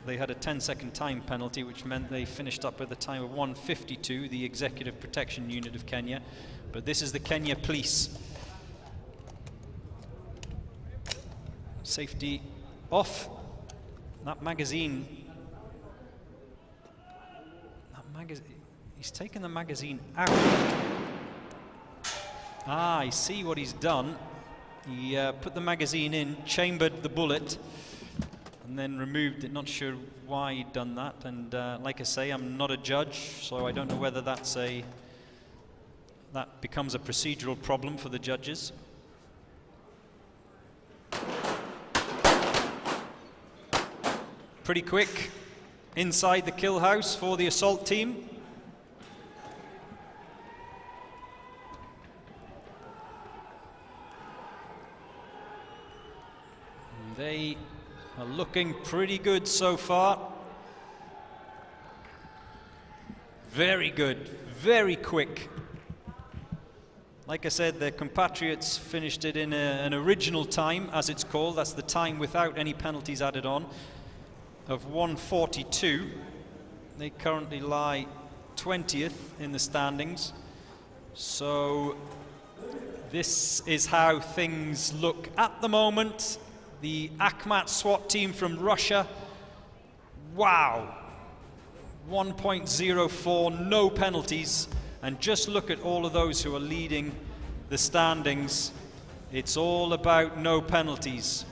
They had a 10-second time penalty, which meant they finished up with a time of 1:52, the Executive Protection Unit of Kenya. But this is the Kenya Police. Safety off. That magazine. He's taken the magazine out. Ah, I see what he's done. He put the magazine in, chambered the bullet, and then removed it. Not sure why he'd done that. And like I say, I'm not a judge, so I don't know whether that becomes a procedural problem for the judges. Pretty quick inside the kill house for the assault team. And they are looking pretty good so far. Very good, very quick. Like I said, their compatriots finished it in an original time, as it's called. That's the time without any penalties added on, of 1:42. They currently lie 20th in the standings. So this is how things look at the moment. The Akhmat SWAT team from Russia, wow, 1.04, no penalties. And just look at all of those who are leading the standings. It's all about no penalties.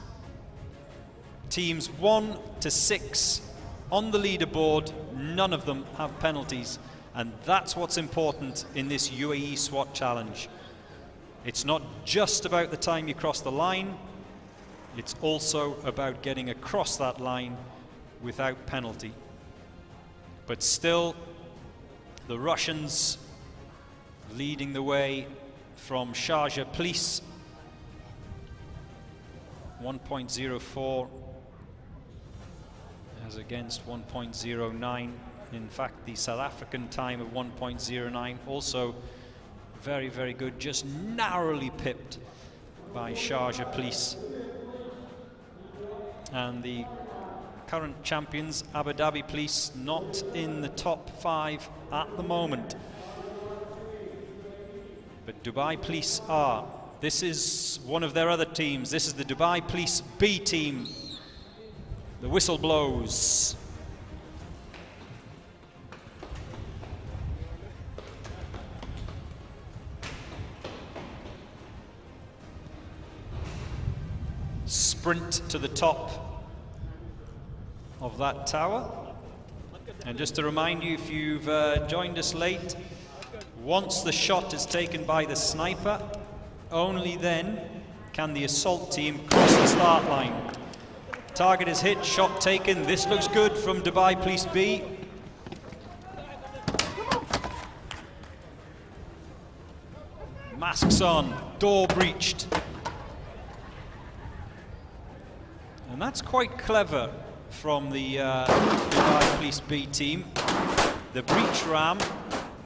Teams 1 to 6 on the leaderboard, none of them have penalties. And that's what's important in this UAE SWAT challenge. It's not just about the time you cross the line, it's also about getting across that line without penalty. But still, the Russians leading the way from Sharjah Police, 1.04 as against 1.09. In fact, the South African time of 1.09 also very, very good, just narrowly pipped by Sharjah Police. And the current champions, Abu Dhabi Police, not in the top 5 at the moment. But Dubai Police are. This is one of their other teams. This is the Dubai Police B team. The whistle blows. Sprint to the top of that tower. And just to remind you, if you've joined us late, once the shot is taken by the sniper, only then can the assault team cross the start line. Target is hit, shot taken. This looks good from Dhabi Police B. Masks on, door breached. And that's quite clever from the Dubai Police B team. The breach ram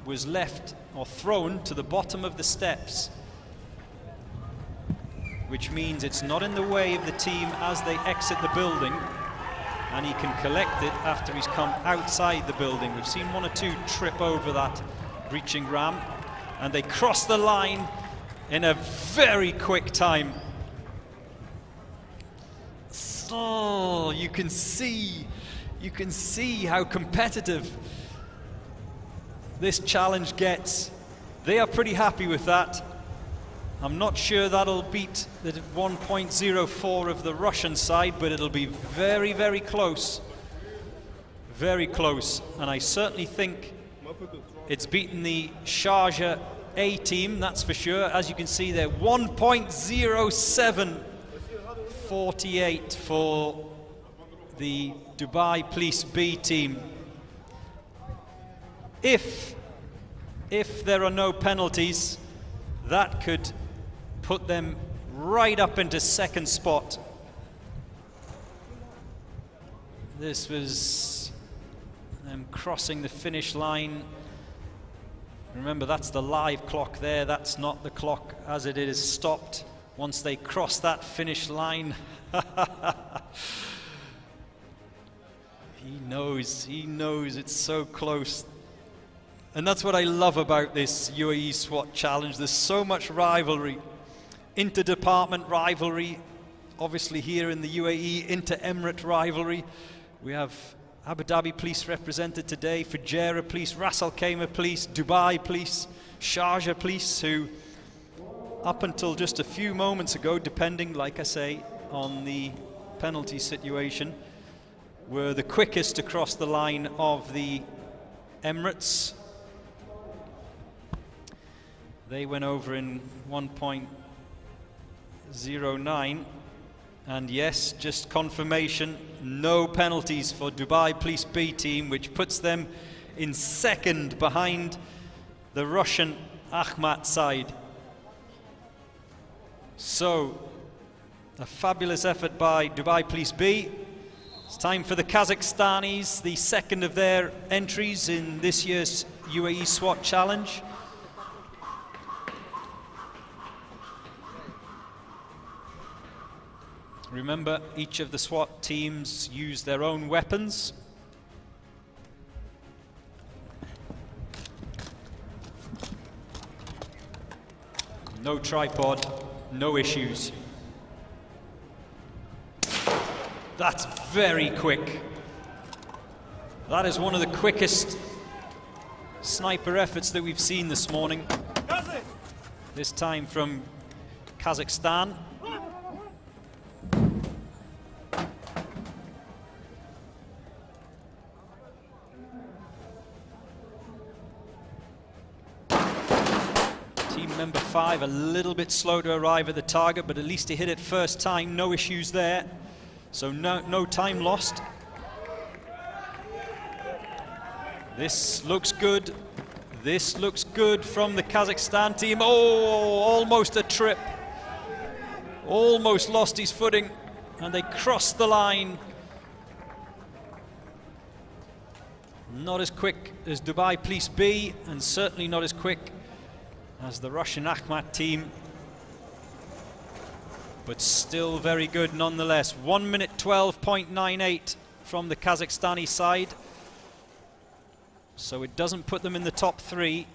was left or thrown to the bottom of the steps, which means it's not in the way of the team as they exit the building, and he can collect it after he's come outside the building. We've seen 1 or 2 trip over that breaching ram, and they cross the line in a very quick time. So you can see how competitive this challenge gets. They are pretty happy with that. I'm not sure that'll beat the 1.04 of the Russian side, but it'll be very, very close. Very close. And I certainly think it's beaten the Sharjah A team, that's for sure. As you can see there, 1.07, 48 for the Dubai Police B team. If there are no penalties, that could put them right up into second spot. This was them crossing the finish line. Remember, that's the live clock there. That's not the clock as it is stopped once they cross that finish line. He knows it's so close. And that's what I love about this UAE SWAT challenge. There's so much rivalry, inter-department rivalry, obviously here in the UAE, inter-emirate rivalry. We have Abu Dhabi Police represented today, Fujairah Police, Ras Al Khaimah Police, Dubai Police, Sharjah Police, who up until just a few moments ago, depending, like I say, on the penalty situation, were the quickest to cross the line of the Emirates. They went over in 1.09, and yes, just confirmation, no penalties for Dubai Police B team, which puts them in second behind the Russian Akhmat side. So, a fabulous effort by Dubai Police B. It's time for the Kazakhstanis, the second of their entries in this year's UAE SWAT challenge. Remember, each of the SWAT teams use their own weapons. No tripod, no issues. That's very quick. That is one of the quickest sniper efforts that we've seen this morning. This time from Kazakhstan. Team member 5 a little bit slow to arrive at the target, but at least he hit it first time, no issues there. So no time lost. This looks good. This looks good from the Kazakhstan team. Oh, almost a trip. Almost lost his footing, and they crossed the line. Not as quick as Dhabi Police B, and certainly not as quick as the Russian Akhmat team, but still very good nonetheless. 1 minute 12.98 from the Kazakhstani side. So it doesn't put them in the top 3.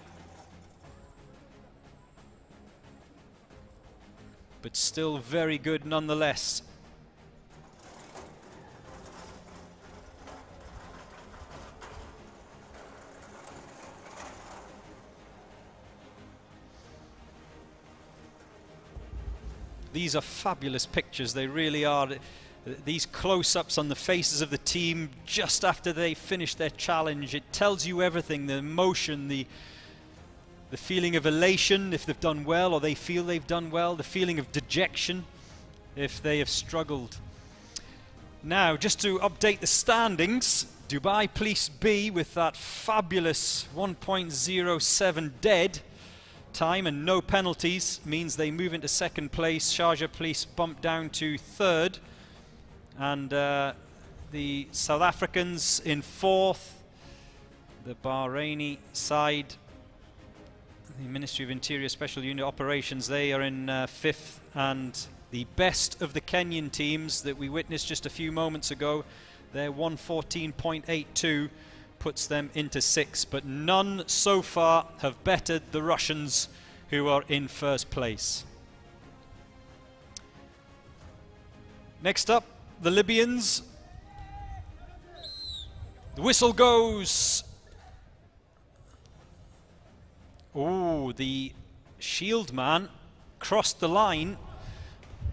But still very good nonetheless. These are fabulous pictures, they really are. These close-ups on the faces of the team just after they finish their challenge, it tells you everything, the emotion, the feeling of elation if they've done well or they feel they've done well, the feeling of dejection if they have struggled. Now, just to update the standings, Dhabi Police B with that fabulous 1.07 dead time and no penalties means they move into second place. Sharjah Police bump down to third. And the South Africans in fourth. The Bahraini side, the Ministry of Interior Special Unit Operations, they are in fifth. And the best of the Kenyan teams that we witnessed just a few moments ago, their 114.82 puts them into sixth. But none so far have bettered the Russians, who are in first place. Next up, the Libyans. The whistle goes. Oh, the shield man crossed the line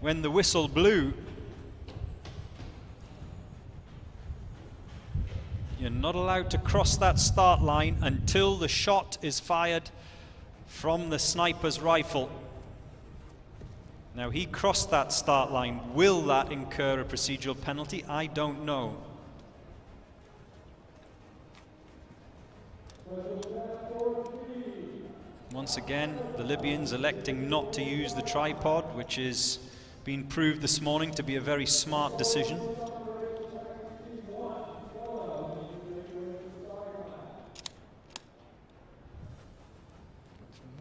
when the whistle blew. You're not allowed to cross that start line until the shot is fired from the sniper's rifle. Now, he crossed that start line. Will that incur a procedural penalty? I don't know. Once again, the Libyans electing not to use the tripod, which has been proved this morning to be a very smart decision.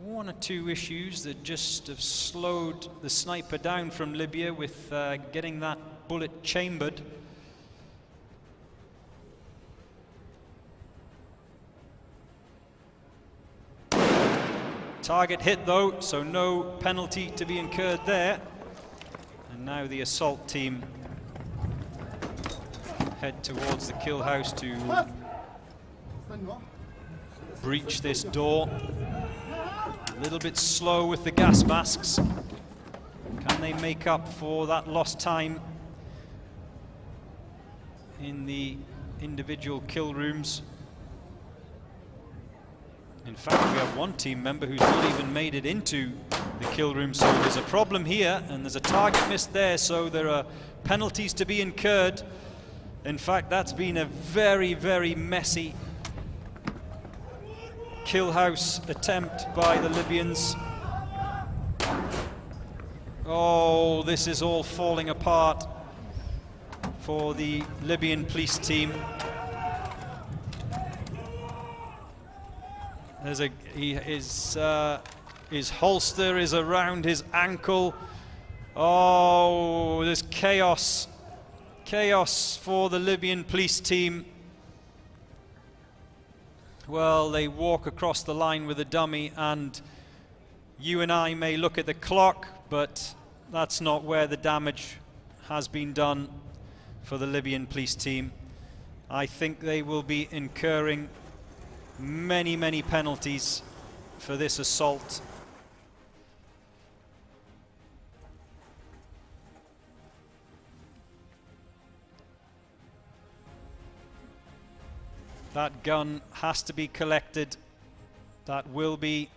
One or two issues that just have slowed the sniper down from Libya with getting that bullet chambered. Target hit though, so no penalty to be incurred there. And now the assault team head towards the kill house to breach this door. A little bit slow with the gas masks. Can they make up for that lost time in the individual kill rooms? In fact, we have one team member who's not even made it into the kill room, so there's a problem here, and there's a target missed there, so there are penalties to be incurred. In fact, that's been a very, very messy kill house attempt by the Libyans. Oh, this is all falling apart for the Libyan police team. There's his holster is around his ankle. Oh, there's chaos. Chaos for the Libyan police team. Well, they walk across the line with a dummy, and you and I may look at the clock, but that's not where the damage has been done for the Libyan police team. I think they will be incurring many, many penalties for this assault. That gun has to be collected. That will be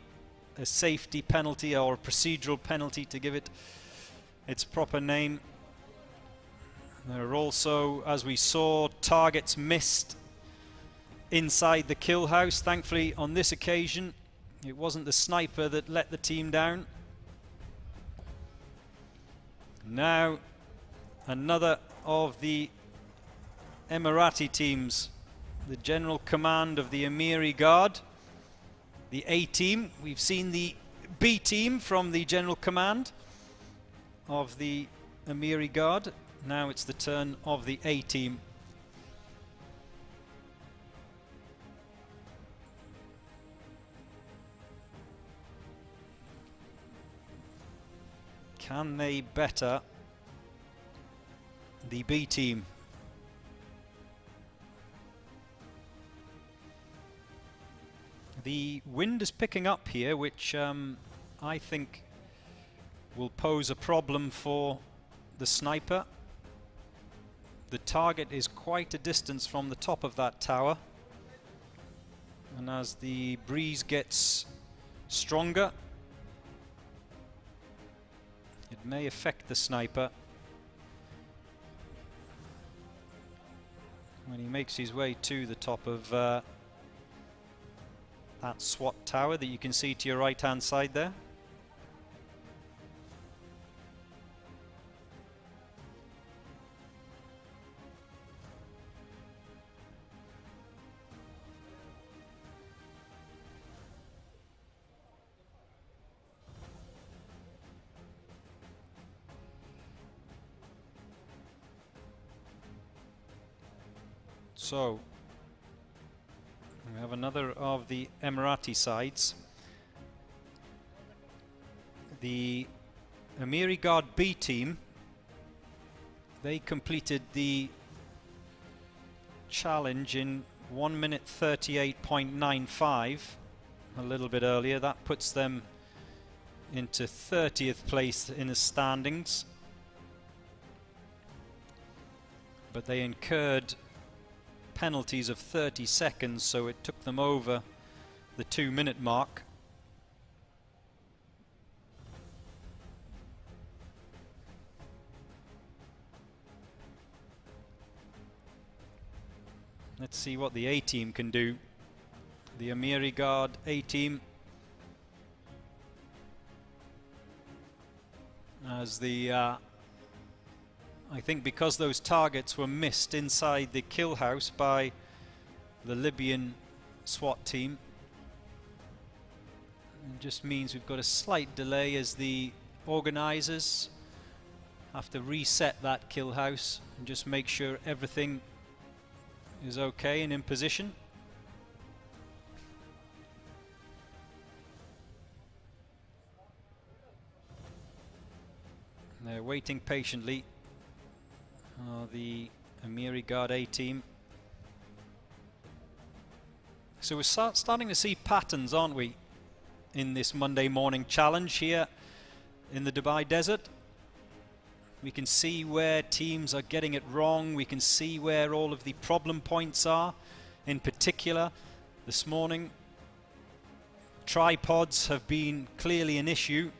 a safety penalty or a procedural penalty, to give it its proper name. There are also, as we saw, targets missed inside the kill house. Thankfully, on this occasion, it wasn't the sniper that let the team down. Now, another of the Emirati teams, the General Command of the Amiri Guard, the A team. We've seen the B team from the General Command of the Amiri Guard. Now it's the turn of the A team. Can they better the B team? The wind is picking up here, which I think will pose a problem for the sniper. The target is quite a distance from the top of that tower, and as the breeze gets stronger, it may affect the sniper when he makes his way to the top of that SWAT tower that you can see to your right hand side there. So we have another of the Emirati sides. The Amiri Guard B team, they completed the challenge in 1 minute 38.95, a little bit earlier. That puts them into 30th place in the standings. But they incurred penalties of 30 seconds, so it took them over the 2-minute mark. Let's see what the A team can do. The Amiri Guard A team, as the I think because those targets were missed inside the kill house by the Libyan SWAT team, it just means we've got a slight delay as the organizers have to reset that kill house and just make sure everything is okay and in position. They're waiting patiently. The Amiri Guard A team. So we're starting to see patterns, aren't we, in this Monday morning challenge here in the Dubai desert. We can see where teams are getting it wrong. We can see where all of the problem points are. In particular, this morning, tripods have been clearly an issue.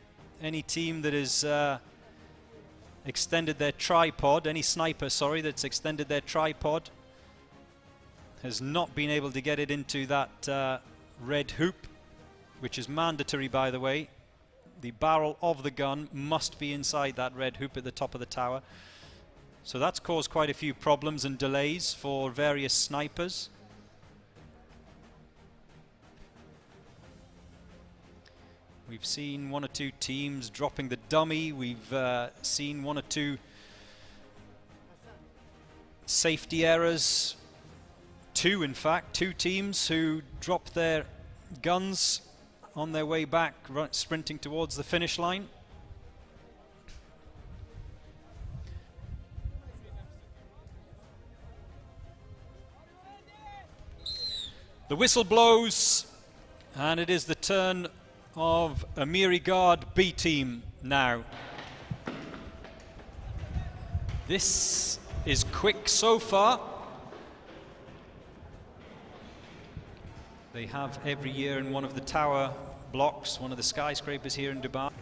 Any team that is extended their tripod, any sniper, sorry, that's extended their tripod has not been able to get it into that red hoop, which is mandatory, by the way. The barrel of the gun must be inside that red hoop at the top of the tower. So that's caused quite a few problems and delays for various snipers. We've seen one or two teams dropping the dummy. We've seen one or two safety errors. Two, in fact, two teams who dropped their guns on their way back, sprinting towards the finish line. The whistle blows, and it is the turn of Amiri Guard B team now. This is quick so far. They have every year in one of the tower blocks, one of the skyscrapers here in Dubai.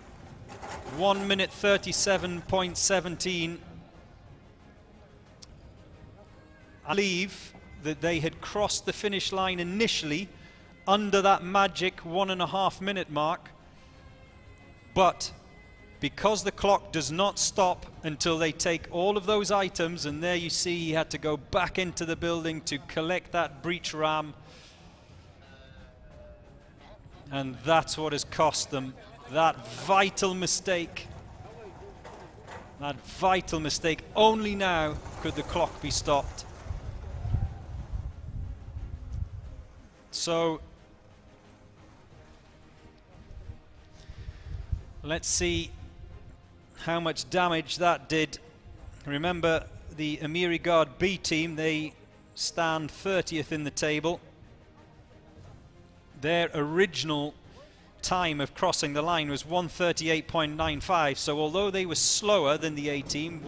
1 minute 37.17. I believe that they had crossed the finish line initially under that magic 1.5 minute mark, but because the clock does not stop until they take all of those items, and there you see he had to go back into the building to collect that breach ram, and that's what has cost them that vital mistake. That vital mistake. Only now could the clock be stopped. So let's see how much damage that did. Remember, the Amiri Guard B team, they stand 30th in the table. Their original time of crossing the line was 1:38.95, so although they were slower than the A team,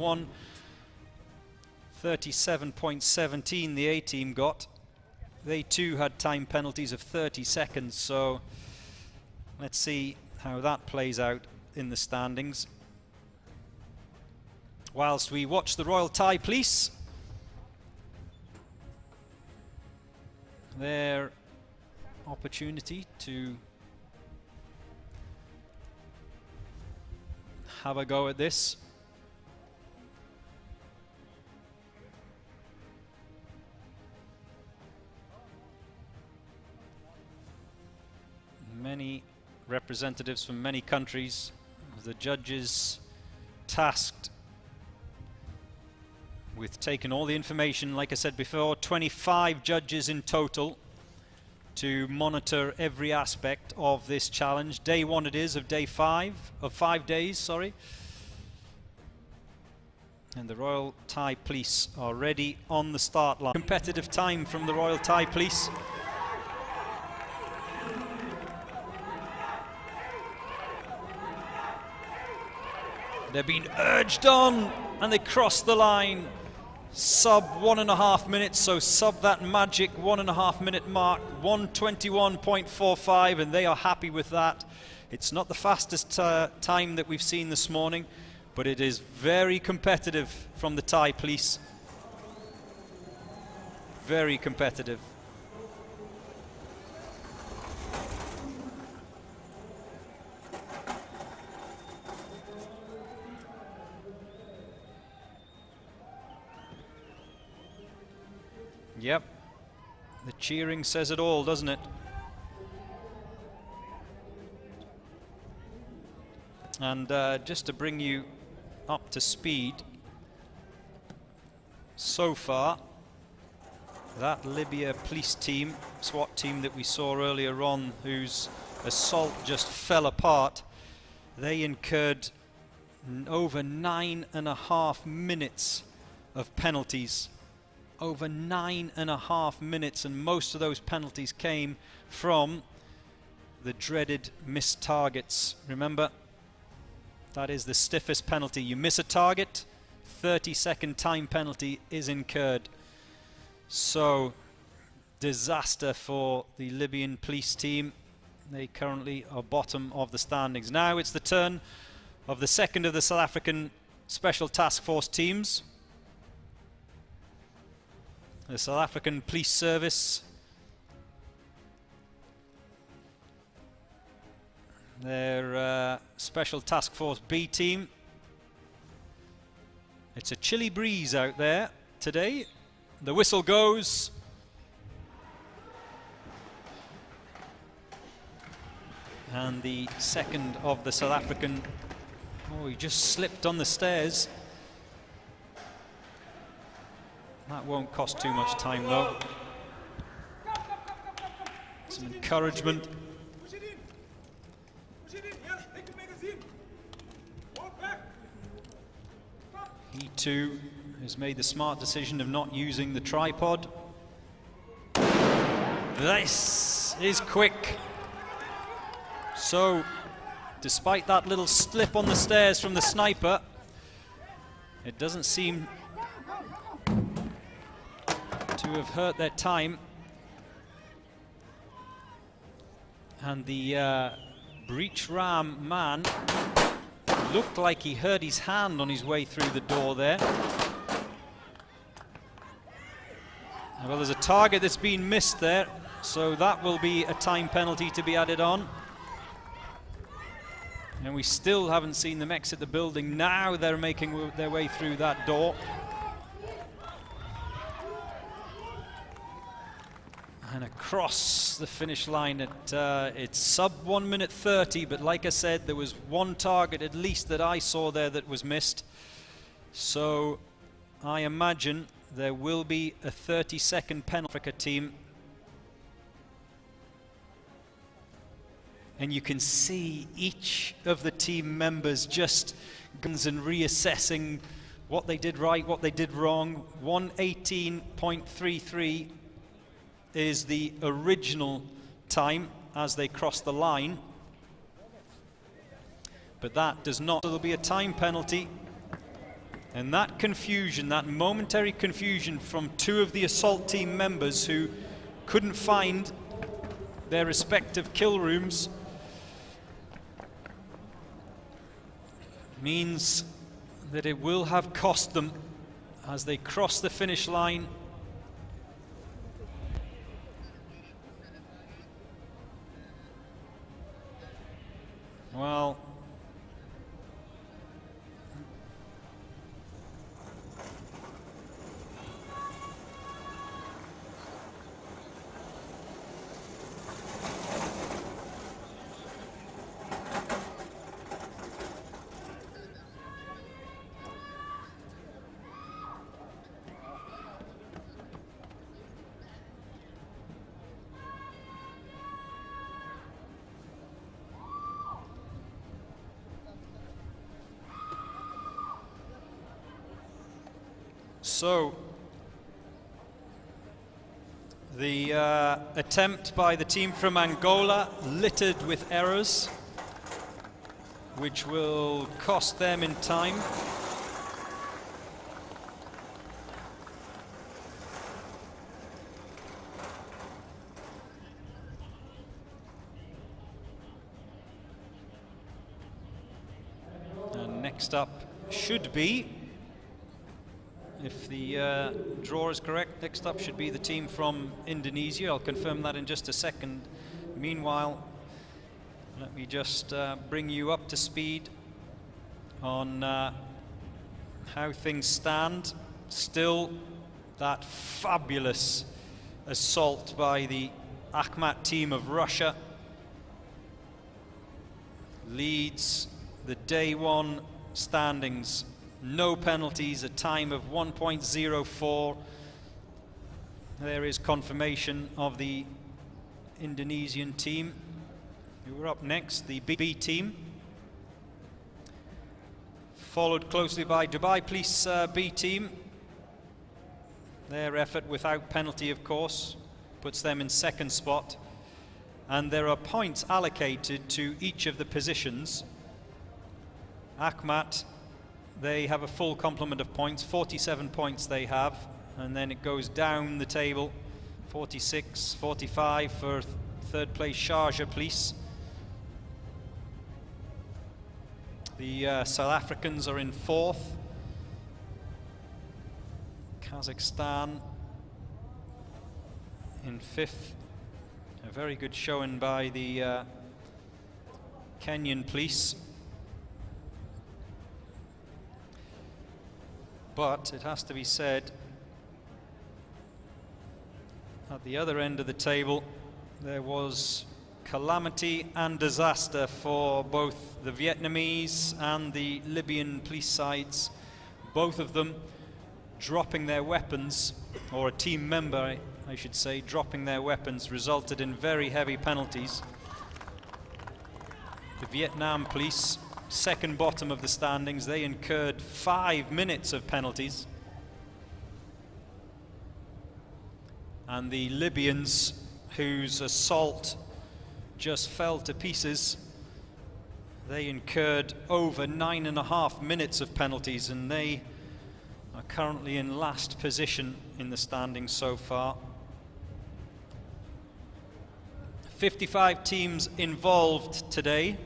1:37.17 the A team got, they too had time penalties of 30 seconds, so let's see how that plays out in the standings. Whilst we watch the Royal Thai Police, their opportunity to have a go at this. Many representatives from many countries, the judges tasked with taking all the information, like I said before, 25 judges in total to monitor every aspect of this challenge. Day one it is of day 5, of 5 days, sorry. And the Royal Thai Police are ready on the start line. Competitive time from the Royal Thai Police. They're being urged on, and they cross the line. Sub 1.5 minutes, so sub that magic 1.5 minute mark, 1:21.45, and they are happy with that. It's not the fastest time that we've seen this morning, but it is very competitive from the Thai Police. Very competitive. Yep, the cheering says it all, doesn't it? And just to bring you up to speed, so far, that Libya police team, SWAT team that we saw earlier on, whose assault just fell apart, they incurred over 9.5 minutes of penalties. Over 9.5 minutes, and most of those penalties came from the dreaded missed targets. Remember, that is the stiffest penalty. You miss a target, 30-second time penalty is incurred. So, disaster for the Libyan police team. They currently are bottom of the standings. Now it's the turn of the second of the South African Special Task Force teams. The South African Police Service. Their Special Task Force B team. It's a chilly breeze out there today. The whistle goes. And the second of the South African, oh, he just slipped on the stairs. That won't cost too much time though. Some encouragement. He too has made the smart decision of not using the tripod. This is quick. So, despite that little slip on the stairs from the sniper, it doesn't seem to have hurt their time. And the breach ram man looked like he hurt his hand on his way through the door there. Well, there's a target that's been missed there, so that will be a time penalty to be added on. And we still haven't seen them exit the building. Now they're making their way through that door. And across the finish line at it's sub 1 minute 30, but like I said, there was one target at least that I saw there that was missed. So I imagine there will be a 30-second penalty for Africa team. And you can see each of the team members just guns and reassessing what they did right, what they did wrong. 1:18.33 is the original time as they cross the line. But that does not, so there'll be a time penalty. And that confusion, that momentary confusion from two of the assault team members who couldn't find their respective kill rooms, means that it will have cost them as they cross the finish line. Well, so the attempt by the team from Angola, littered with errors, which will cost them in time. And next up should be, if the draw is correct, next up should be the team from Indonesia. I'll confirm that in just a second. Meanwhile, let me just bring you up to speed on how things stand. Still that fabulous assault by the Akhmat team of Russia leads the day one standings. No penalties, a time of 1.04. There is confirmation of the Indonesian team, who are up next, the B team, followed closely by Dhabi Police B team. Their effort without penalty, of course, puts them in second spot. And there are points allocated to each of the positions. Akhmat, they have a full complement of points, 47 points they have, and then it goes down the table, 46, 45 for third place Sharjah Police. The South Africans are in fourth. Kazakhstan in fifth. A very good showing by the Kenyan police. But it has to be said, at the other end of the table, there was calamity and disaster for both the Vietnamese and the Libyan police sides. Both of them dropping their weapons, or a team member, I should say, dropping their weapons, resulted in very heavy penalties. The Vietnam police, second bottom of the standings, they incurred 5 minutes of penalties. And the Libyans, whose assault just fell to pieces, they incurred over 9.5 minutes of penalties, and they are currently in last position in the standings so far. 55 teams involved today.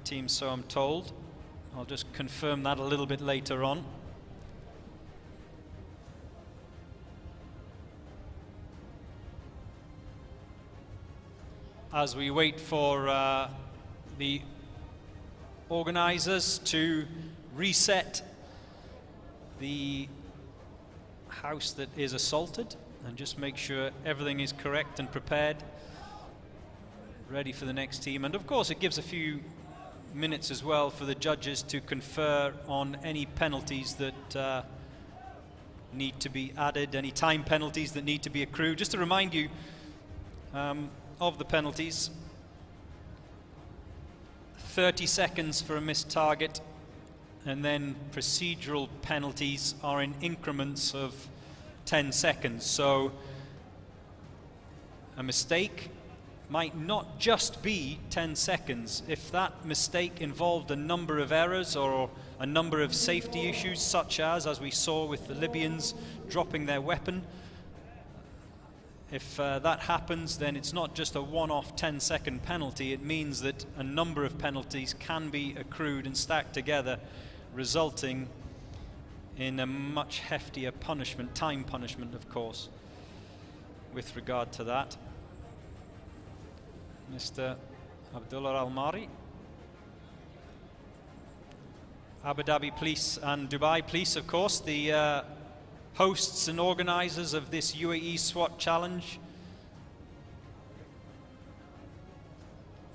Teams, so I'm told. I'll just confirm that a little bit later on. As we wait for the organizers to reset the house that is assaulted and just make sure everything is correct and prepared, ready for the next team. And of course it gives a few minutes as well for the judges to confer on any penalties that need to be added, any time penalties that need to be accrued. Just to remind you of the penalties: 30 seconds for a missed target, and then procedural penalties are in increments of 10 seconds. So a mistake might not just be 10 seconds. If that mistake involved a number of errors or a number of safety issues, such as we saw with the Libyans dropping their weapon, if that happens, then it's not just a one-off 10-second penalty. It means that a number of penalties can be accrued and stacked together, resulting in a much heftier punishment, time punishment, of course, with regard to that. Mr. Abdullah Al-Mari. Abu Dhabi Police and Dubai Police, of course, the hosts and organizers of this UAE SWAT challenge.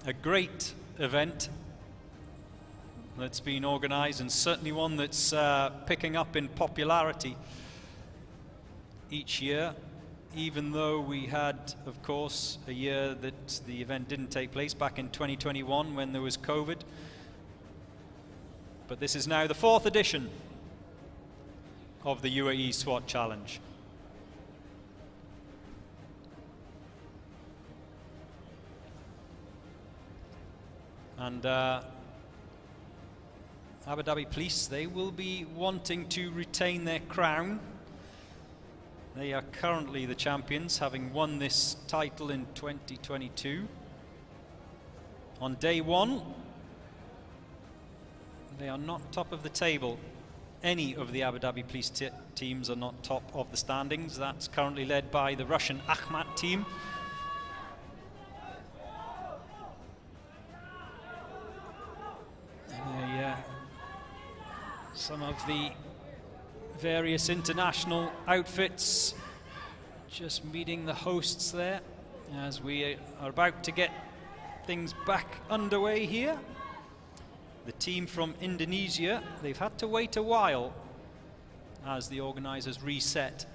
A great event that's been organized, and certainly one that's picking up in popularity each year, even though we had, of course, a year that the event didn't take place back in 2021 when there was COVID. But this is now the 4th edition of the UAE SWAT Challenge. And Abu Dhabi Police, they will be wanting to retain their crown. They are currently the champions, having won this title in 2022. On day one, they are not top of the table. Any of the Abu Dhabi Police teams are not top of the standings. That's currently led by the Russian Akhmat team. Some of the various international outfits just meeting the hosts there as we are about to get things back underway here. The team from Indonesia, they've had to wait a while as the organizers reset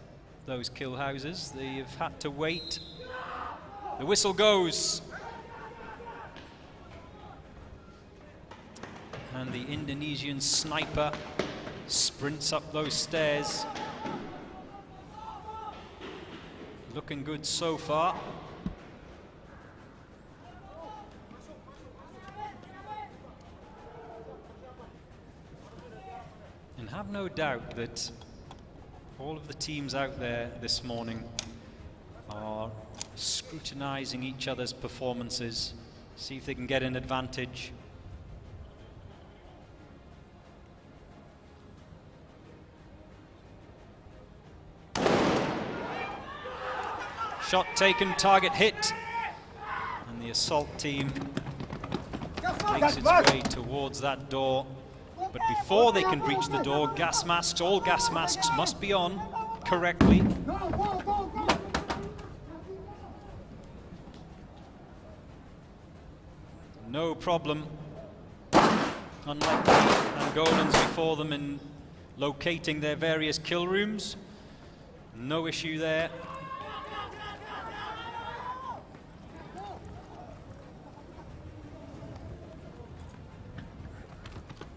those kill houses. They've had to wait. The whistle goes. And the Indonesian sniper sprints up those stairs. Looking good so far. And have no doubt that all of the teams out there this morning are scrutinizing each other's performances, see if they can get an advantage. Shot taken, target hit, and the assault team makes its way towards that door. But before they can breach the door, gas masks, all gas masks must be on correctly. no problem, unlike the Angolans before them, in locating their various kill rooms. No issue there.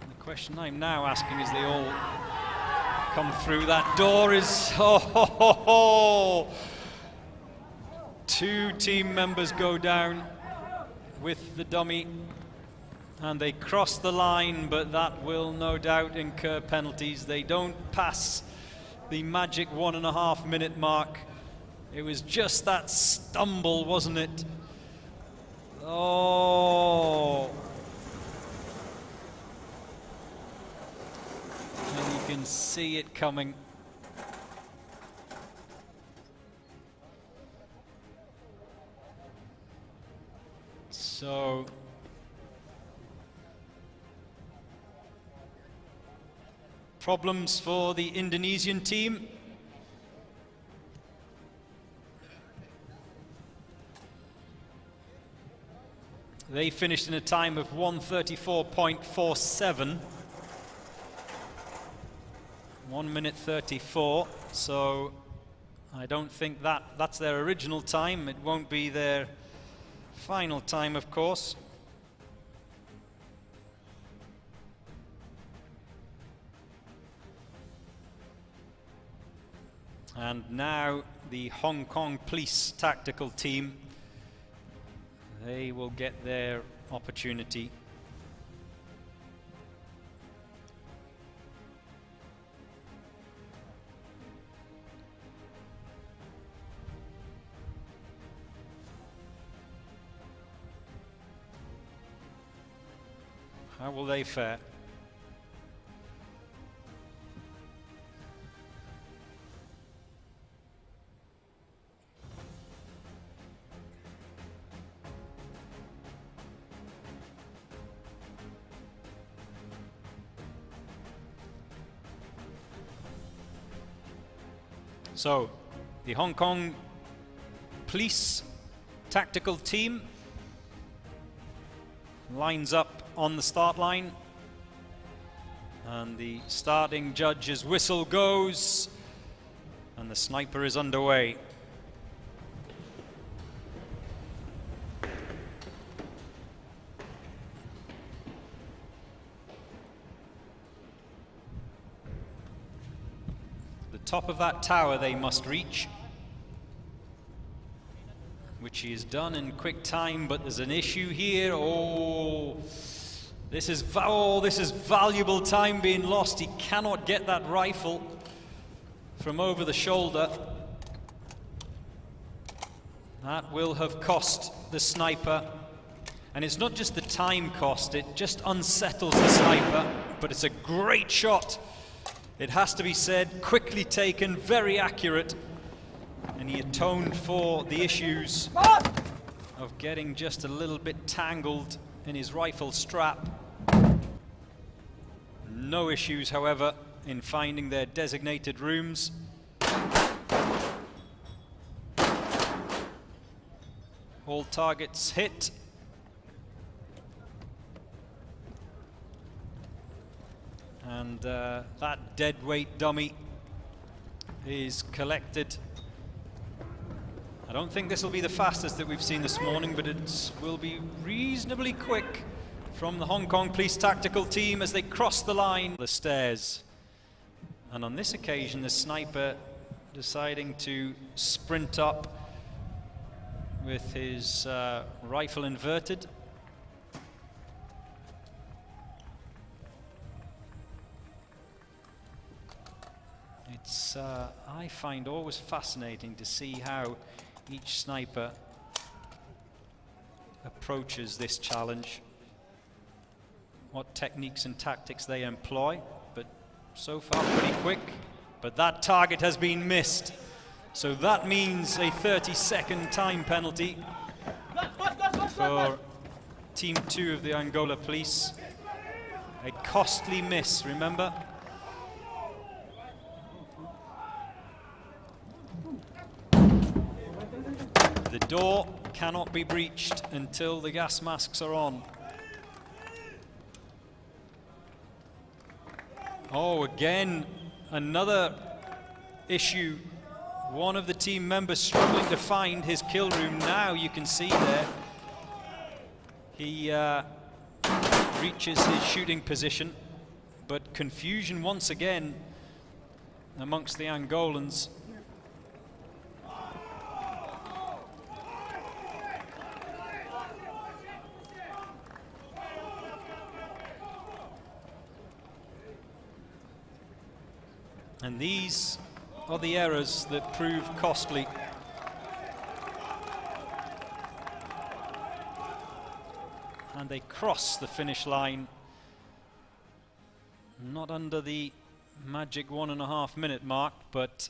The question I'm now asking is, they all come through that door, is two team members go down with the dummy, and they cross the line, but that will no doubt incur penalties. They don't pass the magic 1.5 minute mark. It was just that stumble, wasn't it? Oh. And you can see it coming. So problems for the Indonesian team. They finished in a time of 1:34.47. 1 minute 34. So I don't think that's their original time. It won't be their final time, of course. And now the Hong Kong Police tactical team, they will get their opportunity. How will they fare? So, the Hong Kong Police tactical team lines up on the start line, and the starting judge's whistle goes, and the sniper is underway. The top of that tower they must reach, which he has done in quick time, but there's an issue here. Oh, this is valuable time being lost. He cannot get that rifle from over the shoulder. That will have cost the sniper. And it's not just the time cost, it just unsettles the sniper, but it's a great shot. It has to be said, quickly taken, very accurate. And he atoned for the issues of getting just a little bit tangled in his rifle strap. No issues, however, in finding their designated rooms. All targets hit. And that deadweight dummy is collected. I don't think this will be the fastest that we've seen this morning, but it will be reasonably quick from the Hong Kong Police tactical team as they cross the line, the stairs. And on this occasion, the sniper deciding to sprint up with his rifle inverted. It's, I find always fascinating to see how each sniper approaches this challenge, what techniques and tactics they employ, but so far pretty quick. But that target has been missed, so that means a 30-second time penalty for Team 2 of the Angola Police. A costly miss, remember? The door cannot be breached until the gas masks are on. Oh, again, another issue. One of the team members struggling to find his kill room. Now you can see there, he reaches his shooting position, but confusion once again amongst the Angolans. And these are the errors that prove costly. And they cross the finish line, not under the magic 1.5 minute mark, but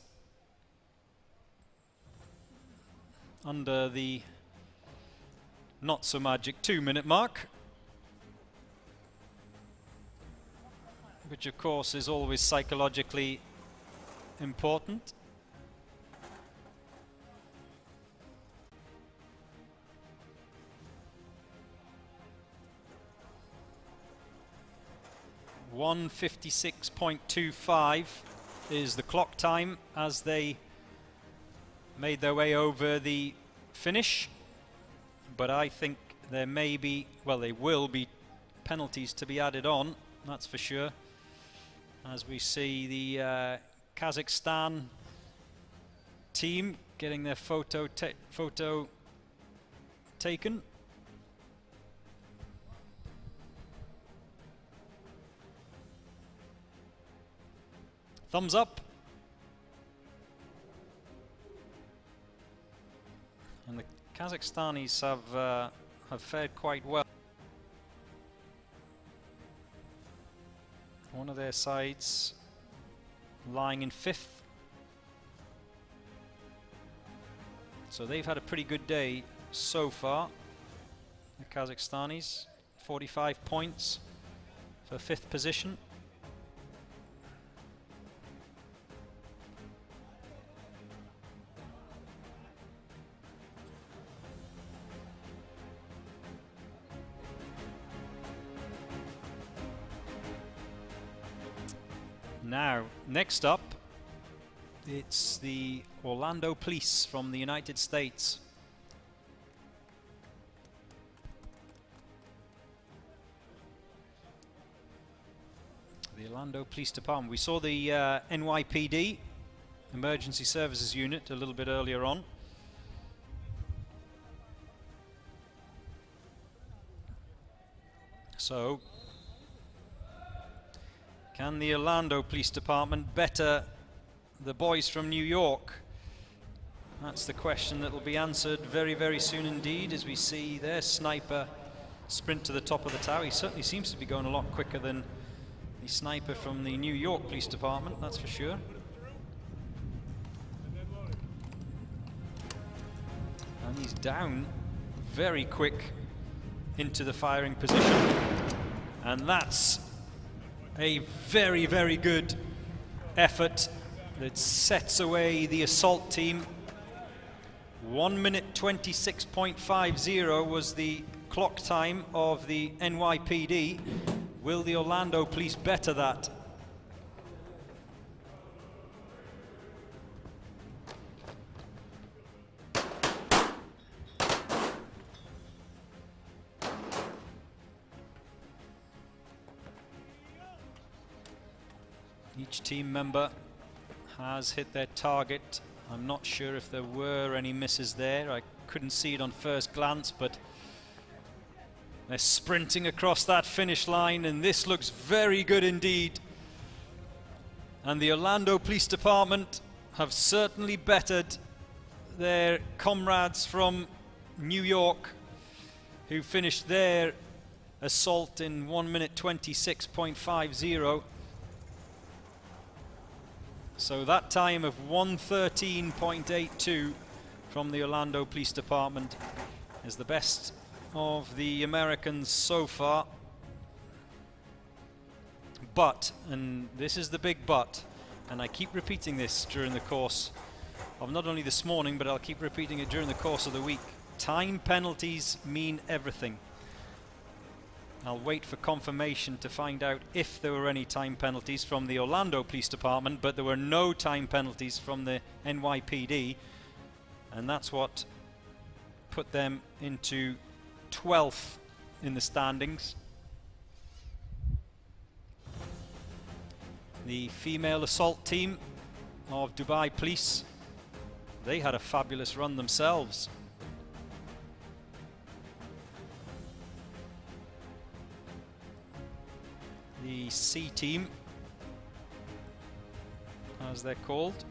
under the not so magic 2 minute mark, which of course is always psychologically important. (1:56.25) is the clock time as they made their way over the finish. But I think there may be, well, there will be penalties to be added on, that's for sure, as we see the Kazakhstan team getting their photo taken. Thumbs up. And the Kazakhstanis have fared quite well. One of their sides lying in 5th. So they've had a pretty good day so far. The Kazakhstanis, 45 points for 5th position. Now, next up, it's the Orlando Police from the United States. The Orlando Police Department. We saw the NYPD, Emergency Services Unit, a little bit earlier on. So, can the Orlando Police Department better the boys from New York? That's the question that will be answered very, very soon indeed, as we see their sniper sprint to the top of the tower. He certainly seems to be going a lot quicker than the sniper from the New York Police Department, that's for sure. And he's down very quick into the firing position. And that's a very, very good effort that sets away the assault team. 1:26.50 was the clock time of the NYPD. Will the Orlando Police better that? Each team member has hit their target. I'm not sure if there were any misses there. I couldn't see it on first glance, but they're sprinting across that finish line, and this looks very good indeed. And the Orlando Police Department have certainly bettered their comrades from New York, who finished their assault in 1:26.50. So that time of 1:13.82 from the Orlando Police Department is the best of the Americans so far. But, and this is the big but, and I keep repeating this during the course of not only this morning, but I'll keep repeating it during the course of the week. Time penalties mean everything. I'll wait for confirmation to find out if there were any time penalties from the Orlando Police Department, but there were no time penalties from the NYPD, and that's what put them into 12th in the standings. The female assault team of Dubai Police, they had a fabulous run themselves. The C team, as they're called,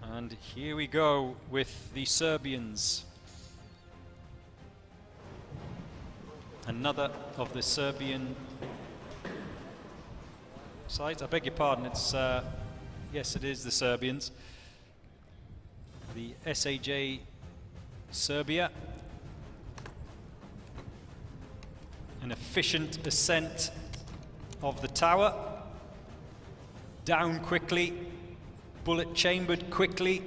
and here we go with the Serbians. Another of the Serbian sides. I beg your pardon, it's yes, it is the Serbians. The SAJ Serbia. An efficient ascent of the tower. Down quickly, bullet chambered quickly,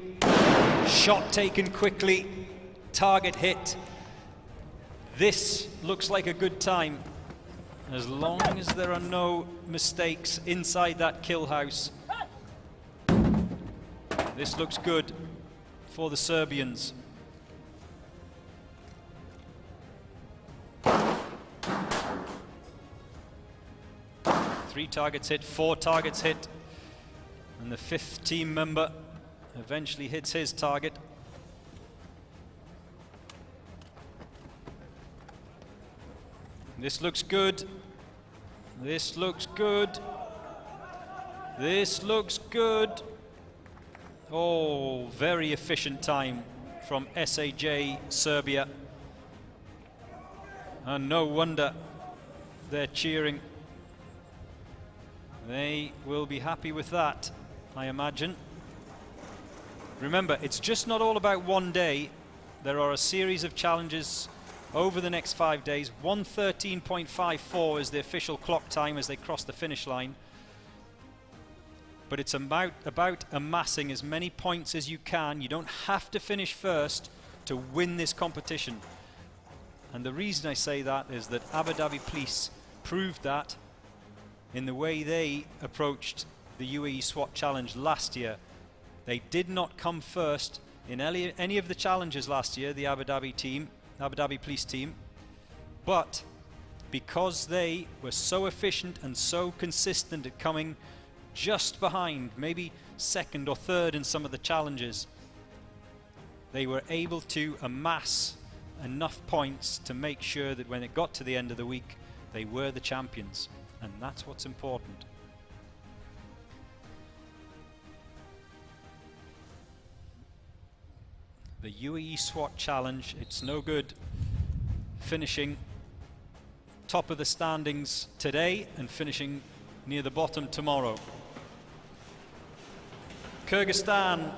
shot taken quickly, target hit. This looks like a good time, as long as there are no mistakes inside that kill house. This looks good for the Serbians. Three targets hit, 4 targets hit, and the 5th team member eventually hits his target. This looks good. This looks good. This looks good. Oh, very efficient time from SAJ Serbia. And no wonder they're cheering. They will be happy with that, I imagine. Remember, it's just not all about one day. There are a series of challenges over the next 5 days. 1:13.54 is the official clock time as they cross the finish line. But it's about amassing as many points as you can. You don't have to finish first to win this competition. And the reason I say that is that Abu Dhabi Police proved that in the way they approached the UAE SWAT challenge last year. They did not come first in any of the challenges last year, the Abu Dhabi Police team, but because they were so efficient and so consistent at coming just behind, maybe 2nd or 3rd in some of the challenges, they were able to amass enough points to make sure that when it got to the end of the week, they were the champions, and that's what's important. The UAE SWAT challenge, it's no good finishing top of the standings today and finishing near the bottom tomorrow. Kyrgyzstan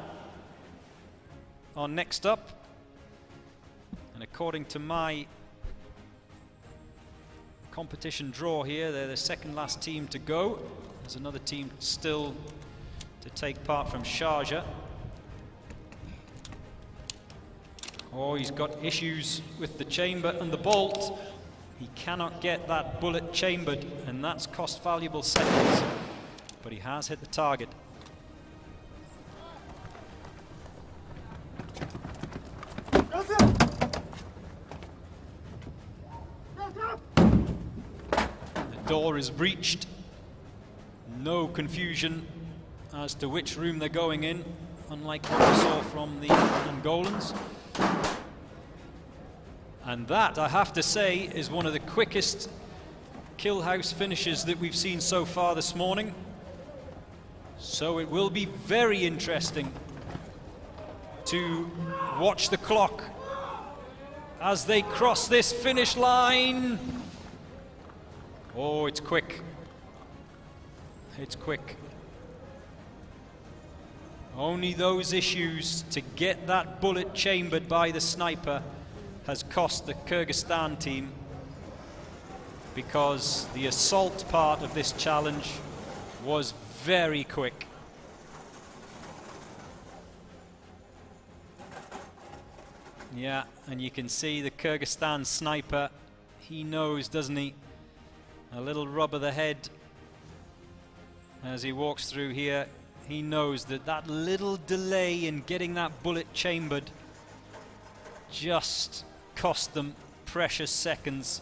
are next up, and according to my competition draw here, they're the 2nd last team to go. There's another team still to take part from Sharjah. Oh, he's got issues with the chamber and the bolt. He cannot get that bullet chambered, and that's cost valuable seconds, but he has hit the target. The door is breached. No confusion as to which room they're going in, unlike what we saw from the Angolans. And that, I have to say, is one of the quickest kill house finishes that we've seen so far this morning. So it will be very interesting to watch the clock as they cross this finish line. Oh, it's quick. It's quick. Only those issues to get that bullet chambered by the sniper has cost the Kyrgyzstan team, because the assault part of this challenge was very quick. Yeah, and you can see the Kyrgyzstan sniper. He knows, doesn't he? A little rub of the head as he walks through here. He knows that that little delay in getting that bullet chambered just cost them precious seconds.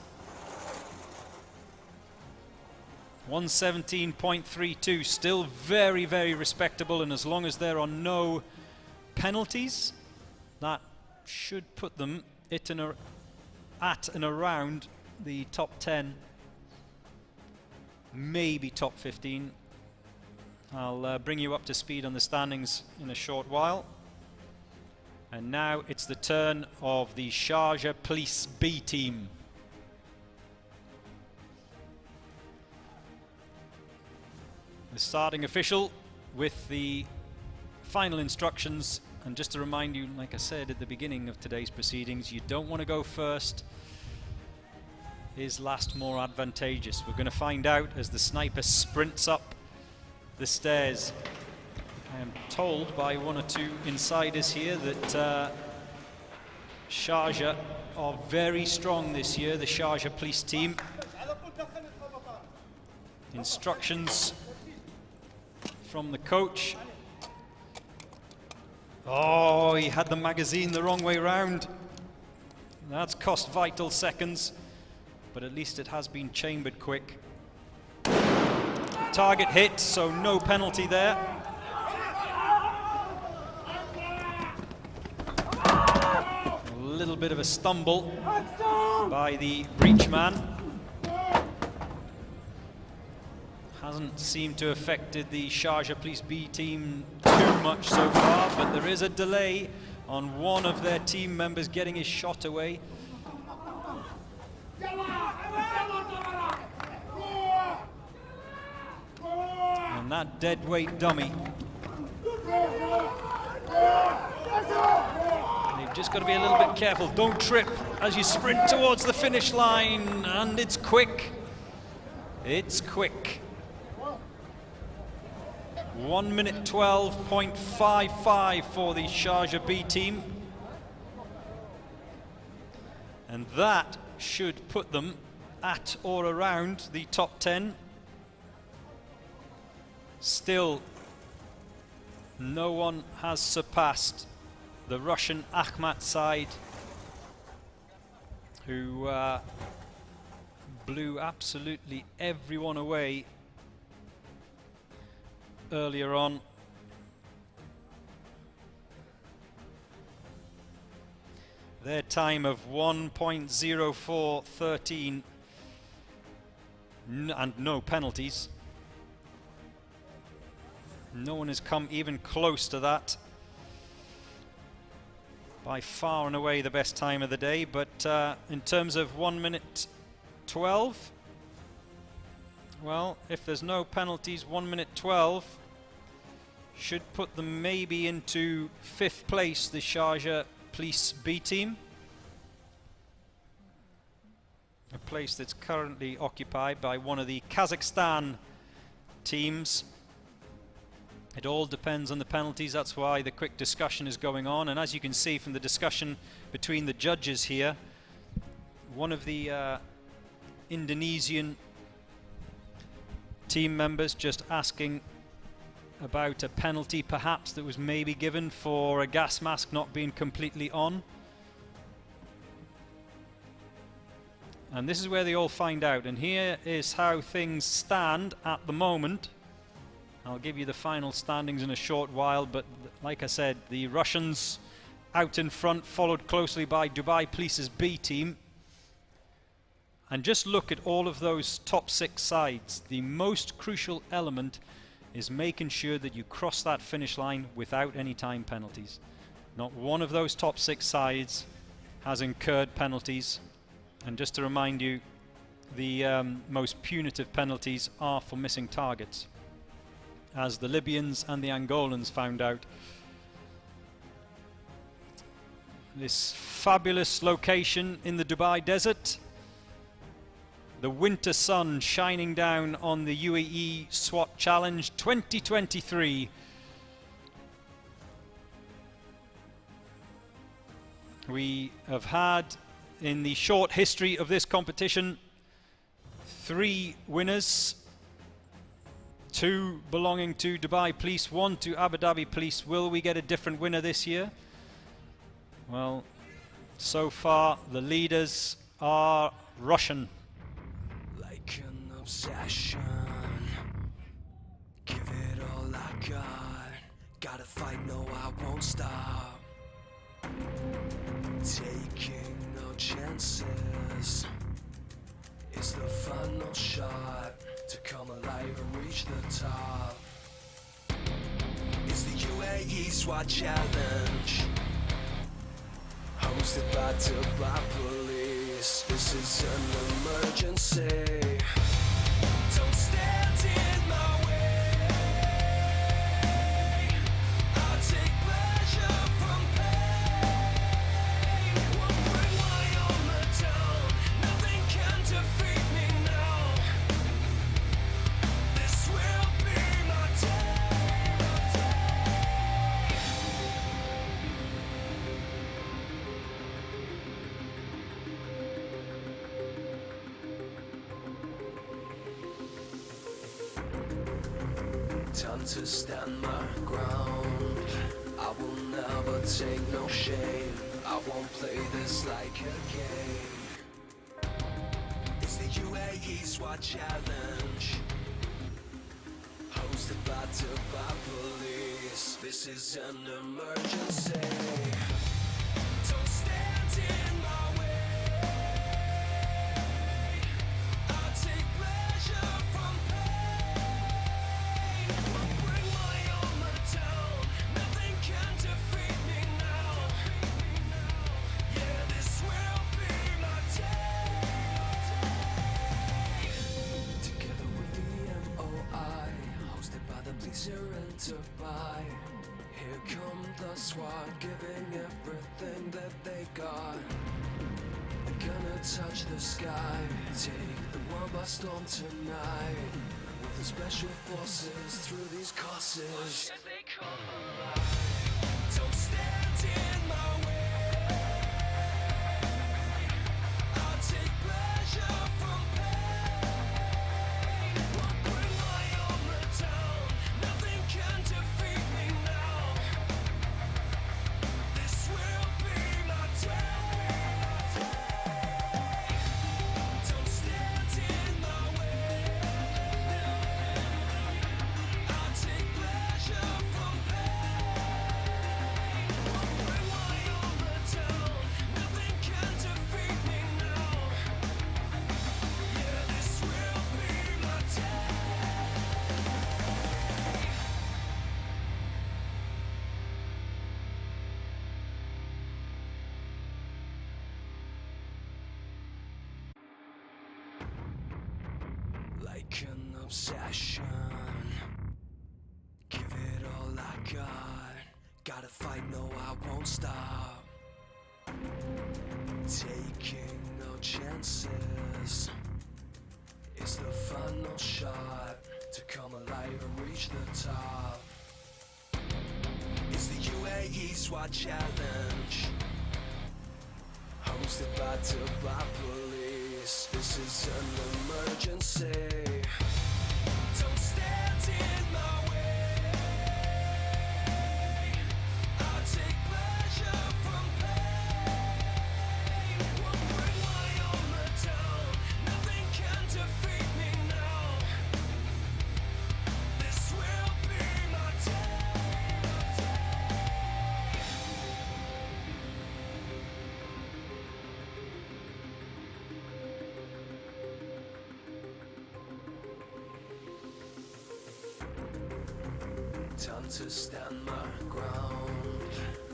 117.32, still very, very respectable, and as long as there are no penalties, that should put them at and around the top 10, maybe top 15. I'll bring you up to speed on the standings in a short while. And now it's the turn of the Sharjah Police B team. The starting official with the final instructions. And just to remind you, like I said at the beginning of today's proceedings, you don't want to go first. Is last more advantageous? We're going to find out as the sniper sprints up the stairs. I am told by one or two insiders here that Sharjah are very strong this year, the Sharjah police team. Instructions from the coach. Oh, he had the magazine the wrong way round. That's cost vital seconds, but at least it has been chambered quick. Target hit, so no penalty there. A little bit of a stumble by the breach man. Hasn't seemed to have affected the Sharjah Police B team too much so far, but there is a delay on one of their team members getting his shot away. And that deadweight dummy. You've just got to be a little bit careful. Don't trip as you sprint towards the finish line, and it's quick. It's quick. 1 minute 12.55 for the Sharjah B team. And that should put them at or around the top 10. Still, no one has surpassed the Russian Akhmat side, who blew absolutely everyone away earlier on. Their time of 1.0413 and no penalties. No one has come even close to that. By far and away the best time of the day, but in terms of 1 minute 12, well, if there's no penalties, 1 minute 12 should put them maybe into 5th place, the Sharjah Police B team. A place that's currently occupied by one of the Kazakhstan teams. It all depends on the penalties, that's why the quick discussion is going on. And as you can see from the discussion between the judges here, one of the Indonesian team members just asking about a penalty perhaps that was maybe given for a gas mask not being completely on. And this is where they all find out, and here is how things stand at the moment. I'll give you the final standings in a short while, but like I said, the Russians out in front, followed closely by Dhabi Police's B team. And just look at all of those top 6 sides. The most crucial element is making sure that you cross that finish line without any time penalties. Not one of those top 6 sides has incurred penalties. And just to remind you, the most punitive penalties are for missing targets, as the Libyans and the Angolans found out. This fabulous location in the Dubai desert. The winter sun shining down on the UAE SWAT Challenge 2023. We have had, in the short history of this competition, 3 winners, 2 belonging to Dubai Police, 1 to Abu Dhabi Police. Will we get a different winner this year? Well, so far the leaders are Russian. Like an obsession, give it all I got. Gotta fight, no, I won't stop. Taking no chances. It's the final shot to come alive and reach the top. It's the UAE SWAT challenge, hosted by Dhabi Police. This is an emergency. Don't stand in my way. I'll take pleasure from pain. Won't bring my armor down. Nothing can defeat me now. This will be my day. Time to stand my ground. I will never take no shame. I won't play this like a game. It's the UAE SWAT challenge, hosted by Dhabi Police. This is an emergency. Don't stand in my way. I'll take pleasure from pain. Won't bring my armor down. Nothing can defeat me now. Yeah, this will be my day. Together with the MOI, hosted by the police here in Dubai. Here come the SWAT, giving everything that they got. They're gonna touch the sky, take the world by storm tonight. With the special forces through these courses. They come alive. Don't stand in my way. I'll take pleasure from pain. Won't bring my armor down. Nothing can defeat me now. This will be my day. Don't stand in my way. I'll take pleasure from pain. Won't bring my armor down. Nothing can defeat me now. Yeah, this will be my day. Like an obsession, give it all I got. Gotta fight, no, I won't stop. Taking no chances. It's the final shot to come alive and reach the top. It's the UAE SWAT challenge, hosted by Dhabi Police. This is an emergency. Don't stand in my way. I'll take pleasure from pain. Won't bring my armor down. Nothing can defeat me now. This will be my day. Time to stand my ground.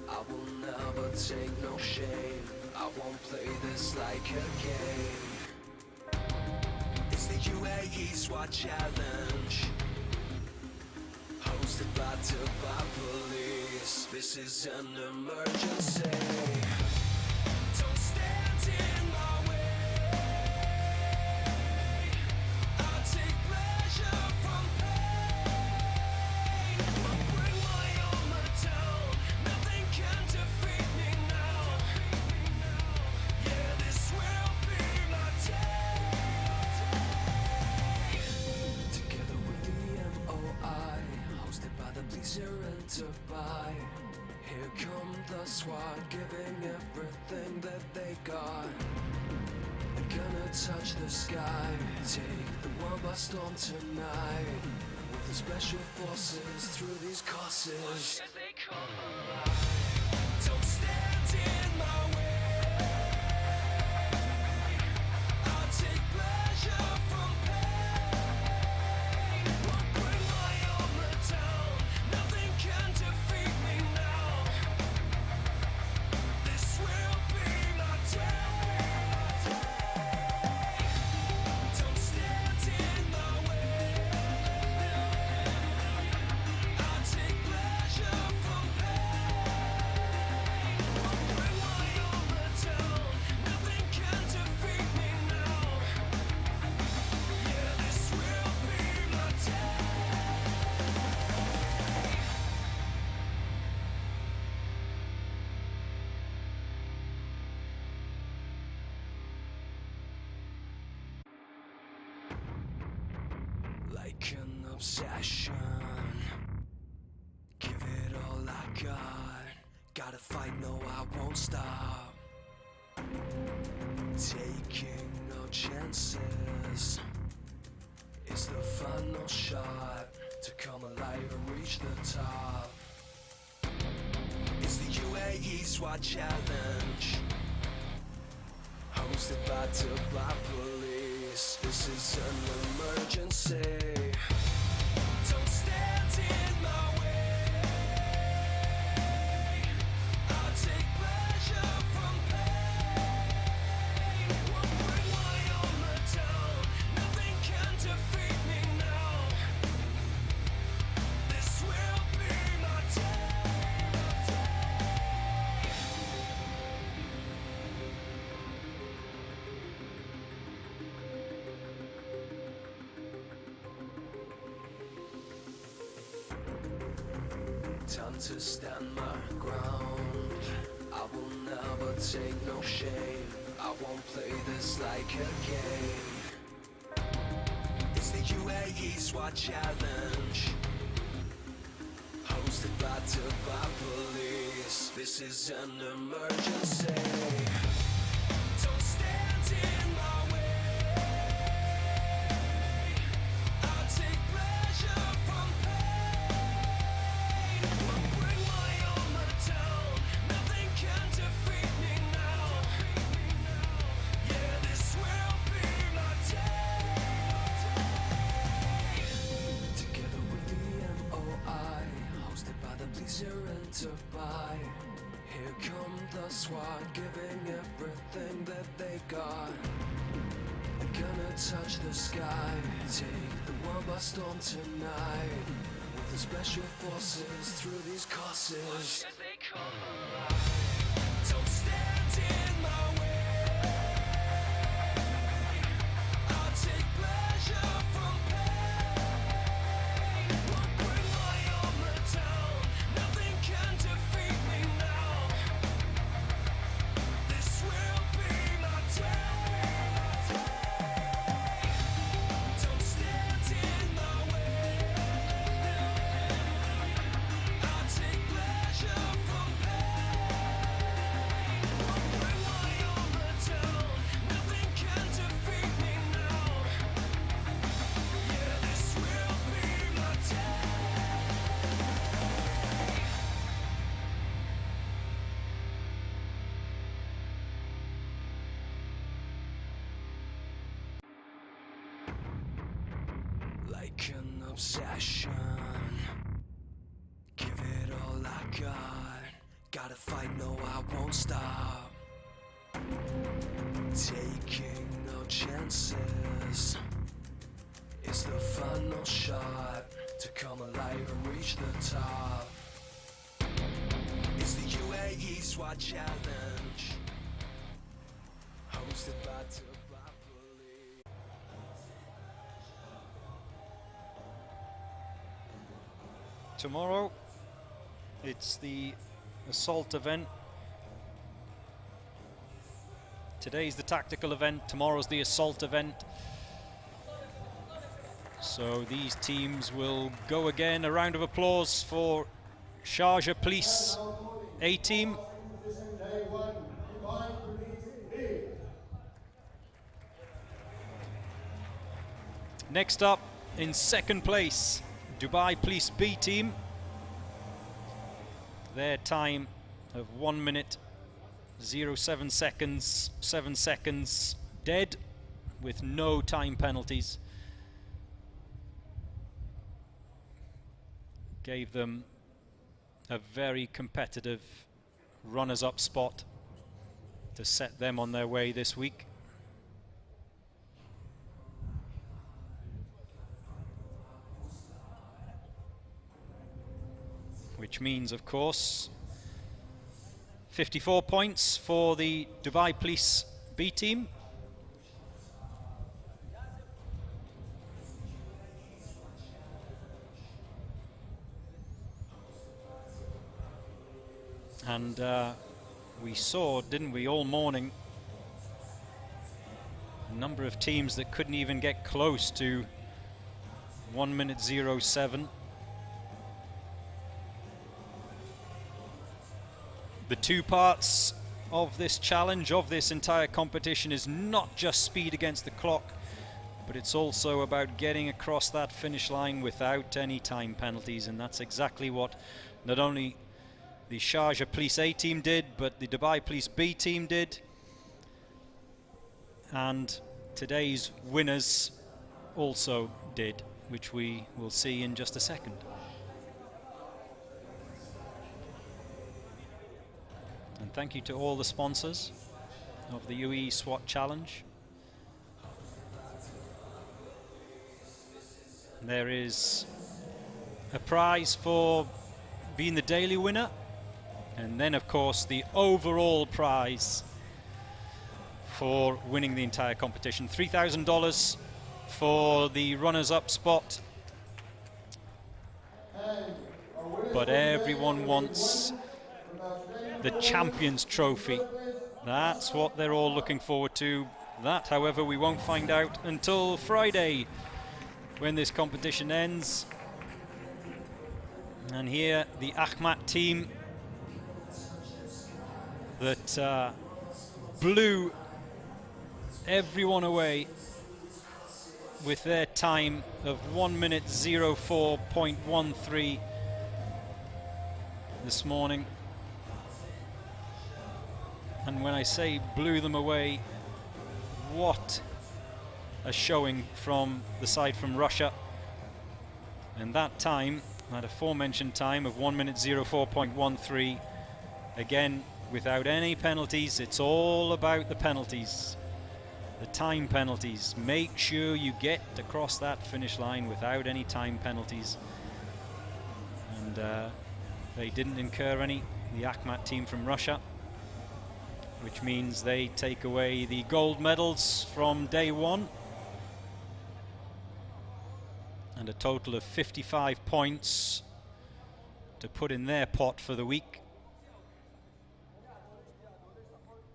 I will never take no shame. I won't play this like a game. It's the UAE SWAT challenge, hosted by Dhabi Police. This is an emergency. Don't stand in my way. I'll take pleasure from pain. Won't bring my armor down. Nothing can defeat me now. Police here in Dubai. Here come the SWAT, giving everything that they got. They're gonna touch the sky, take the world by storm tonight. With the special forces through these courses. Don't stand in my way. I'll take pleasure from pain. Won't bring my armor down. Nothing can defeat me now. This will be my day. Don't stand in my way. I'll take pleasure from pain. Won't bring my armor down. Nothing can defeat me now. Yeah, this will be my day. Like an obsession, give it all I got. Gotta fight, no, I won't stop. Taking no chances. It's the final shot to come alive and reach the top. It's the UAE SWAT challenge, hosted by Dhabi Police. This is an emergency. Don't stand in my way. I'll take pleasure from pain. Won't bring my armor down. Nothing can defeat me now. This will be my day. Time to stand my ground. I will never take no shame. I won't play this like a game. It's the UAE SWAT challenge, hosted by Dhabi Police. This is an emergency. Don't stand in my way. I'll take pleasure from pain. Won't bring my armor down. Nothing can defeat me now. Yeah, this will be my day. Together with the MOI, hosted by the police here in Dubai. Here come the SWAT, giving everything that they got. They're gonna touch the sky, take the world by storm tonight. With the special forces through these courses. Don't stand in my way. I'll take pleasure from pain. Won't bring my armor down. Nothing can defeat me now. This will be my day. Don't stand in my way. I'll take pleasure from pain. Won't bring my armor down. Nothing can defeat me now. Yeah, this will be my day. Like an obsession, give it all I got. Gotta fight, no, I won't stop. Taking no chances. It's the final shot to come alive and reach the top. It's the UAE SWAT challenge, hosted by Dhabi Police. Tomorrow, it's the assault event. Today's the tactical event, tomorrow's the assault event. So these teams will go again. A round of applause for Sharjah Police A team. Next up, in second place, Dhabi Police B team. Their time of 1 minute 07 seconds, 7 seconds dead with no time penalties. Gave them a very competitive runners-up spot to set them on their way this week. Which means, of course, 54 points for the Dhabi Police B team. And we saw, didn't we, all morning, a number of teams that couldn't even get close to 1 minute 07. The two parts of this challenge, of this entire competition, is not just speed against the clock, but it's also about getting across that finish line without any time penalties, and that's exactly what not only the Sharjah Police A team did, but the Dhabi Police B team did. And today's winners also did, which we will see in just a second. And thank you to all the sponsors of the UAE SWAT Challenge. There is a prize for being the daily winner, and then of course the overall prize for winning the entire competition. $3,000 for the runners-up spot. But everyone wants the Champions Trophy. That's what they're all looking forward to. That, however, we won't find out until Friday, when this competition ends. And here the Akhmat team that blew everyone away with their time of 1 minute 04.13 this morning. And when I say blew them away, what a showing from the side from Russia. And that time, that aforementioned time of 1 minute 04.13, again without any penalties. It's all about the penalties, the time penalties. Make sure you get across that finish line without any time penalties. And they didn't incur any, the Akhmat team from Russia, which means they take away the gold medals from day one. And a total of 55 points to put in their pot for the week.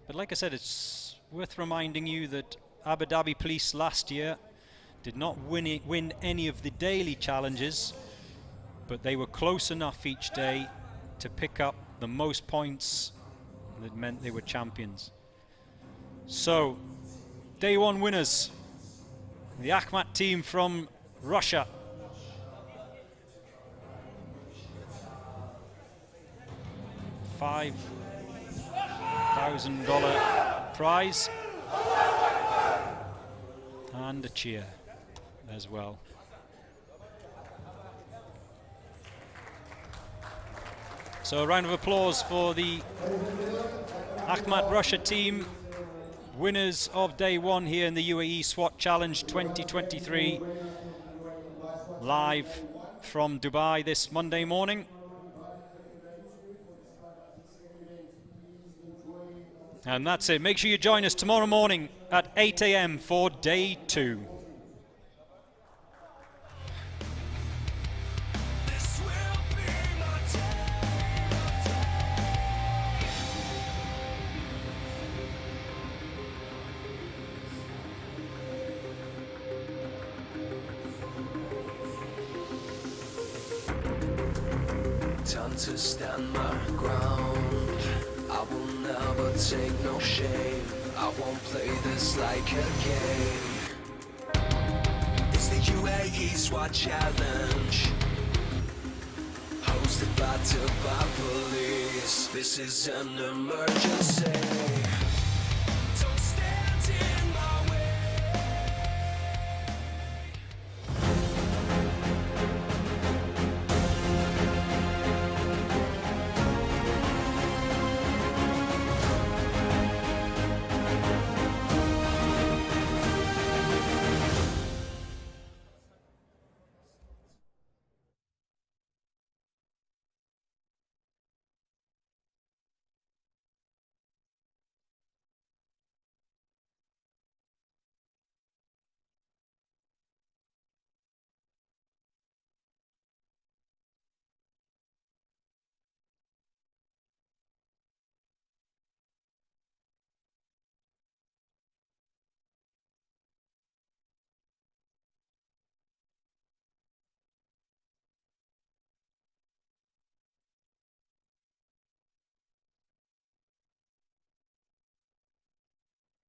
But like I said, it's worth reminding you that Abu Dhabi Police last year did not win any of the daily challenges, but they were close enough each day to pick up the most points that meant they were champions. So, day one winners, the Akhmat team from Russia. $5,000 prize and a cheer as well. So a round of applause for the Akhmat Russia team, winners of day one here in the UAE SWAT Challenge 2023, live from Dubai this Monday morning. And that's it. Make sure you join us tomorrow morning at 8 AM for day two. Time to stand my ground. I will never take no shame. I won't play this like a game. It's the UAE SWAT Challenge, hosted by Dhabi Police. This is an emergency.